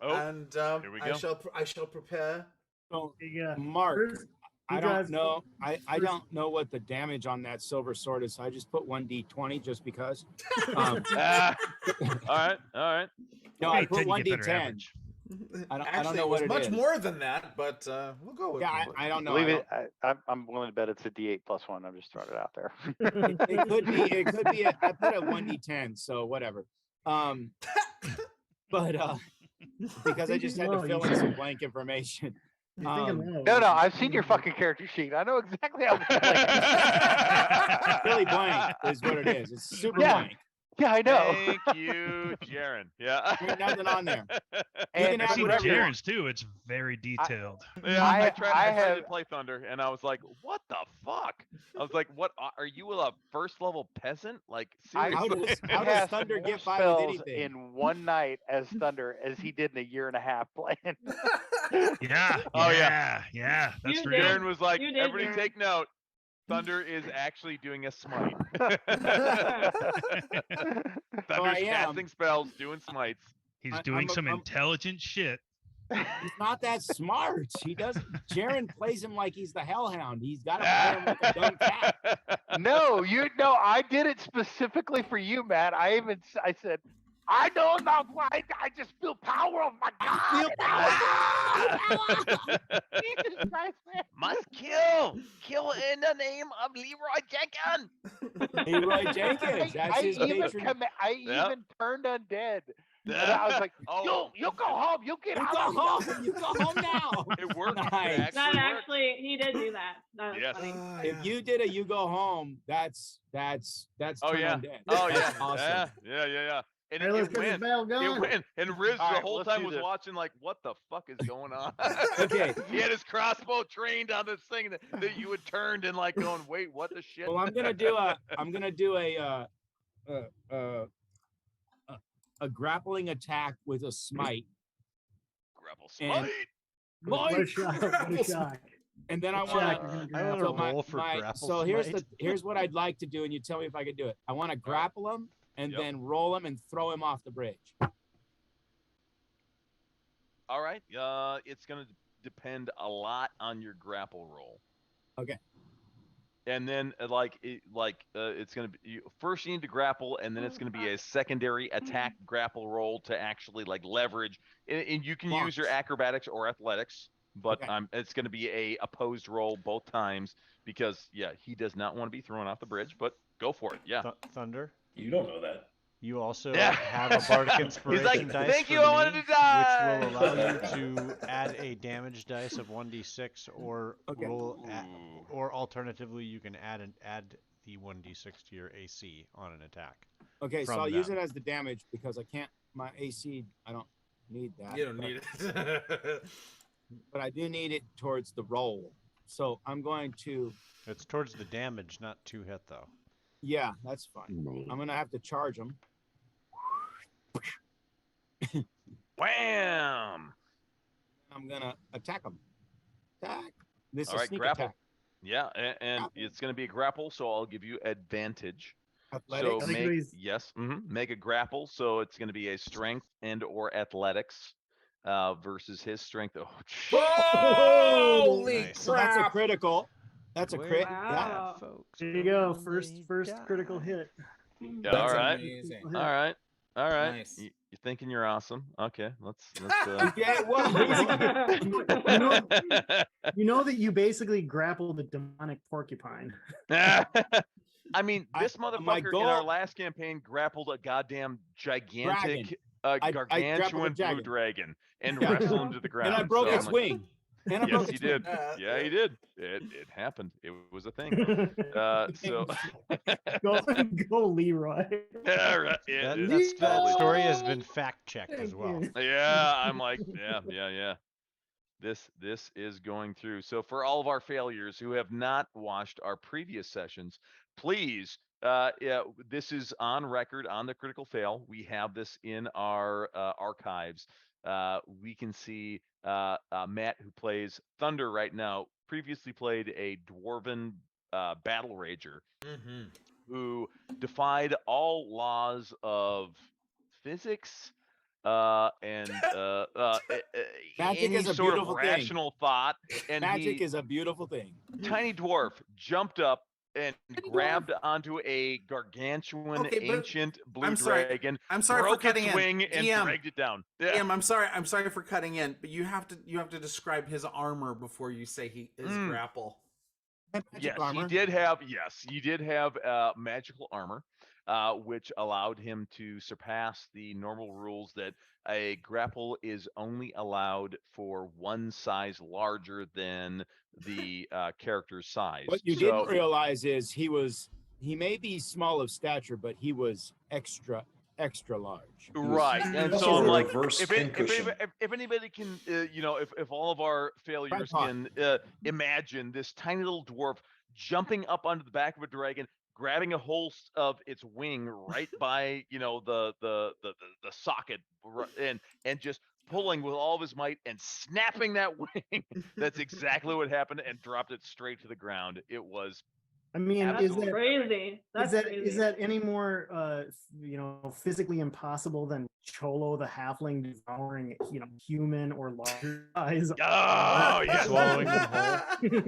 Oh, and here we go. I shall prepare. So, Yeah. Mark, First, I you don't guys- know. I first- don't know what the damage on that silver sword is. So I just put 1d20 just because. Um, Ah, all right. All right. no, I Hey, put 10, you get better 1d10. average. I don't Actually, know it was what it much is. more than that, but we'll go with Yeah, it. I don't know. Believe I it. I'm willing to bet it's a D8 plus 1. I'm just throwing it out there. It could be. It could be. I put a 1d10, so whatever. But because I just had to Low, fill you in some said. blank information. You're thinking low. No, I've seen your fucking character sheet. I know exactly how. Really blank is what it is. It's super Yeah. blank. Yeah, I know. Thank you, Jaren. Yeah. There's nothing on there. And can I've add seen whatever you want. Jaren's too. It's very detailed. Yeah, I I tried to have- play Thunder, and I was like, "What the fuck?" I was like, "What? Are you a first level peasant? Like, I- seriously?" How does cast Thunder more get by with spells anything? in one night as Thunder as he did in a year and a half playing. Yeah. Oh, yeah. Yeah. That's You real. did. Jaren was like, You did, "Everybody Jaren. take note. Thunder is actually doing a smite. Thunder's I am. casting spells, doing smites." He's I'm doing a- some I'm- intelligent shit. He's not that smart. He doesn't. Jaren plays him like he's the hellhound. He's got to play him like a dumb cat. No, I did it specifically for you, Matt. I said, I don't know why. I just feel power of my God. Jesus Christ, man. Must kill in the name of Leroy Jenkins. Leroy Jenkins. That's his patron. I Yep. even turned undead. And I was like, Oh. you go home. You get You out. go of here." home. You go home now. It worked. Nice. It That actually worked. actually, he did do that. That was Yes. funny. If you did a you go home, that's Oh turn yeah. undead. Oh yeah. That's awesome. Yeah. And Hey, let's get this bell It going. went. And Riz All the right, whole let's time do was this. watching like, what the fuck is going on? Okay. He had his crossbow trained on this thing that you had turned and like going, wait, what the shit? Well, I'm gonna do a grappling attack with a smite, Grapple and- smite. What a shock. What a shock. and then I Shock, want you're gonna I grab wanna so it. roll for grapple so here's smite. here's what I'd like to do, and you tell me if I can do it. I want to grapple him and Yep. then roll him and throw him off the bridge. All right. It's gonna depend a lot on your grapple roll. Okay. And then it's gonna be first you need to grapple, and then it's gonna be a secondary attack grapple roll to actually like leverage. And you can use your Launch. acrobatics or athletics, but Okay. it's gonna be a opposed roll both times because he does not want to be thrown off the bridge. But go for it. Yeah. Thunder. You don't know that. You also Yeah. have a bardic inspiration like, dice "Thank for you, I wanted me, to die!" which will allow you to add a damage dice of 1d6, or Okay. or alternatively, you can add the 1d6 to your AC on an attack. Okay, so From I'll use them. it as the damage because I can't. My AC, I don't need that. You don't but- need it. but I do need it towards the roll. So I'm going to. It's towards the damage, not to hit though. Yeah, that's fine. I'm gonna have to charge him. Wham! I'm gonna attack him. Attack. This All is right, sneak grapple. attack. Yeah, and Grapple. it's going to be a grapple, so I'll give you advantage. Athletics. So I think make he's- make a grapple, so it's going to be a strength and or athletics versus his strength. Oh, Holy Nice. So that's a crap! critical. That's a crit. Yeah. Wow. folks. There you go. First critical hit. yeah, That's all right, amazing. Critical all hit. right, all right. Nice. You're thinking you're awesome. Okay, let's. Yeah, well, You know that you basically grapple the demonic porcupine. I mean, this my motherfucker in our goal- last campaign grappled a goddamn Dragon. gigantic, I grappled a gargantuan blue dragon. dragon and Yeah. wrestled him to the ground. and I broke so its I'm like, wing. And I Yes, broke he its wing. did. Yeah, he did. It happened. It was a thing. So go Leroy. yeah, right. Yeah, That, it that's, is that totally- story has been fact checked as well. Yeah, I'm like, yeah. This is going through. So for all of our failures who have not watched our previous sessions, please, this is on record on the Critical Fail. We have this in our archives. we can see Matt, who plays Thunder right now, previously played a dwarven battle rager who defied all laws of physics and Magic any is a sort of beautiful thing. rational thought. And Magic is a beautiful thing. tiny dwarf jumped up and grabbed onto a gargantuan Okay, but ancient blue I'm sorry. dragon. I'm sorry for broke cutting its in. wing and DM. dragged it down. Yeah. Damn, I'm sorry for cutting in, but you have to describe his armor before you say his grapple. Yes, he did have magical armor, which allowed him to surpass the normal rules that a grapple is only allowed for one size larger than the character's size. What you didn't realize is he may be small of stature, but he was extra large. Right, and also so I'm a like, reverse if anybody can, if all of our failures can imagine this tiny little dwarf jumping up onto the back of a dragon, grabbing a hold of its wing right by the socket, and just pulling with all of his might and snapping that wing. That's exactly what happened, and dropped it straight to the ground. It was. I mean, That's crazy. That's crazy. Is that any more physically impossible than Cholo the halfling devouring human or larger size? Oh yes, Swallowing them whole.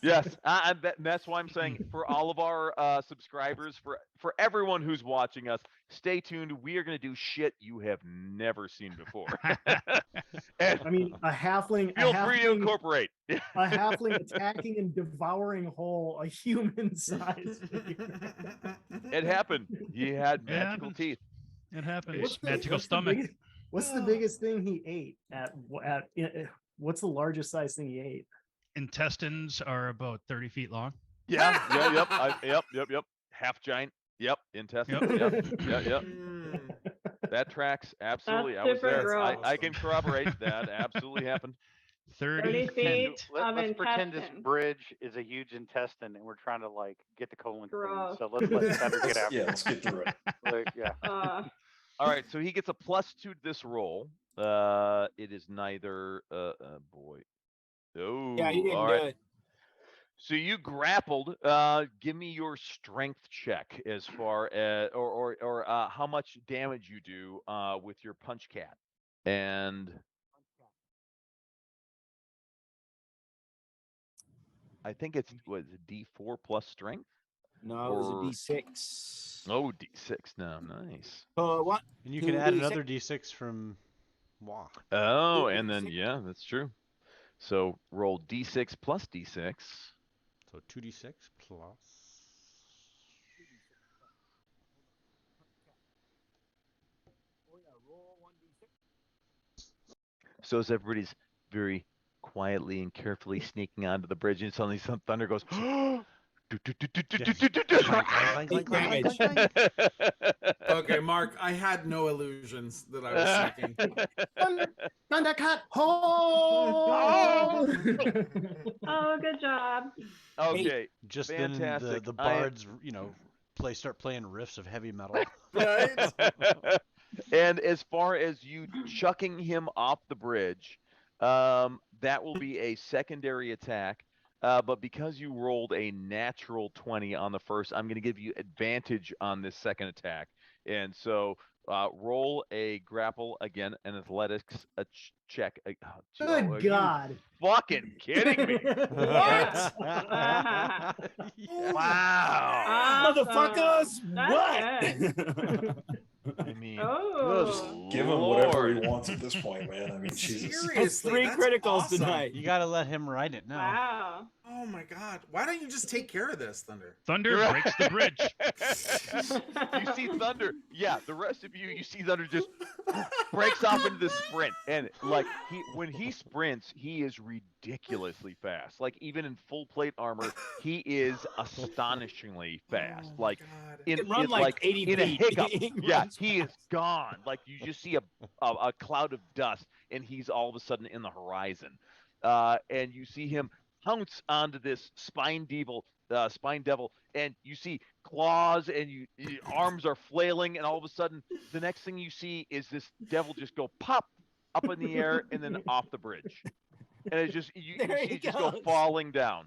Yes, and that's why I'm saying for all of our subscribers, for everyone who's watching us, stay tuned. We are going to do shit you have never seen before. And I mean, a halfling. feel free to incorporate. A halfling attacking and devouring whole a human size. It happened. He had It magical happens. teeth. It happened. What's the- Magical what's the stomach. biggest- What's the biggest thing he ate what's the largest size thing he ate? Intestines are about 30 feet long. Yeah. Yep. Half giant. Yep. Intestine. Yep. That tracks. Absolutely. That's I was super there. gross. I can corroborate that. Absolutely happened. 30 Can- feet of let's pretend this intestine. bridge is a huge intestine and we're trying to get the colon clean. Gross. So let's let Thunder get after Yeah, it. let's get through it. Yeah. All right. So he gets a +2 to this roll. It is neither. Boy. Oh. Yeah, he didn't all do right. it. So you grappled. Give me your strength check as far as, or how much damage you do with your punch cat. And I think it's D4 plus strength. No, it was Or- a D6. Oh, D6 now, nice. What? And you Two can add D6. another D6 from Walk. Oh, Two and then D6. yeah, that's true. So roll D6 plus D6. So 2d6 plus. So as everybody's very quietly and carefully sneaking onto the bridge, and suddenly some thunder goes. Okay, Mark, I had no illusions that I was seeking. Thundercat! Oh! Oh, good job. Okay, Just fantastic. then the I- bards, start playing riffs of heavy metal. Right? And as far as you chucking him off the bridge, that will be a secondary attack. But because you rolled a natural 20 on the first, I'm going to give you advantage on this second attack. And so roll a grapple again, an athletics check. Are Good you God. fucking kidding me? What? Wow. Motherfuckers! That's What? I mean, Oh. Give him whatever Lord. he wants at this point, man. I mean, Jesus. That's three criticals awesome. tonight. You gotta let him write it now. Wow. Oh my God! Why don't you just take care of this, Thunder? Thunder breaks the bridge. You see Thunder. Yeah, the rest of you see Thunder just breaks off into the sprint, and when he sprints, he is ridiculously fast. Like even in full plate armor, he is astonishingly fast. Oh, Like God. He can run like 80 in a feet. hiccup. He Yeah, runs he is gone. Like you just see a cloud of dust, and he's all of a sudden in the horizon. And you see him pounce onto this spine devil, and you see claws, and your arms are flailing, and all of a sudden, the next thing you see is this devil just go pop, up in the air, and then off the bridge. And it just you There see he it just go goes. falling down.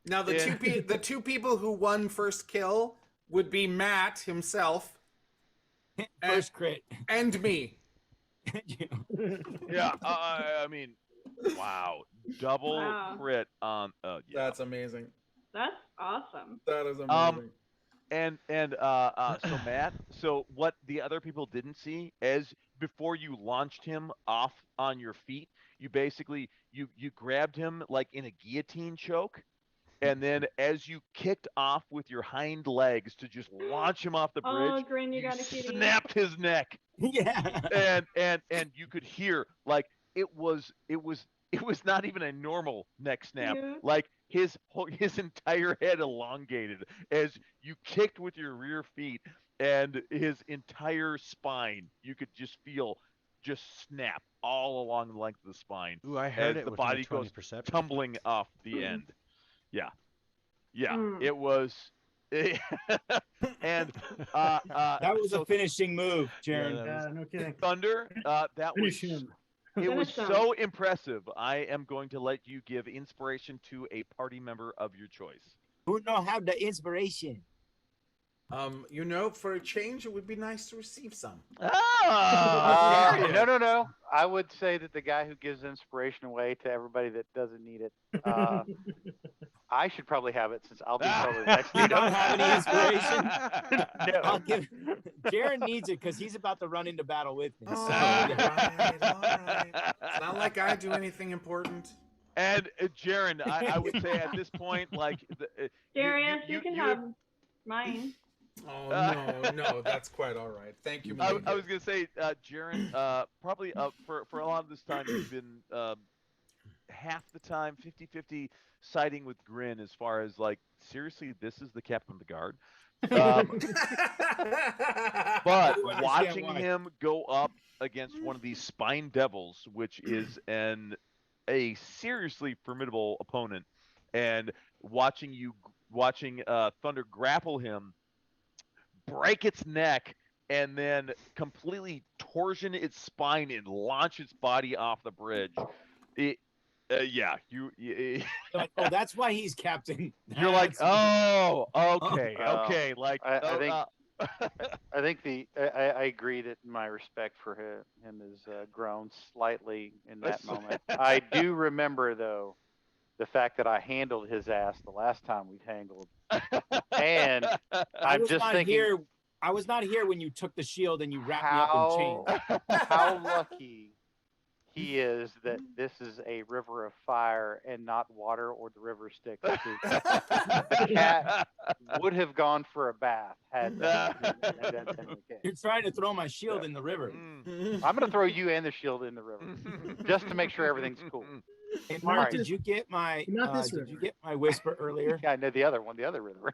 Now the Yeah. the two people who won first kill would be Matt himself First crit. and me. Yeah, I mean, wow, double Wow. crit on. Yeah. That's amazing. That's awesome. That is amazing. So Matt, so what the other people didn't see is before you launched him off on your feet, you basically you grabbed him like in a guillotine choke, and then as you kicked off with your hind legs to just launch him off the Oh, bridge, Grin, you you got a kitty. snapped his neck, Yeah. and you could hear like it was not even a normal neck snap. Yeah. Like his entire head elongated as you kicked with your rear feet, and his entire spine you could just feel just snap all along the length of the spine. Ooh, I heard as it the within a body 20 goes perception. tumbling off the end. Yeah, Mm. it was. And That was so a finishing move, Yeah, Jaren. that Yeah, no kidding. Thunder, that was Finish him. it was Finish him. so impressive. I am going to let you give inspiration to a party member of your choice. Who know have the inspiration? You know, for a change, it would be nice to receive some. Ah, No. I would say that the guy who gives inspiration away to everybody that doesn't need it, I should probably have it since I'll be probably the next You leader. don't have any inspiration? No. I'll give. Jaren needs it because he's about to run into battle with me. Oh, So, all right. It's not like I do anything important. And Jaren, I would say at this point, like, Darius, you can have mine. Oh no, that's quite all right. Thank you. I Melinda. was gonna say, Jaren, probably for a lot of this time you've been half the time 50-50 siding with Grin as far as like seriously, this is the captain of the guard. But You understand watching why. him go up against one of these spine devils, which is a seriously formidable opponent, and watching Thunder grapple him, break its neck, and then completely torsion its spine and launch its body off the bridge. like, oh, that's why he's captain. You're like, That's- oh, okay, like, I think I agree that my respect for him has grown slightly in that moment. I do remember though the fact that I handled his ass the last time we tangled, and I I'm was just not thinking here. I was not here when you took the shield and you wrapped me up in chains. how lucky he is that this is a river of fire and not water or the river Styx. The cat would have gone for a bath had that been the case. You're trying to throw my shield in the river. Mm. I'm gonna throw you and the shield in the river just to make sure everything's cool. Hey, Not Mark, this- did you get my not this did river. you get my whisper earlier? Yeah, I know the other one, the other river.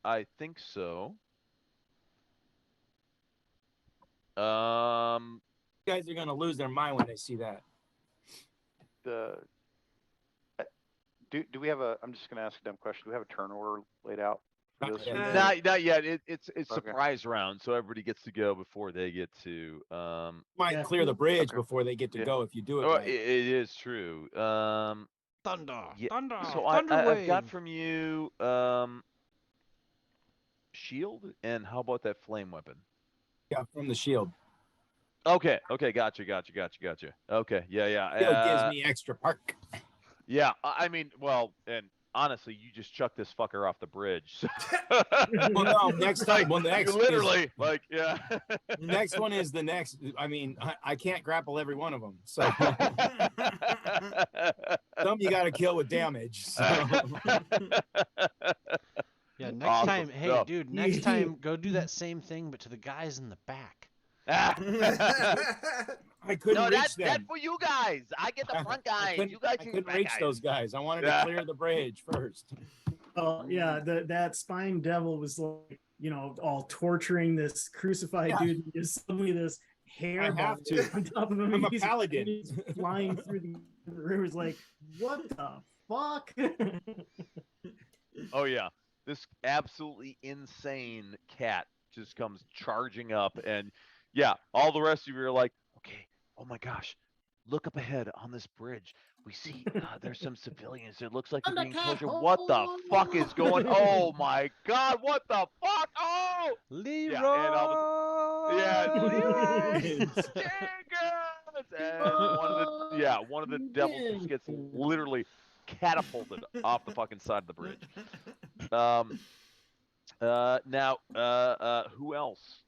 I think so. You guys are gonna lose their mind when they see that. Do we have a? I'm just gonna ask a dumb question. Do we have a turn order laid out for Not this? yet. one? Not yet. It's Okay. surprise round, so everybody gets to go before they get to. Might Yeah. clear the bridge Okay. before they get to Yeah. go if you do it. Oh, right. it is true. Thunder. Yeah, Thunder. So Thunder I've got wave. from you shield, and how about that flame weapon? Yeah, from the shield. Okay, gotcha. Okay, yeah. Shield gives me extra park. Yeah, I mean, well, and honestly, you just chuck this fucker off the bridge. So. Well, no, next time. Well, next You literally, like, yeah. Next one is the next. I mean, I can't grapple every one of them. So some you got to kill with damage. So. Yeah, next Awesome. time, hey, No. dude, next time, go do that same thing, but to the guys in the back. I couldn't No, reach that's them. for you guys. I get the front guys. You guys I get the couldn't back reach guys. those guys. I wanted Yeah. to clear the bridge first. Oh yeah, that spine devil was like, all torturing this crucified Yeah. dude. And just suddenly this hair I have balls to. on top of him. I'm a He's- paladin. He's flying through the rivers like, what the fuck? Oh yeah, this absolutely insane cat just comes charging up, and yeah, all the rest of you are like, okay, oh my gosh, look up ahead on this bridge. We see there's some civilians. It looks like they're being tortured. What the fuck is going? Oh my god, what the fuck? Oh, Leroy. yeah, and all of yeah, Leroy Jenkins, and one of the devils just gets literally catapulted off the fucking side of the bridge. Now, who else?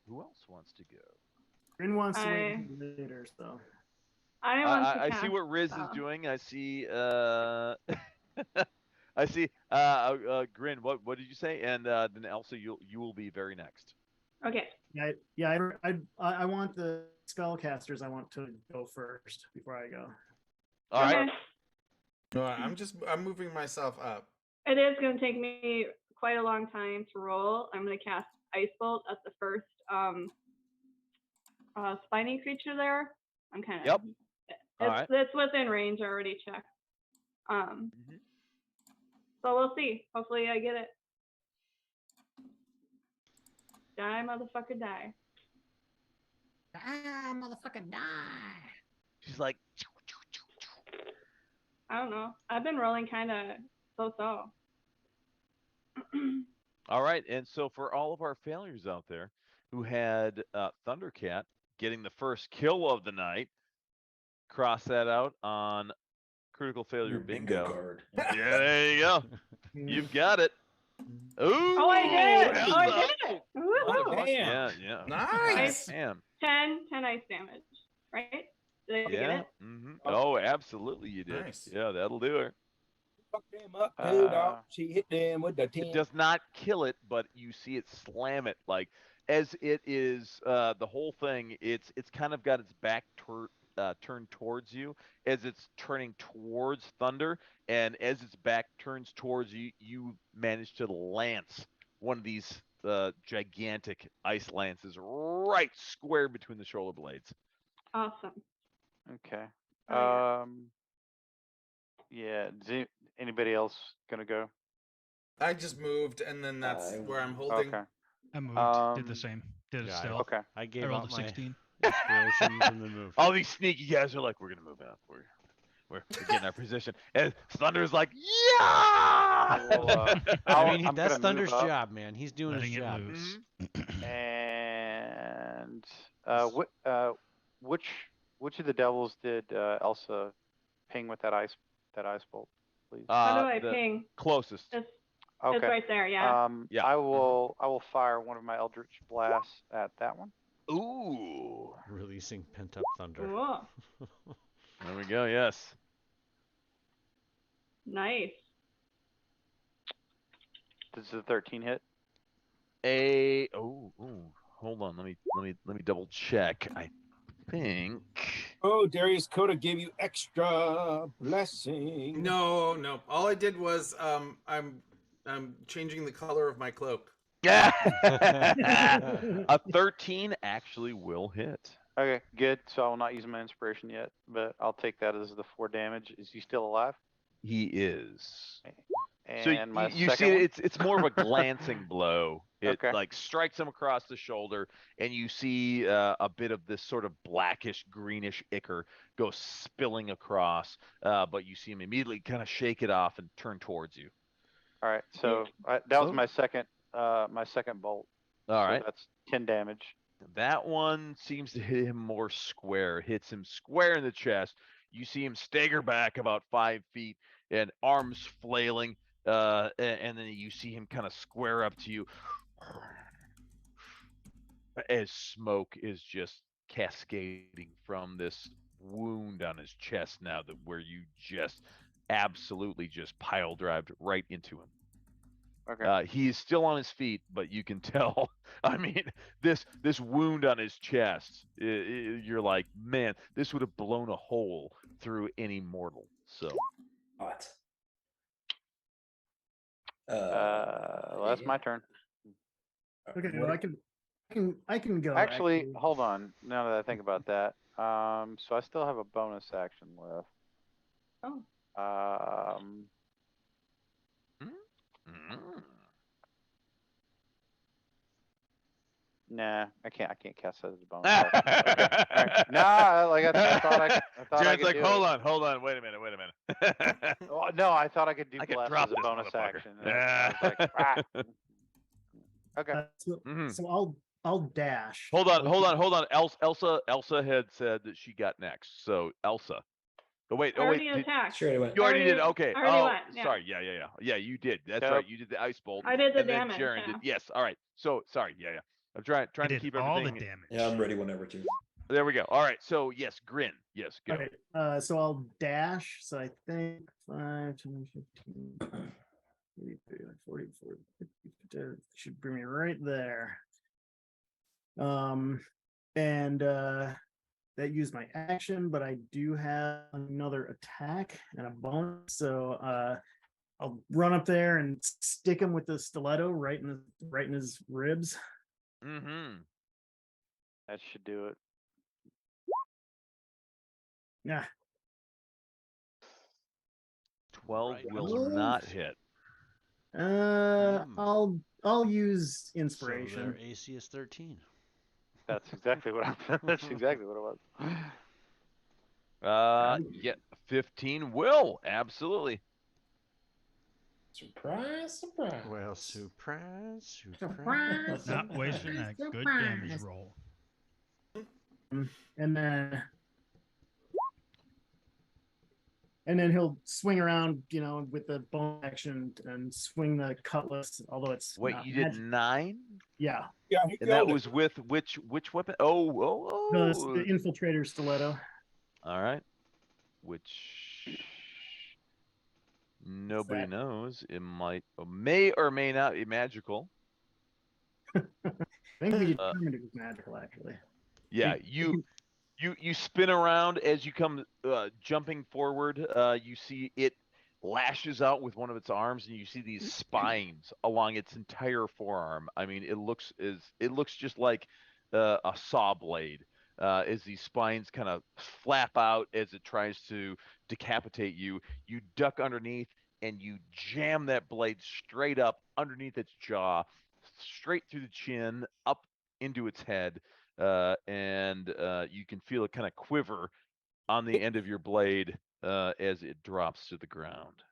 Who else wants to go? Grin wants to wait later, so. I want to I see cast, what Riz is doing. I see. I see. Grin. What did you say? And then Elsa, you will be very next. Okay. I want the spellcasters. I want to go first before I go. All right. No, I'm moving myself up. It is going to take me quite a long time to roll. I'm going to cast Ice Bolt at the first spiny creature there. I'm kind of. Yep. All right. It's within range. I already checked. So we'll see. Hopefully I get it. Die, motherfucker, die. Ah, motherfucker, die. She's like. I don't know. I've been rolling kind of so-so. All right, and so for all of our failures out there who had Thundercat getting the first kill of the night, cross that out on critical failure Your bingo bingo. card. Yeah, there you go. You've got it. Ooh, Oh, I did it! Oh, I Elsa. did it! Woohoo! Yeah. Nice. Damn. 10 ice damage, right? Did I get Yeah. it? Oh, absolutely, you did. Nice. Yeah, that'll do it. Fuck them up, dude. She hit them with the 10. It does not kill it, but you see it slam it like as it is the whole thing. It's kind of got its back turned towards you as it's turning towards Thunder, and as its back turns towards you, you manage to lance one of these gigantic ice lances right square between the shoulder blades. Awesome. Okay. Oh, Yeah. Anybody else gonna go? I just moved, and then that's where I'm holding. Okay. I moved. Did the same. Did it Yeah, still. Okay. I gave I rolled out a my 16. inspirations and then moved. All these sneaky guys are like, we're gonna move up. We're getting our position, and Thunder is like, yeah. I mean, that's gonna Thunder's move up. job, man. He's doing Letting his it job. loose. And which of the devils did Elsa ping with that ice bolt, please? How do I the ping? Closest. It's Okay. right there, yeah. Yeah. I will fire one of my Eldritch blasts at that one. Ooh. Releasing pent up thunder. Cool. There we go. Yes. Nice. Does the 13 hit? Hold on. Let me double check. I think. Oh, Darius Coda gave you extra blessing. No. All I did was I'm changing the color of my cloak. Yeah. A 13 actually will hit. Okay, good. So I will not use my inspiration yet, but I'll take that as the 4 damage. Is he still alive? He is. And So my you see, second one? it's more of a glancing blow. It Okay. like strikes him across the shoulder, and you see a bit of this sort of blackish, greenish ichor go spilling across. But you see him immediately kind of shake it off and turn towards you. All right, so that was So- my second bolt. All So right. that's 10 damage. That one seems to hit him more square. Hits him square in the chest. You see him stagger back about 5 feet and arms flailing. And then you see him kind of square up to you as smoke is just cascading from this wound on his chest now that where you just absolutely just pile drived right into him. Okay. He's still on his feet, but you can tell. I mean, this wound on his chest. You're like, man, this would have blown a hole through any mortal. So. Hot. Well, that's my turn. Okay, well, I can go. Actually, hold on. Now that I think about that, so I still have a bonus action left. Oh. Nah, I can't cast that as a bonus action. Okay. All right. Nah, like I thought I Jared's could like, do hold it. on, wait a minute. Oh, no, I thought I could do I could bless drop as a this bonus motherfucker. action. And I was like, ah. Okay. So I'll dash. Hold on. Elsa had said that she got next. So Elsa. Oh wait, I already attacked. Sure, you already did. Okay. I already Oh, went, yeah. sorry. Yeah, you did. That's Yep. right. You did the ice bolt. I did the and then damage, Jaren yeah. did. Yes. All right. So sorry. Yeah. I'm trying I to did keep all the everything. damage. Yeah, I'm ready whenever too. There we go. All right. So yes, Grin. Yes, go. Okay, so I'll dash. So I think 5, 10, 15, 30, 40, 40, 50, should bring me right there. And that used my action, but I do have another attack and a bonus. So I'll run up there and stick him with the stiletto right in his ribs. Mm-hmm. That should do it. Yeah. 12 will not hit. I'll use So inspiration. their AC is 13. That's exactly what that's exactly what it was. Yeah, 15 will absolutely. Surprise, surprise. Well, surprise. Not wasting that good damage roll. And then he'll swing around, with the bone action and swing the cutlass, although it's Wait, not you did magic. 9? Yeah. Yeah, And that was with which weapon? Oh. The infiltrator stiletto. All right. Which nobody knows. It may or may not be magical. I think we determined it was magical, actually. Yeah, you spin around as you come jumping forward. You see it lashes out with one of its arms, and you see these spines along its entire forearm. I mean, it looks just like a saw blade. As these spines kind of flap out as it tries to decapitate you, you duck underneath and you jam that blade straight up underneath its jaw, straight through the chin, up into its head. And you can feel it kind of quiver on the end of your blade as it drops to the ground.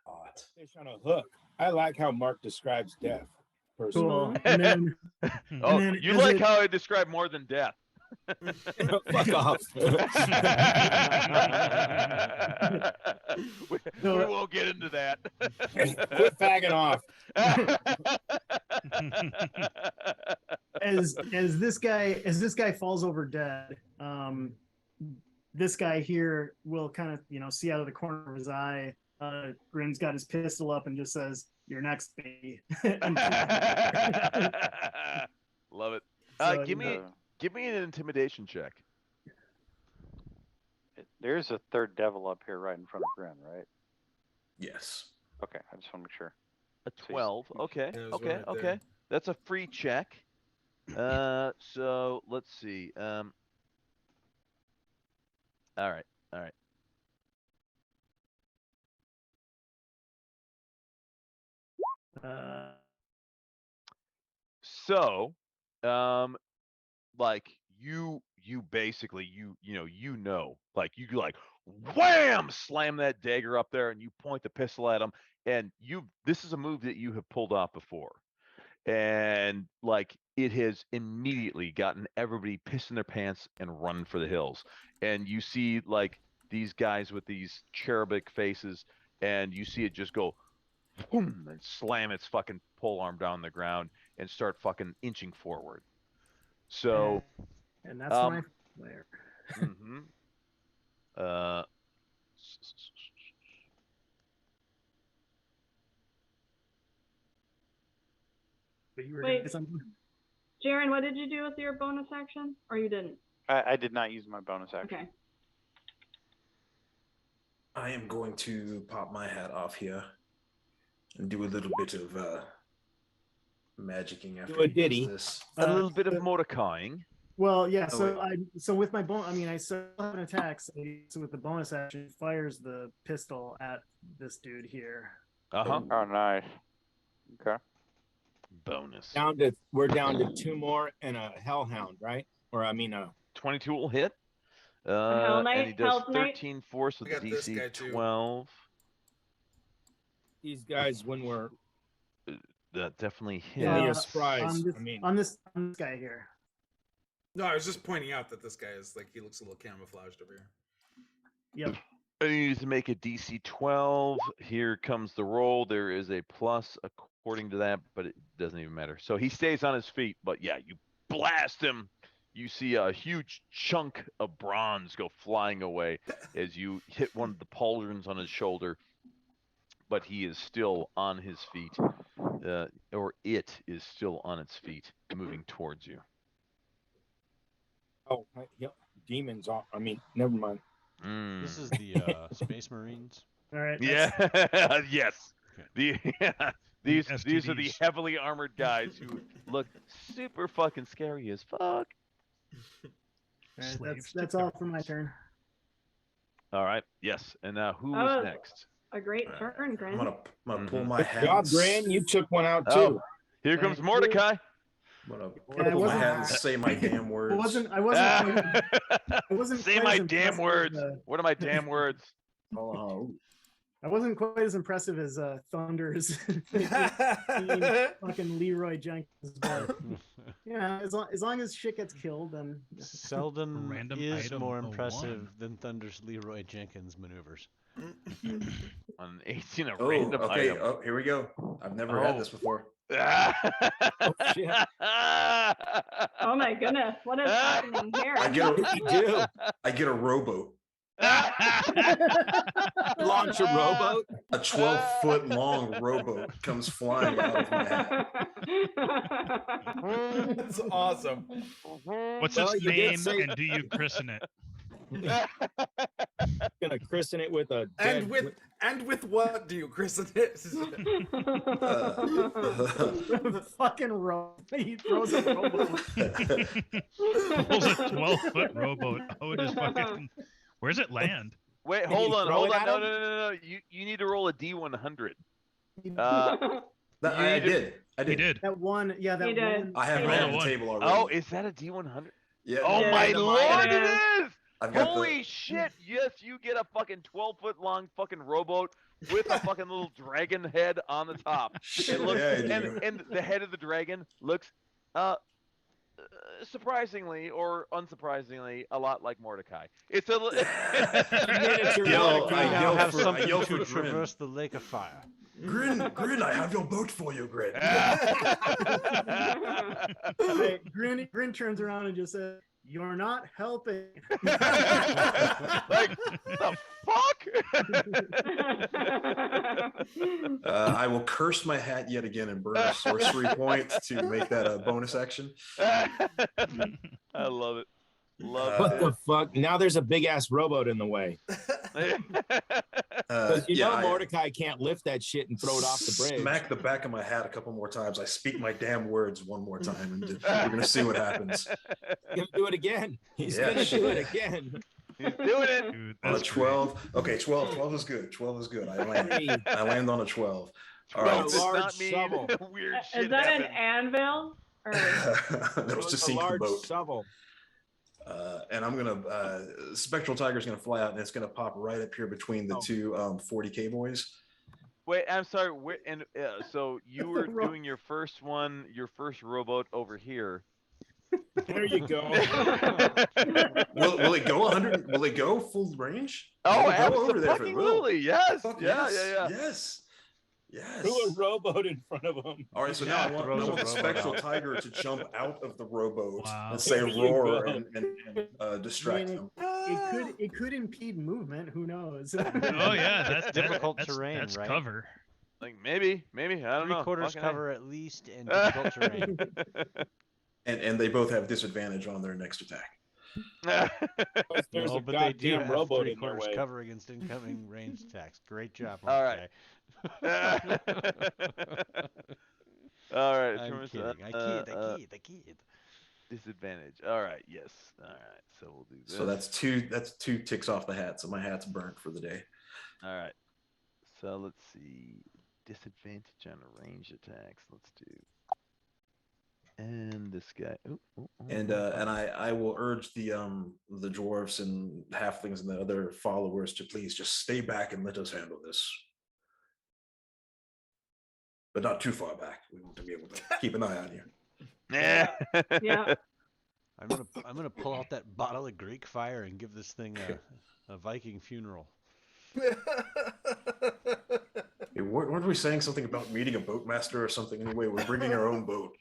Fish on a hook. I like how Mark describes death. Personally. Cool. And then, You like how I describe more than death. Fuck off. we won't get into that. Quit fagging off. As this guy falls over dead, this guy here will kind of see out of the corner of his eye. Grin's got his pistol up and just says, "You're next, baby." Love it. So, Give me an intimidation check. There's a third devil up here right in front of Grin, right? Yes. Okay, I just want to make sure. A 12. Okay. Yeah, it was Okay. right Okay. there. That's a free check. So let's see. All right. So, like you basically like you like wham, slam that dagger up there and you point the pistol at him, and this is a move that you have pulled off before, and like it has immediately gotten everybody pissing their pants and running for the hills. And you see like these guys with these cherubic faces, and you see it just go boom and slam its fucking polearm down the ground and start fucking inching forward. So and that's my player. But you were Wait. gonna say something? Jaren, what did you do with your bonus action? Or you didn't? I did not use my bonus action. Okay. I am going to pop my hat off here and do a little bit of magicking after Do a he does ditty. this. A little bit of Mordecaiing. Well, yeah. Oh, So so with my bonus, I mean, I still have an attack. So with the bonus action, it fires the pistol at this dude here. Uh-huh. Oh, nice. Okay. Bonus. We're down to 2 more and a hellhound, right? Or I mean 22 will hit. Hell And Knight, he does Hell's Knight. 13 force with I got this guy DC too. 12. these guys when we're That definitely Yeah, hits. you're surprised. On this, I mean- on this guy here. No, I was just pointing out that this guy is like he looks a little camouflaged over here. Yep. I need to make a DC 12. Here comes the roll. There is a plus according to that, but it doesn't even matter. So he stays on his feet, but yeah, you blast him. You see a huge chunk of bronze go flying away as you hit one of the pauldrons on his shoulder, but he is still on his feet, or it is still on its feet, moving towards you. oh yeah, demons. I mean, never mind. This is the Space Marines. All right. Yeah. Yes. Okay. These are the STDs. heavily armored guys who look super fucking scary as fuck. All right, Slaves to that's all for my turn. All right. Yes. And who Oh, is next? A great turn, I'm Grin. gonna pull my Good hat. job, Gran. You took one out too. Oh, here comes Thank you. Mordecai. I'm gonna Yeah, it pull my wasn't- hat and say my damn words. I wasn't quite, I wasn't Say quite my as damn impressive words. as, What are my damn words? Oh, I wasn't quite as impressive as Thunder's fucking Leroy Jenkins, but yeah, as long as shit gets killed, then Selden Random is item more of impressive one. than Thunder's Leroy Jenkins maneuvers. On 18, a oh, random okay. item. Oh, here we go. I've never had Oh. this before. shit. Oh my goodness, what is happening here? I get What did you do? I get a rowboat, Launch a rowboat? a 12-foot long rowboat comes flying out of my hat. That's awesome. What's Well, its you did name say- and do you christen it? Gonna christen it with a dead, And with what do you christen it? fucking he throws a robot. Pulls a 12-foot rowboat. Oh, it is fucking. Where's it land? Wait, Can hold you on, throw hold it on. at No, him? no, no, no, no. You need to roll a D100. That, You I need to- did. I He did. did. That one, yeah, that He did. one. I have He it did. on the One. table already. Oh, is that a D100? yeah. Oh Yeah, my the lord, mine it is. is! I've got Holy shit! Yes, you get a fucking 12-foot long fucking rowboat with a fucking little dragon head on the top. Shit, It looks, yeah, I do. and the head of the dragon looks, surprisingly or unsurprisingly, a lot like Mordecai. It's a. Miniature Yo, Mordecai. I We now yell have for- I something yell to for Grin. traverse the lake of fire. Grin, I have your boat for you, Grin. Hey, Grin turns around and just says, "You're not helping." Like the fuck? I will curse my hat yet again and burn a sorcery point to make that a bonus action. I love it. Love What it. the fuck? Now there's a big ass rowboat in the way. Because you know I Mordecai can't lift that shit and throw it off the bridge. Smack the back of my hat a couple more times. I speak my damn words one more time, and we're gonna see what happens. He's gonna do it again. He's Yeah, gonna do it shit. again. He's doing it. Dude, On a that's 12. Okay, 12. 12 is good. 12 is good. I land on a 12. All Well, right. Does large not mean shovel. weird Is shit that an happened. anvil? Or that was to a sink the large boat. shovel. And I'm gonna Spectral Tiger's gonna fly out, and it's gonna pop right up here between the Oh. two 40K boys. Wait, I'm sorry. So you were Ro- doing your first one, your first rowboat over here. There you go. Will it go 100? Will it go full range? Oh, Will it go over there if it will? absolutely. Yes. Fuck Yeah, yes, yeah, yeah. Yes. Yes. Threw a rowboat in front of him. All right, so now I want, Throws a the rowboat Spectral out. Tiger to jump out of the rowboat Wow. and say There you roar go. and distract mean, them. It could impede movement. Who knows? Oh yeah, Difficult that's, terrain, that's right? cover. Like maybe. I don't know. 3/4 Fucking A. cover at least, and difficult terrain. And they both have disadvantage on their next attack. There's Oh, a but they do goddamn have rowboat in their 3/4 way. cover against incoming ranged attacks. Great job. All right. Mordecai. All right. I'm Terminus, kidding. I kid. Disadvantage. All right. Yes. All right. So we'll do this. So that's two ticks off the hat. So my hat's burnt for the day. All right. So let's see. Disadvantage on ranged attacks. Let's do. And this guy. And I will urge the dwarves and halflings and the other followers to please just stay back and let us handle this. But not too far back. We want to be able to keep an eye on you. Yeah. Yeah. I'm gonna pull out that bottle of Greek fire and give this thing a Viking funeral. Hey, weren't we saying something about meeting a boatmaster or something? Anyway, we're bringing our own boat.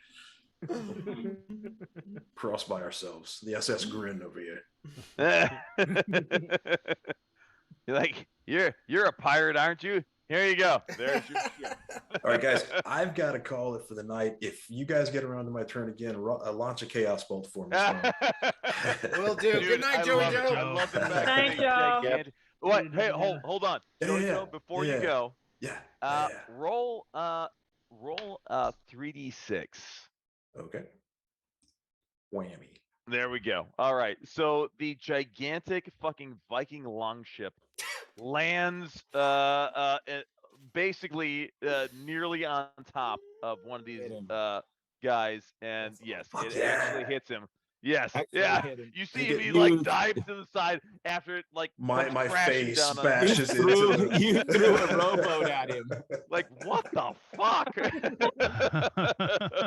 Crossed by ourselves. The SS Grin over here. You're like, you're a pirate, aren't you? Here you go. There's your ship. All right, guys, I've got to call it for the night. If you guys get around to my turn again, launch a chaos bolt for me. Will do. Dude, Good night, I Joey love Joe. I love the fact Good that night, they Joe. gigantic- What? Hey, hold on. Yeah, Joey yeah, Joe, before yeah. you go, Yeah. roll 3d6. Okay. Whammy. There we go. All right. So the gigantic fucking Viking longship lands basically nearly on top of one of these Hit him. guys, and yes, Fuck it yeah. actually hits him. Yes, Actually yeah. hit him. You see You him, he get like used. dives to the side after it like My comes crashing face down on bashes him. into the... You threw a rowboat at him. Like what the fuck?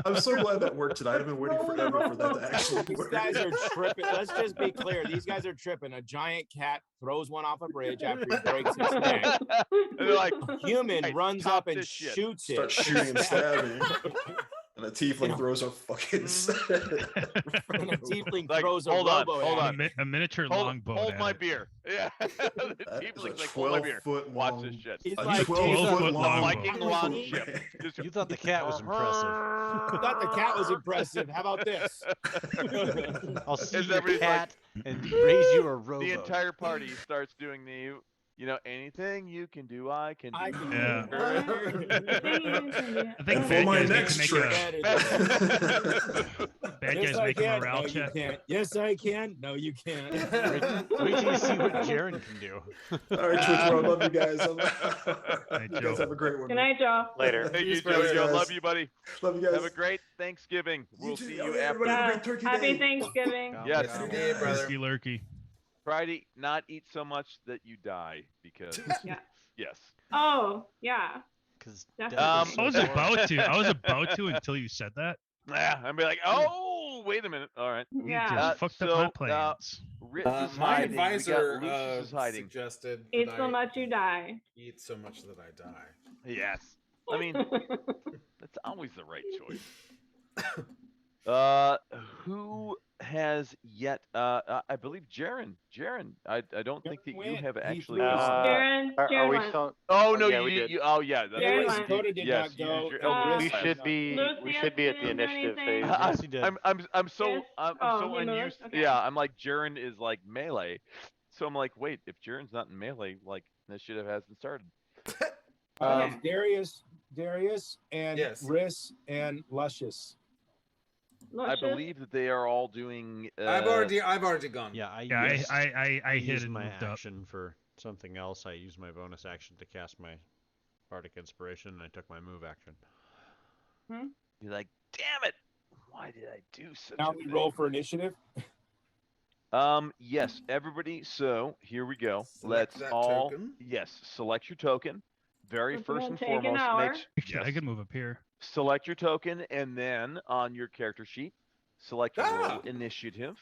I'm so glad that worked tonight. I've been waiting forever for that to actually These work. guys are tripping. Let's just be clear. These guys are tripping. A giant cat throws one off a bridge after he breaks its neck. And they're like, Human "Hey, runs top up and this shit." shoots it. Start shooting and stabbing. And the tiefling throws a fucking... And a tiefling Like, throws a hold on, rowboat hold at on. him. A miniature hold longboat. hold at my it. beer. Yeah. The That is tiefling's a like, hold my beer. 12-foot Watch long- this shit. He's A like, 12-foot long Viking boat. longship. Just- You thought the cat was impressive. I thought the cat was impressive. How about this? I'll see Is your everybody like- cat and raise you a rowboat. The entire party starts doing the, anything you can do, I can do. I can Yeah. I think And for bad my guys need next to make trick. bad Yes, guys I make a can. morale No, check. you can't. Yes, I can. No, you can't. Wait till you see what Jaren can do. All right, Twitch World, love you guys. Night, You Joe. guys have a great one. Good night, Joe. Later. Thank you, Peace, Joey Joe. guys. Love you, buddy. Love you guys. Have a great Thanksgiving. You We'll too. see Oh, you yeah, after everybody have a Yeah. great turkey Happy day. Thanksgiving. Yes. Yes, you did, brother. Turkey lurkey. Friday, not eat so much that you die because Yeah. yes. Oh, yeah. Because Definitely. I was about to. I was about to until you said that. Yeah, I'd be like, oh, wait a minute. All right. You Yeah. just fucked up my plans. Rit is My hiding. We got advisor Lucius is hiding. suggested Eat that so I much you die. eat so much that I die. Yes. I mean, that's always the right choice. Who has yet? I believe Jaren. Jaren. I don't think that you went. have He actually threw his- gone. Jaren, Are Jaren we went. still? Oh no, yeah, we you, did. you. Oh yeah. That's Jaren right. went. Dakota did Yes, not you go. used your Uh, Eldritch We Blast. should be. We Lucius should be at the didn't do initiative anything. phase. Yes, he did. I'm so Yes. I'm Oh, so he moved? unused. Okay. Yeah, I'm like Jaren is like melee, so I'm like, wait, if Jaren's not in melee, like initiative hasn't started. Okay. Darius, and Yes. Riss and Luscious. I Luscious. believe that they are all doing. I've already gone. Yeah, I Yeah, used, I hit used and my moved up. action for something else. I used my bonus action to cast my Bardic Inspiration, and I took my move action. You're like, damn it! Why did I do such Now a we thing? roll for initiative. Yes, everybody. So here we go. Select Let's that all. token. Yes, select your token. Very It's first gonna and take an foremost, hour. I could move up here. select your token, and then on your character sheet, select your roll initiative,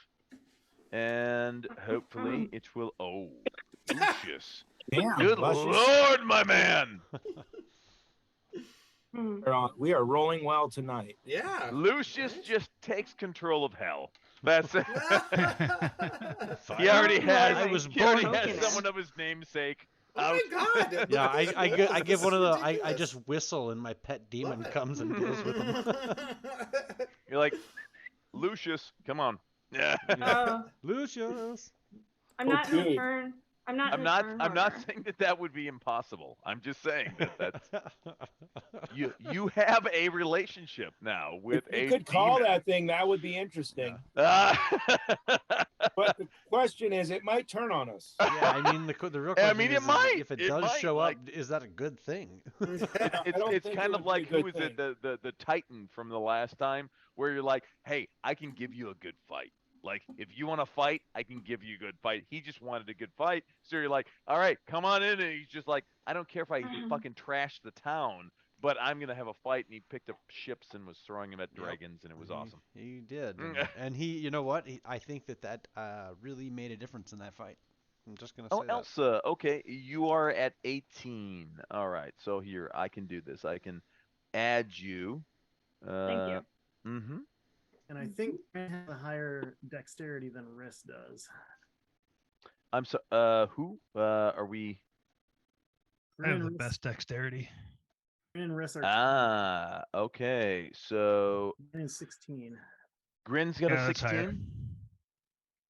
and hopefully it will. Oh, Lucius! Damn, Good Luscious. lord, my man! We are rolling well tonight. Yeah. Lucius just takes control of hell. That's it. Fire? He already has. I was he already born has with someone of his namesake. Oh my god. Yeah, I This give is one of the I ridiculous. just whistle and my pet demon Love it. comes and deals with him. You're like, Lucius, come on. Yeah. Oh, Lucius. I'm not in the Okay. turn. I'm not. I'm his not. arm I'm not hoarder. saying that would be impossible. I'm just saying that's you have a relationship now with If you a could call demon. that thing, that would be interesting. But the question is, it might turn on us. Yeah, I mean the real I question mean, is, it might. if it It does might, show like- up, is that a good thing? It's don't it's think it kind would of be a like who good was it the Titan from the last time where you're like, hey, I can give you a good fight. Like if you want to fight, I can give you a good fight. He just wanted a good fight, so you're like, all right, come on in. And he's just like, I don't care if I fucking trash the town, but I'm gonna have a fight. And he picked up ships and was throwing them at Yep. dragons, and it was awesome. He did, Mm. and he, you know what? I think that really made a difference in that fight. I'm just gonna Oh, say that. Elsa, okay, you are at 18. All right, so here I can do this. I can add you. Thank you. Mm-hmm. And I think Grant has a higher dexterity than Riss does. I'm so. Who? Are we? I have Grant the and best dexterity. Grant and Riss are Ah, okay. So mine is 16. Grin's got a Yeah, that's higher. 16.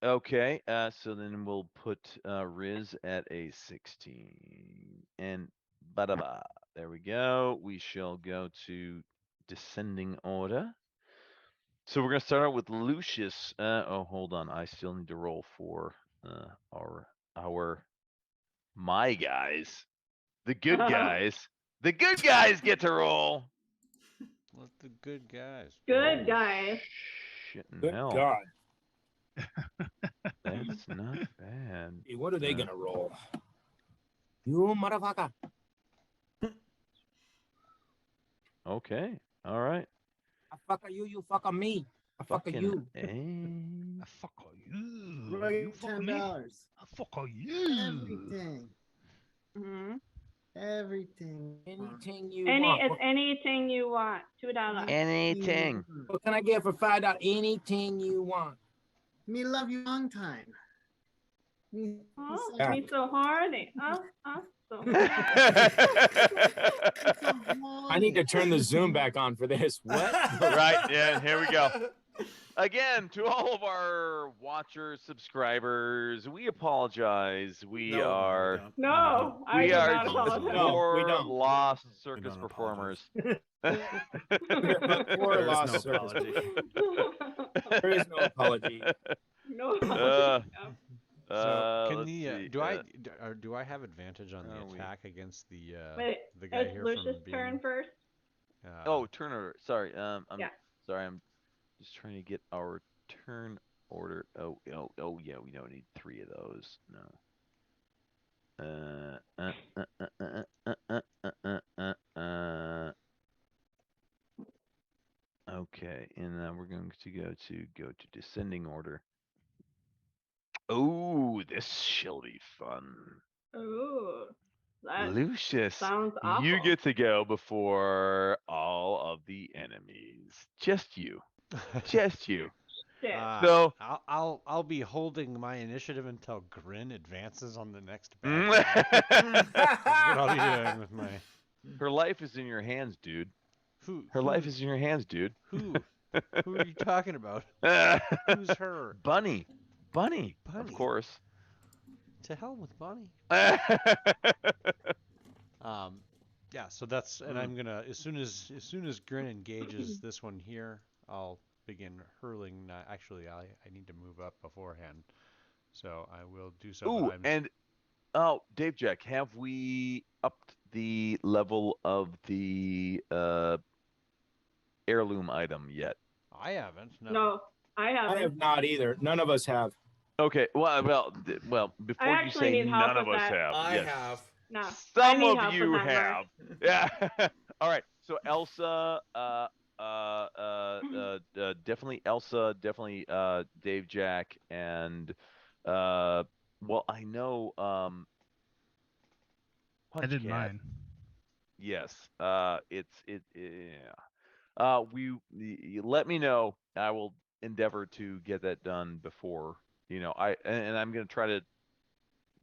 Okay. So then we'll put Riz at a 16, and ba. There we go. We shall go to descending order. So we're gonna start out with Lucius. Oh, hold on. I still need to roll for my guys, the good guys. The good guys get to roll. Let the good guys. Good Oh, guy. Shit in Good hell. God. That's not bad. Hey, what are they Uh, gonna roll? You motherfucker. Okay. All right. I fuck you, you fuck me. I fuck Fucking you. A. I fuck all you. What do I You get? fuck me. $10. I fuck all you. Everything. Hmm. Everything. Anything you It's want. anything you want. $2. Anything. What can I get for $5? Anything you want. Me love you long time. Me, Oh, Yeah. me so horny. So I need to turn the Zoom back on for this. What? Right. Yeah. Here we go. Again, to all of our watchers, subscribers, we apologize. We No, are don't. No, I we do are not apologize. No, we poor don't. lost We circus don't performers. Poor There is lost no circus. apology. There is no apology. No. Uh, So can let's the see, do I have advantage on oh, the we- attack against Wait, the guy it's here Lucius' from being? turn first. Oh, turn order. Sorry. I'm Yeah. sorry. I'm just trying to get our turn order. Oh, yeah. We don't need 3 of those. No. Okay, and then we're going to go to descending order. Oh, this shall be fun. Ooh, that Lucius, sounds awful. you get to go before all of the enemies. Just you. Just you. Shit. So- I'll be holding my initiative until Grin advances on the next Mm. bad guy. That's what I'll be doing with my Her life is in your hands, dude. who. Her life is in your hands, dude. who? Who are you talking about? Who's her? Bunny. Bunny. Of Bunny. course. To hell with Bunny. Yeah. So that's and I'm gonna as soon as Grin engages this one here, I'll begin hurling. Actually, I need to move up beforehand, so I will do so. Ooh, but I'm, and Dave Jack, have we upped the level of the heirloom item yet? I haven't. No. No, I I haven't. have not either. None of us have. Okay, well, before you actually say need help none of with us that. have, I yes. have. No. I Some need of help with you that, Mark. have. Yeah. All right. So Elsa, definitely Elsa, definitely Dave Jack, and well, I know I Punch did Cat. mine. Yes. Yeah. You let me know. I will endeavor to get that done before, and I'm going to try to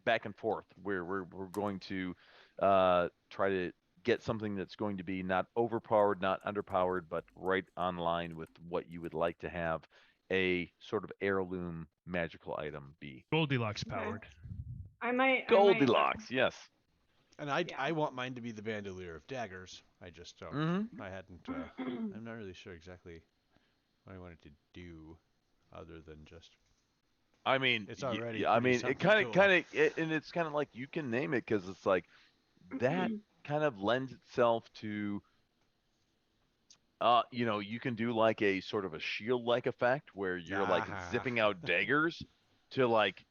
back and forth where we're going to try to get something that's going to be not overpowered, not underpowered, but right on line with what you would like to have a sort of heirloom magical item be. Goldilocks Okay. powered. I might. Goldilocks, yes. And I want mine to be the Bandolier of Daggers. I just don't. Mm-hmm. I hadn't. I'm not really sure exactly what I wanted to do, other than just. I mean, It's already. I mean, something it kind cool. of, and it's kind of like you can name it because it's like that kind of lends itself to. You know, you can do like a sort of a shield-like effect where you're like zipping out daggers to like,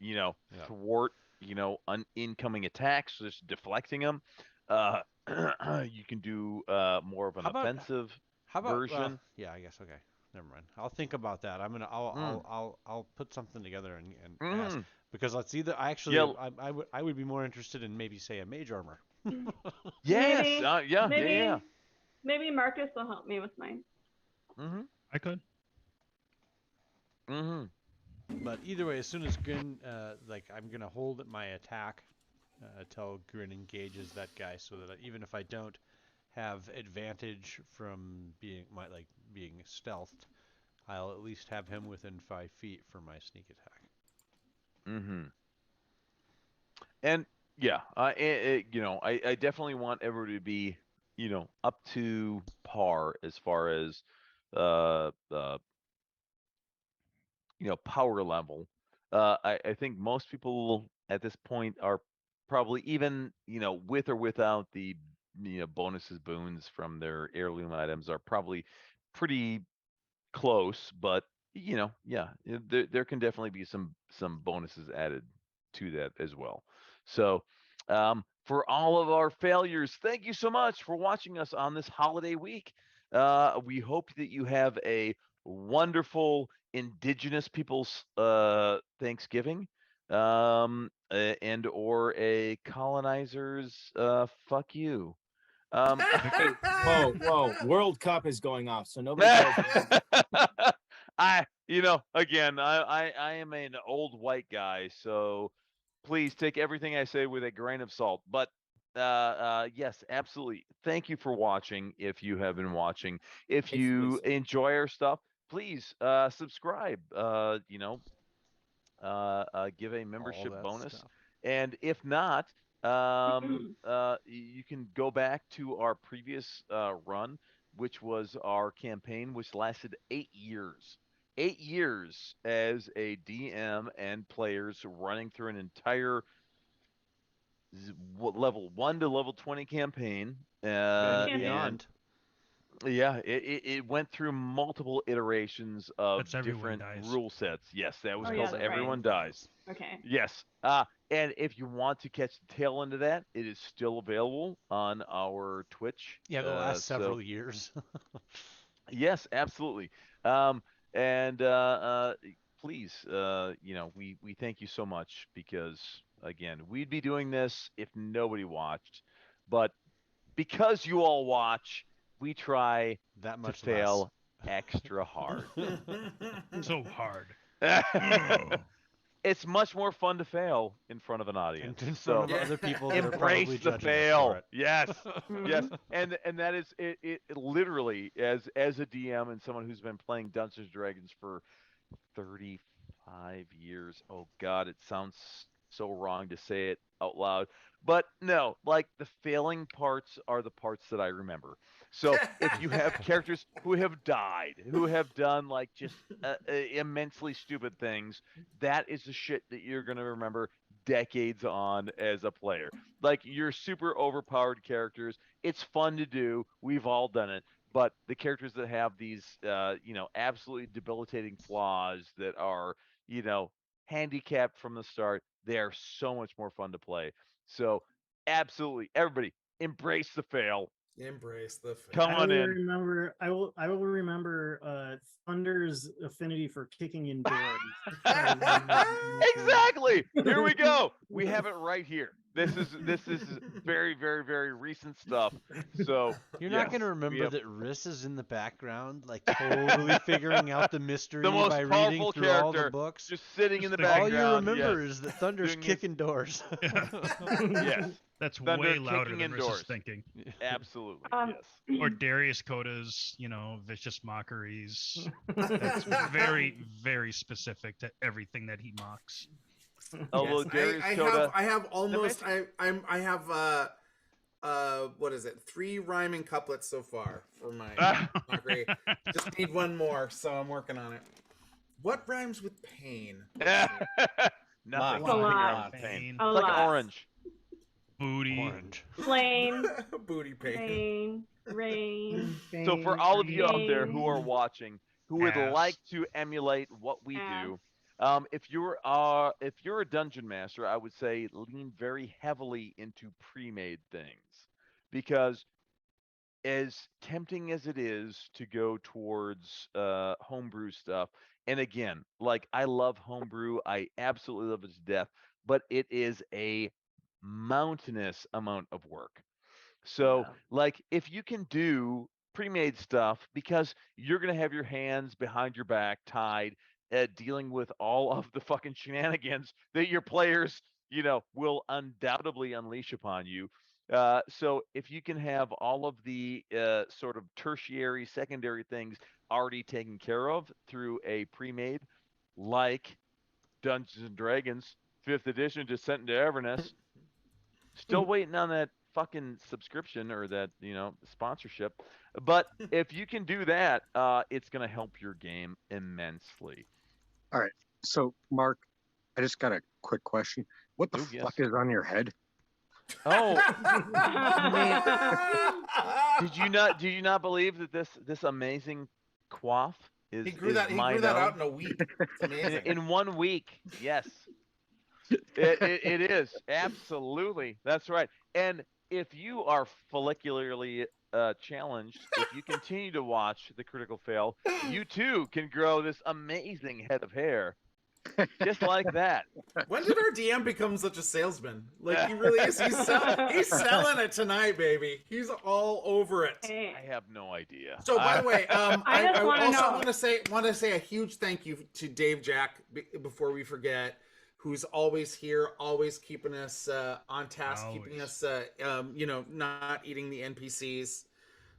you know, thwart, you know, incoming attacks, just deflecting them. You can do more of an offensive version. Yeah, I guess. Okay, never mind. I'll think about that. I'll put something together and ask, because let's either I would be more interested in maybe say a mage armor. Yes. Maybe, yeah. Maybe Marcus will help me with mine. I could. But either way, as soon as Grin, like I'm gonna hold my attack till Grin engages that guy, so that even if I don't have advantage from being stealthed, I'll at least have him within 5 feet for my sneak attack. And yeah, you know, I definitely want everybody to be, you know, up to par as far as you know, power level. I think most people at this point are probably, even, you know, with or without the, you know, bonuses, boons from their heirloom items, are probably pretty close. But you know, yeah, there can definitely be some bonuses added to that as well. So for all of our failures, thank you so much for watching us on this holiday week. We hope that you have a wonderful Indigenous Peoples Thanksgiving, and or a colonizers fuck you. Whoa! World Cup is going off, so nobody cares. You know, again, I am an old white guy, so please take everything I say with a grain of salt. But yes, absolutely. Thank you for watching. If you have been watching, if you enjoy our stuff, please subscribe. You know, give a membership bonus, stuff. and if not, you can go back to our previous run, which was our campaign, which lasted 8 years. 8 years as a DM and players running through an entire level 1 to level 20 campaign. Beyond. Yeah, it went through multiple iterations of different rule sets. Yes, that was called Everyone Dies. Okay. Yes. And if you want to catch the tail end of that, it is still available on our Twitch. Yeah, the last several years. Yes, absolutely. And please, you know, we thank you so much, because again, we'd be doing this if nobody watched, but because you all watch, we try that much to fail extra hard. So hard. It's much more fun to fail in front of an audience. In front of other people that are embrace probably the judging us fail. for it. Yes, yes, and that is it. Literally, as a DM and someone who's been playing Dungeons and Dragons for 35 years. Oh God, it sounds so wrong to say it out loud, but no, like the failing parts are the parts that I remember. So if you have characters who have died, who have done like just immensely stupid things, that is the shit that you're going to remember decades on as a player. Like your super overpowered characters, it's fun to do. We've all done it. But the characters that have these, you know, absolutely debilitating flaws that are, you know, handicapped from the start, they are so much more fun to play. So absolutely, everybody, embrace the fail. Embrace the fail. Come on in. Remember, I will remember Thunder's affinity for kicking in doors. Exactly. Here we go. We have it right here. This is very, very, very recent stuff. So you're not going to remember that Riss is in the background, like totally figuring out the mystery most by reading through all the character, books. Just sitting in the All background. you remember yes. is that Thunder's kicking doors. Yes. That's Thunder way louder kicking than indoors. Riss's thinking. Absolutely. Yes. Or Darius Coda's, you know, vicious mockeries. That's very, very specific to everything that he mocks. Although Darius Coda, I have almost I have what is it? 3 rhyming couplets so far for my mockery. Just need one more, so I'm working on it. What rhymes with pain? nothing. A lot. Pain. A Like lot. orange. Booty. Orange. Plain, Booty pain. rain. So for all of you out there who are watching, who would Ass. like to emulate what we do, if you're a dungeon master, I would say lean very heavily into pre-made things, because as tempting as it is to go towards homebrew stuff, and again, like I love homebrew, I absolutely love it to death, but it is a mountainous amount of work. So, like, if you can do pre-made stuff, because you're gonna have your hands behind your back tied, dealing with all of the fucking shenanigans that your players, will undoubtedly unleash upon you. So if you can have all of the sort of tertiary, secondary things already taken care of through a pre-made, like Dungeons and Dragons 5th edition Descent into Avernus, still waiting on that fucking subscription or that sponsorship, but if you can do that, it's gonna help your game immensely. All right, so Mark, I just got a quick question. What the fuck is on your head? Oh, did you not believe that this amazing coif is He grew that out in a week. It's amazing. in 1 week? Yes, it is absolutely. That's right. And if you are follicularly challenged, if you continue to watch the Critical Fail, you too can grow this amazing head of hair, just like that. When did our DM become such a salesman? Like he really is. He's selling it tonight, baby. He's all over it. I have no idea. So, by the way, I just wanna also know. want to say a huge thank you to Dave Jack before we forget, who's always here, always keeping us on task, keeping us not eating the NPCs.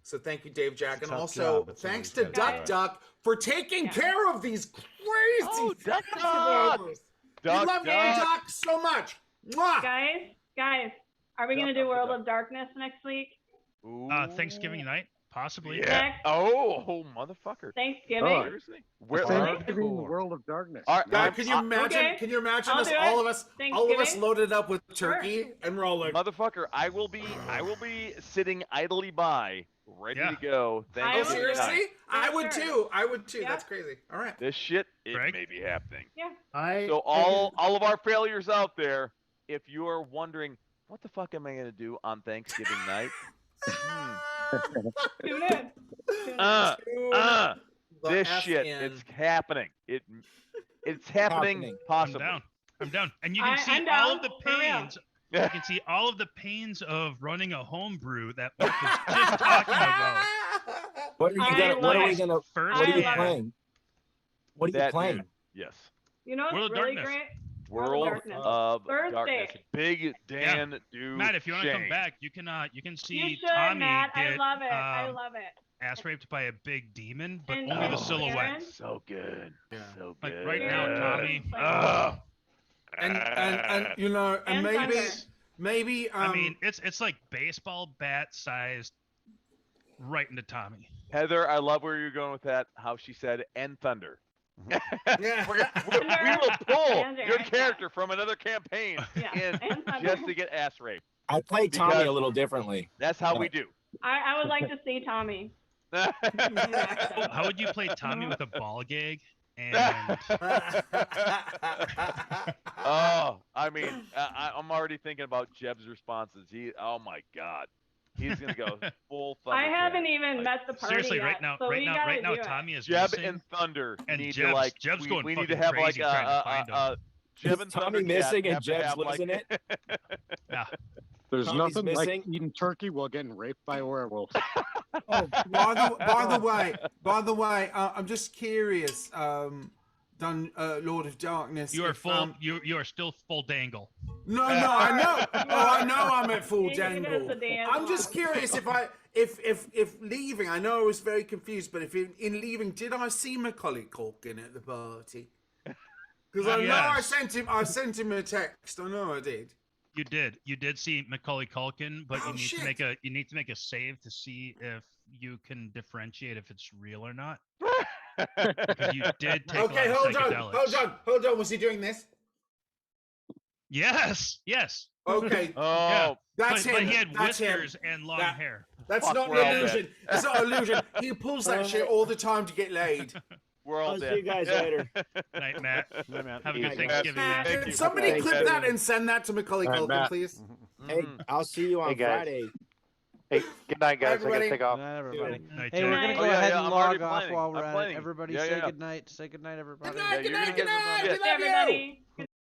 So thank you, Dave Jack, and tough also job. It's thanks always to tough. Duck Duck for taking care of these crazy. Oh, Duck fucking Duck! survivors. Duck We love you, Duck! Duck, so much. Mwah! Guys, are we gonna do World of Darkness next week? Thanksgiving night, possibly. Yeah. Oh, motherfucker. Thanksgiving. Seriously? Where Thanksgiving, World of Darkness. God, can you imagine? Okay. Can you imagine I'll us? do it. All of us Thanksgiving. loaded up with turkey, and we're all like, Motherfucker, I will be sitting idly by, ready Yeah. to go. I oh, will do seriously? it. I For would sure. too. I would too. Yeah. That's crazy. All right. This shit, it Greg? may be happening. Yeah. So all of our failures out there, if you are wondering, what the fuck am I gonna do on Thanksgiving night? Tune in. The This F shit, in. it's happening. It's happening. Possibly. I'm down. And you can see I'm all down, of the for real. pains. You can see all of the pains of running a homebrew that Mark was just talking about. What are we gonna? First What are you hand. playing? What are you That playing? dude, yes. You know what's World of really Darkness. great? World Darkness. of Thursday. Darkness. Big Dan dude. Matt, if you want to come Shane. back, you can see You should, Tommy Matt. I get love it. I love it. ass raped by a big demon, but And only the Aaron? silhouette. So good. Yeah. So Like good. right now, Tommy. Ugh. And you know, and And maybe Thunder. maybe I mean, it's like baseball bat sized right into Tommy. Heather, I love where you're going with that. How she said, and thunder. yeah. we will pull Thunder, your yeah. character from another campaign Yeah. in And Thunder. just to get ass raped. I play Tommy Because- a little differently. That's how we do. I would like to see Tommy. How would you play Tommy with a ball gag? And Oh, I mean, I'm already thinking about Jeb's responses. Oh my God, he's gonna go full thunder. I haven't even met the party seriously, yet, right now, so we gotta right now, do it. Tommy is Jeb missing. and Thunder And need Jeb's- to like. Jeb's going we need to fucking have like crazy trying to find him. Jeb Is and Tommy Thundercat missing and have to Jeb's have, like- losing it? Yeah. There's Tommy's nothing missing. like eating turkey while getting raped by a werewolf. Oh, by the way, I'm just curious. Lord of Darkness. You are if, full. You are still full dangle. No, I know. Oh, I know I'm at full You can give us dangle. a dance I'm just off. curious if leaving. I know I was very confused, but if in leaving, did I see Macaulay Culkin at the party? Because I know I Yes. sent him a text. I know I did. You did see Macaulay Culkin, but Oh, you need shit. to make a save to see if you can differentiate if it's real or not. Because you did take Okay, a lot hold of on, psychedelics. hold on. Was he doing this? Yes. Okay. Yeah. That's but him. he had That's him. whiskers and long That- hair. That's Fuck, not we're all an illusion. dead. It's not an illusion. He pulls that shit all the time to get laid. We're all I'll see dead. you guys later. Night, Matt. Night, Matt. Have a Night, good Matt. Thanksgiving, Matt. Thank you. Somebody Thank clip you. that and send that to Macaulay All right, Culkin, Matt. please. Hey, I'll see you on Hey, guys. Friday. Hey, good night, guys. I gotta everybody. take off. Night, everybody. Night, Hey, Jay. we're gonna Oh, go yeah, ahead yeah, and I'm log already off planning. while we're I'm at planning. it. Everybody Yeah, say yeah. good night. Say good night, everybody. Good night, Yeah, good you're night, gonna good get- night. yeah. We love you. Everybody.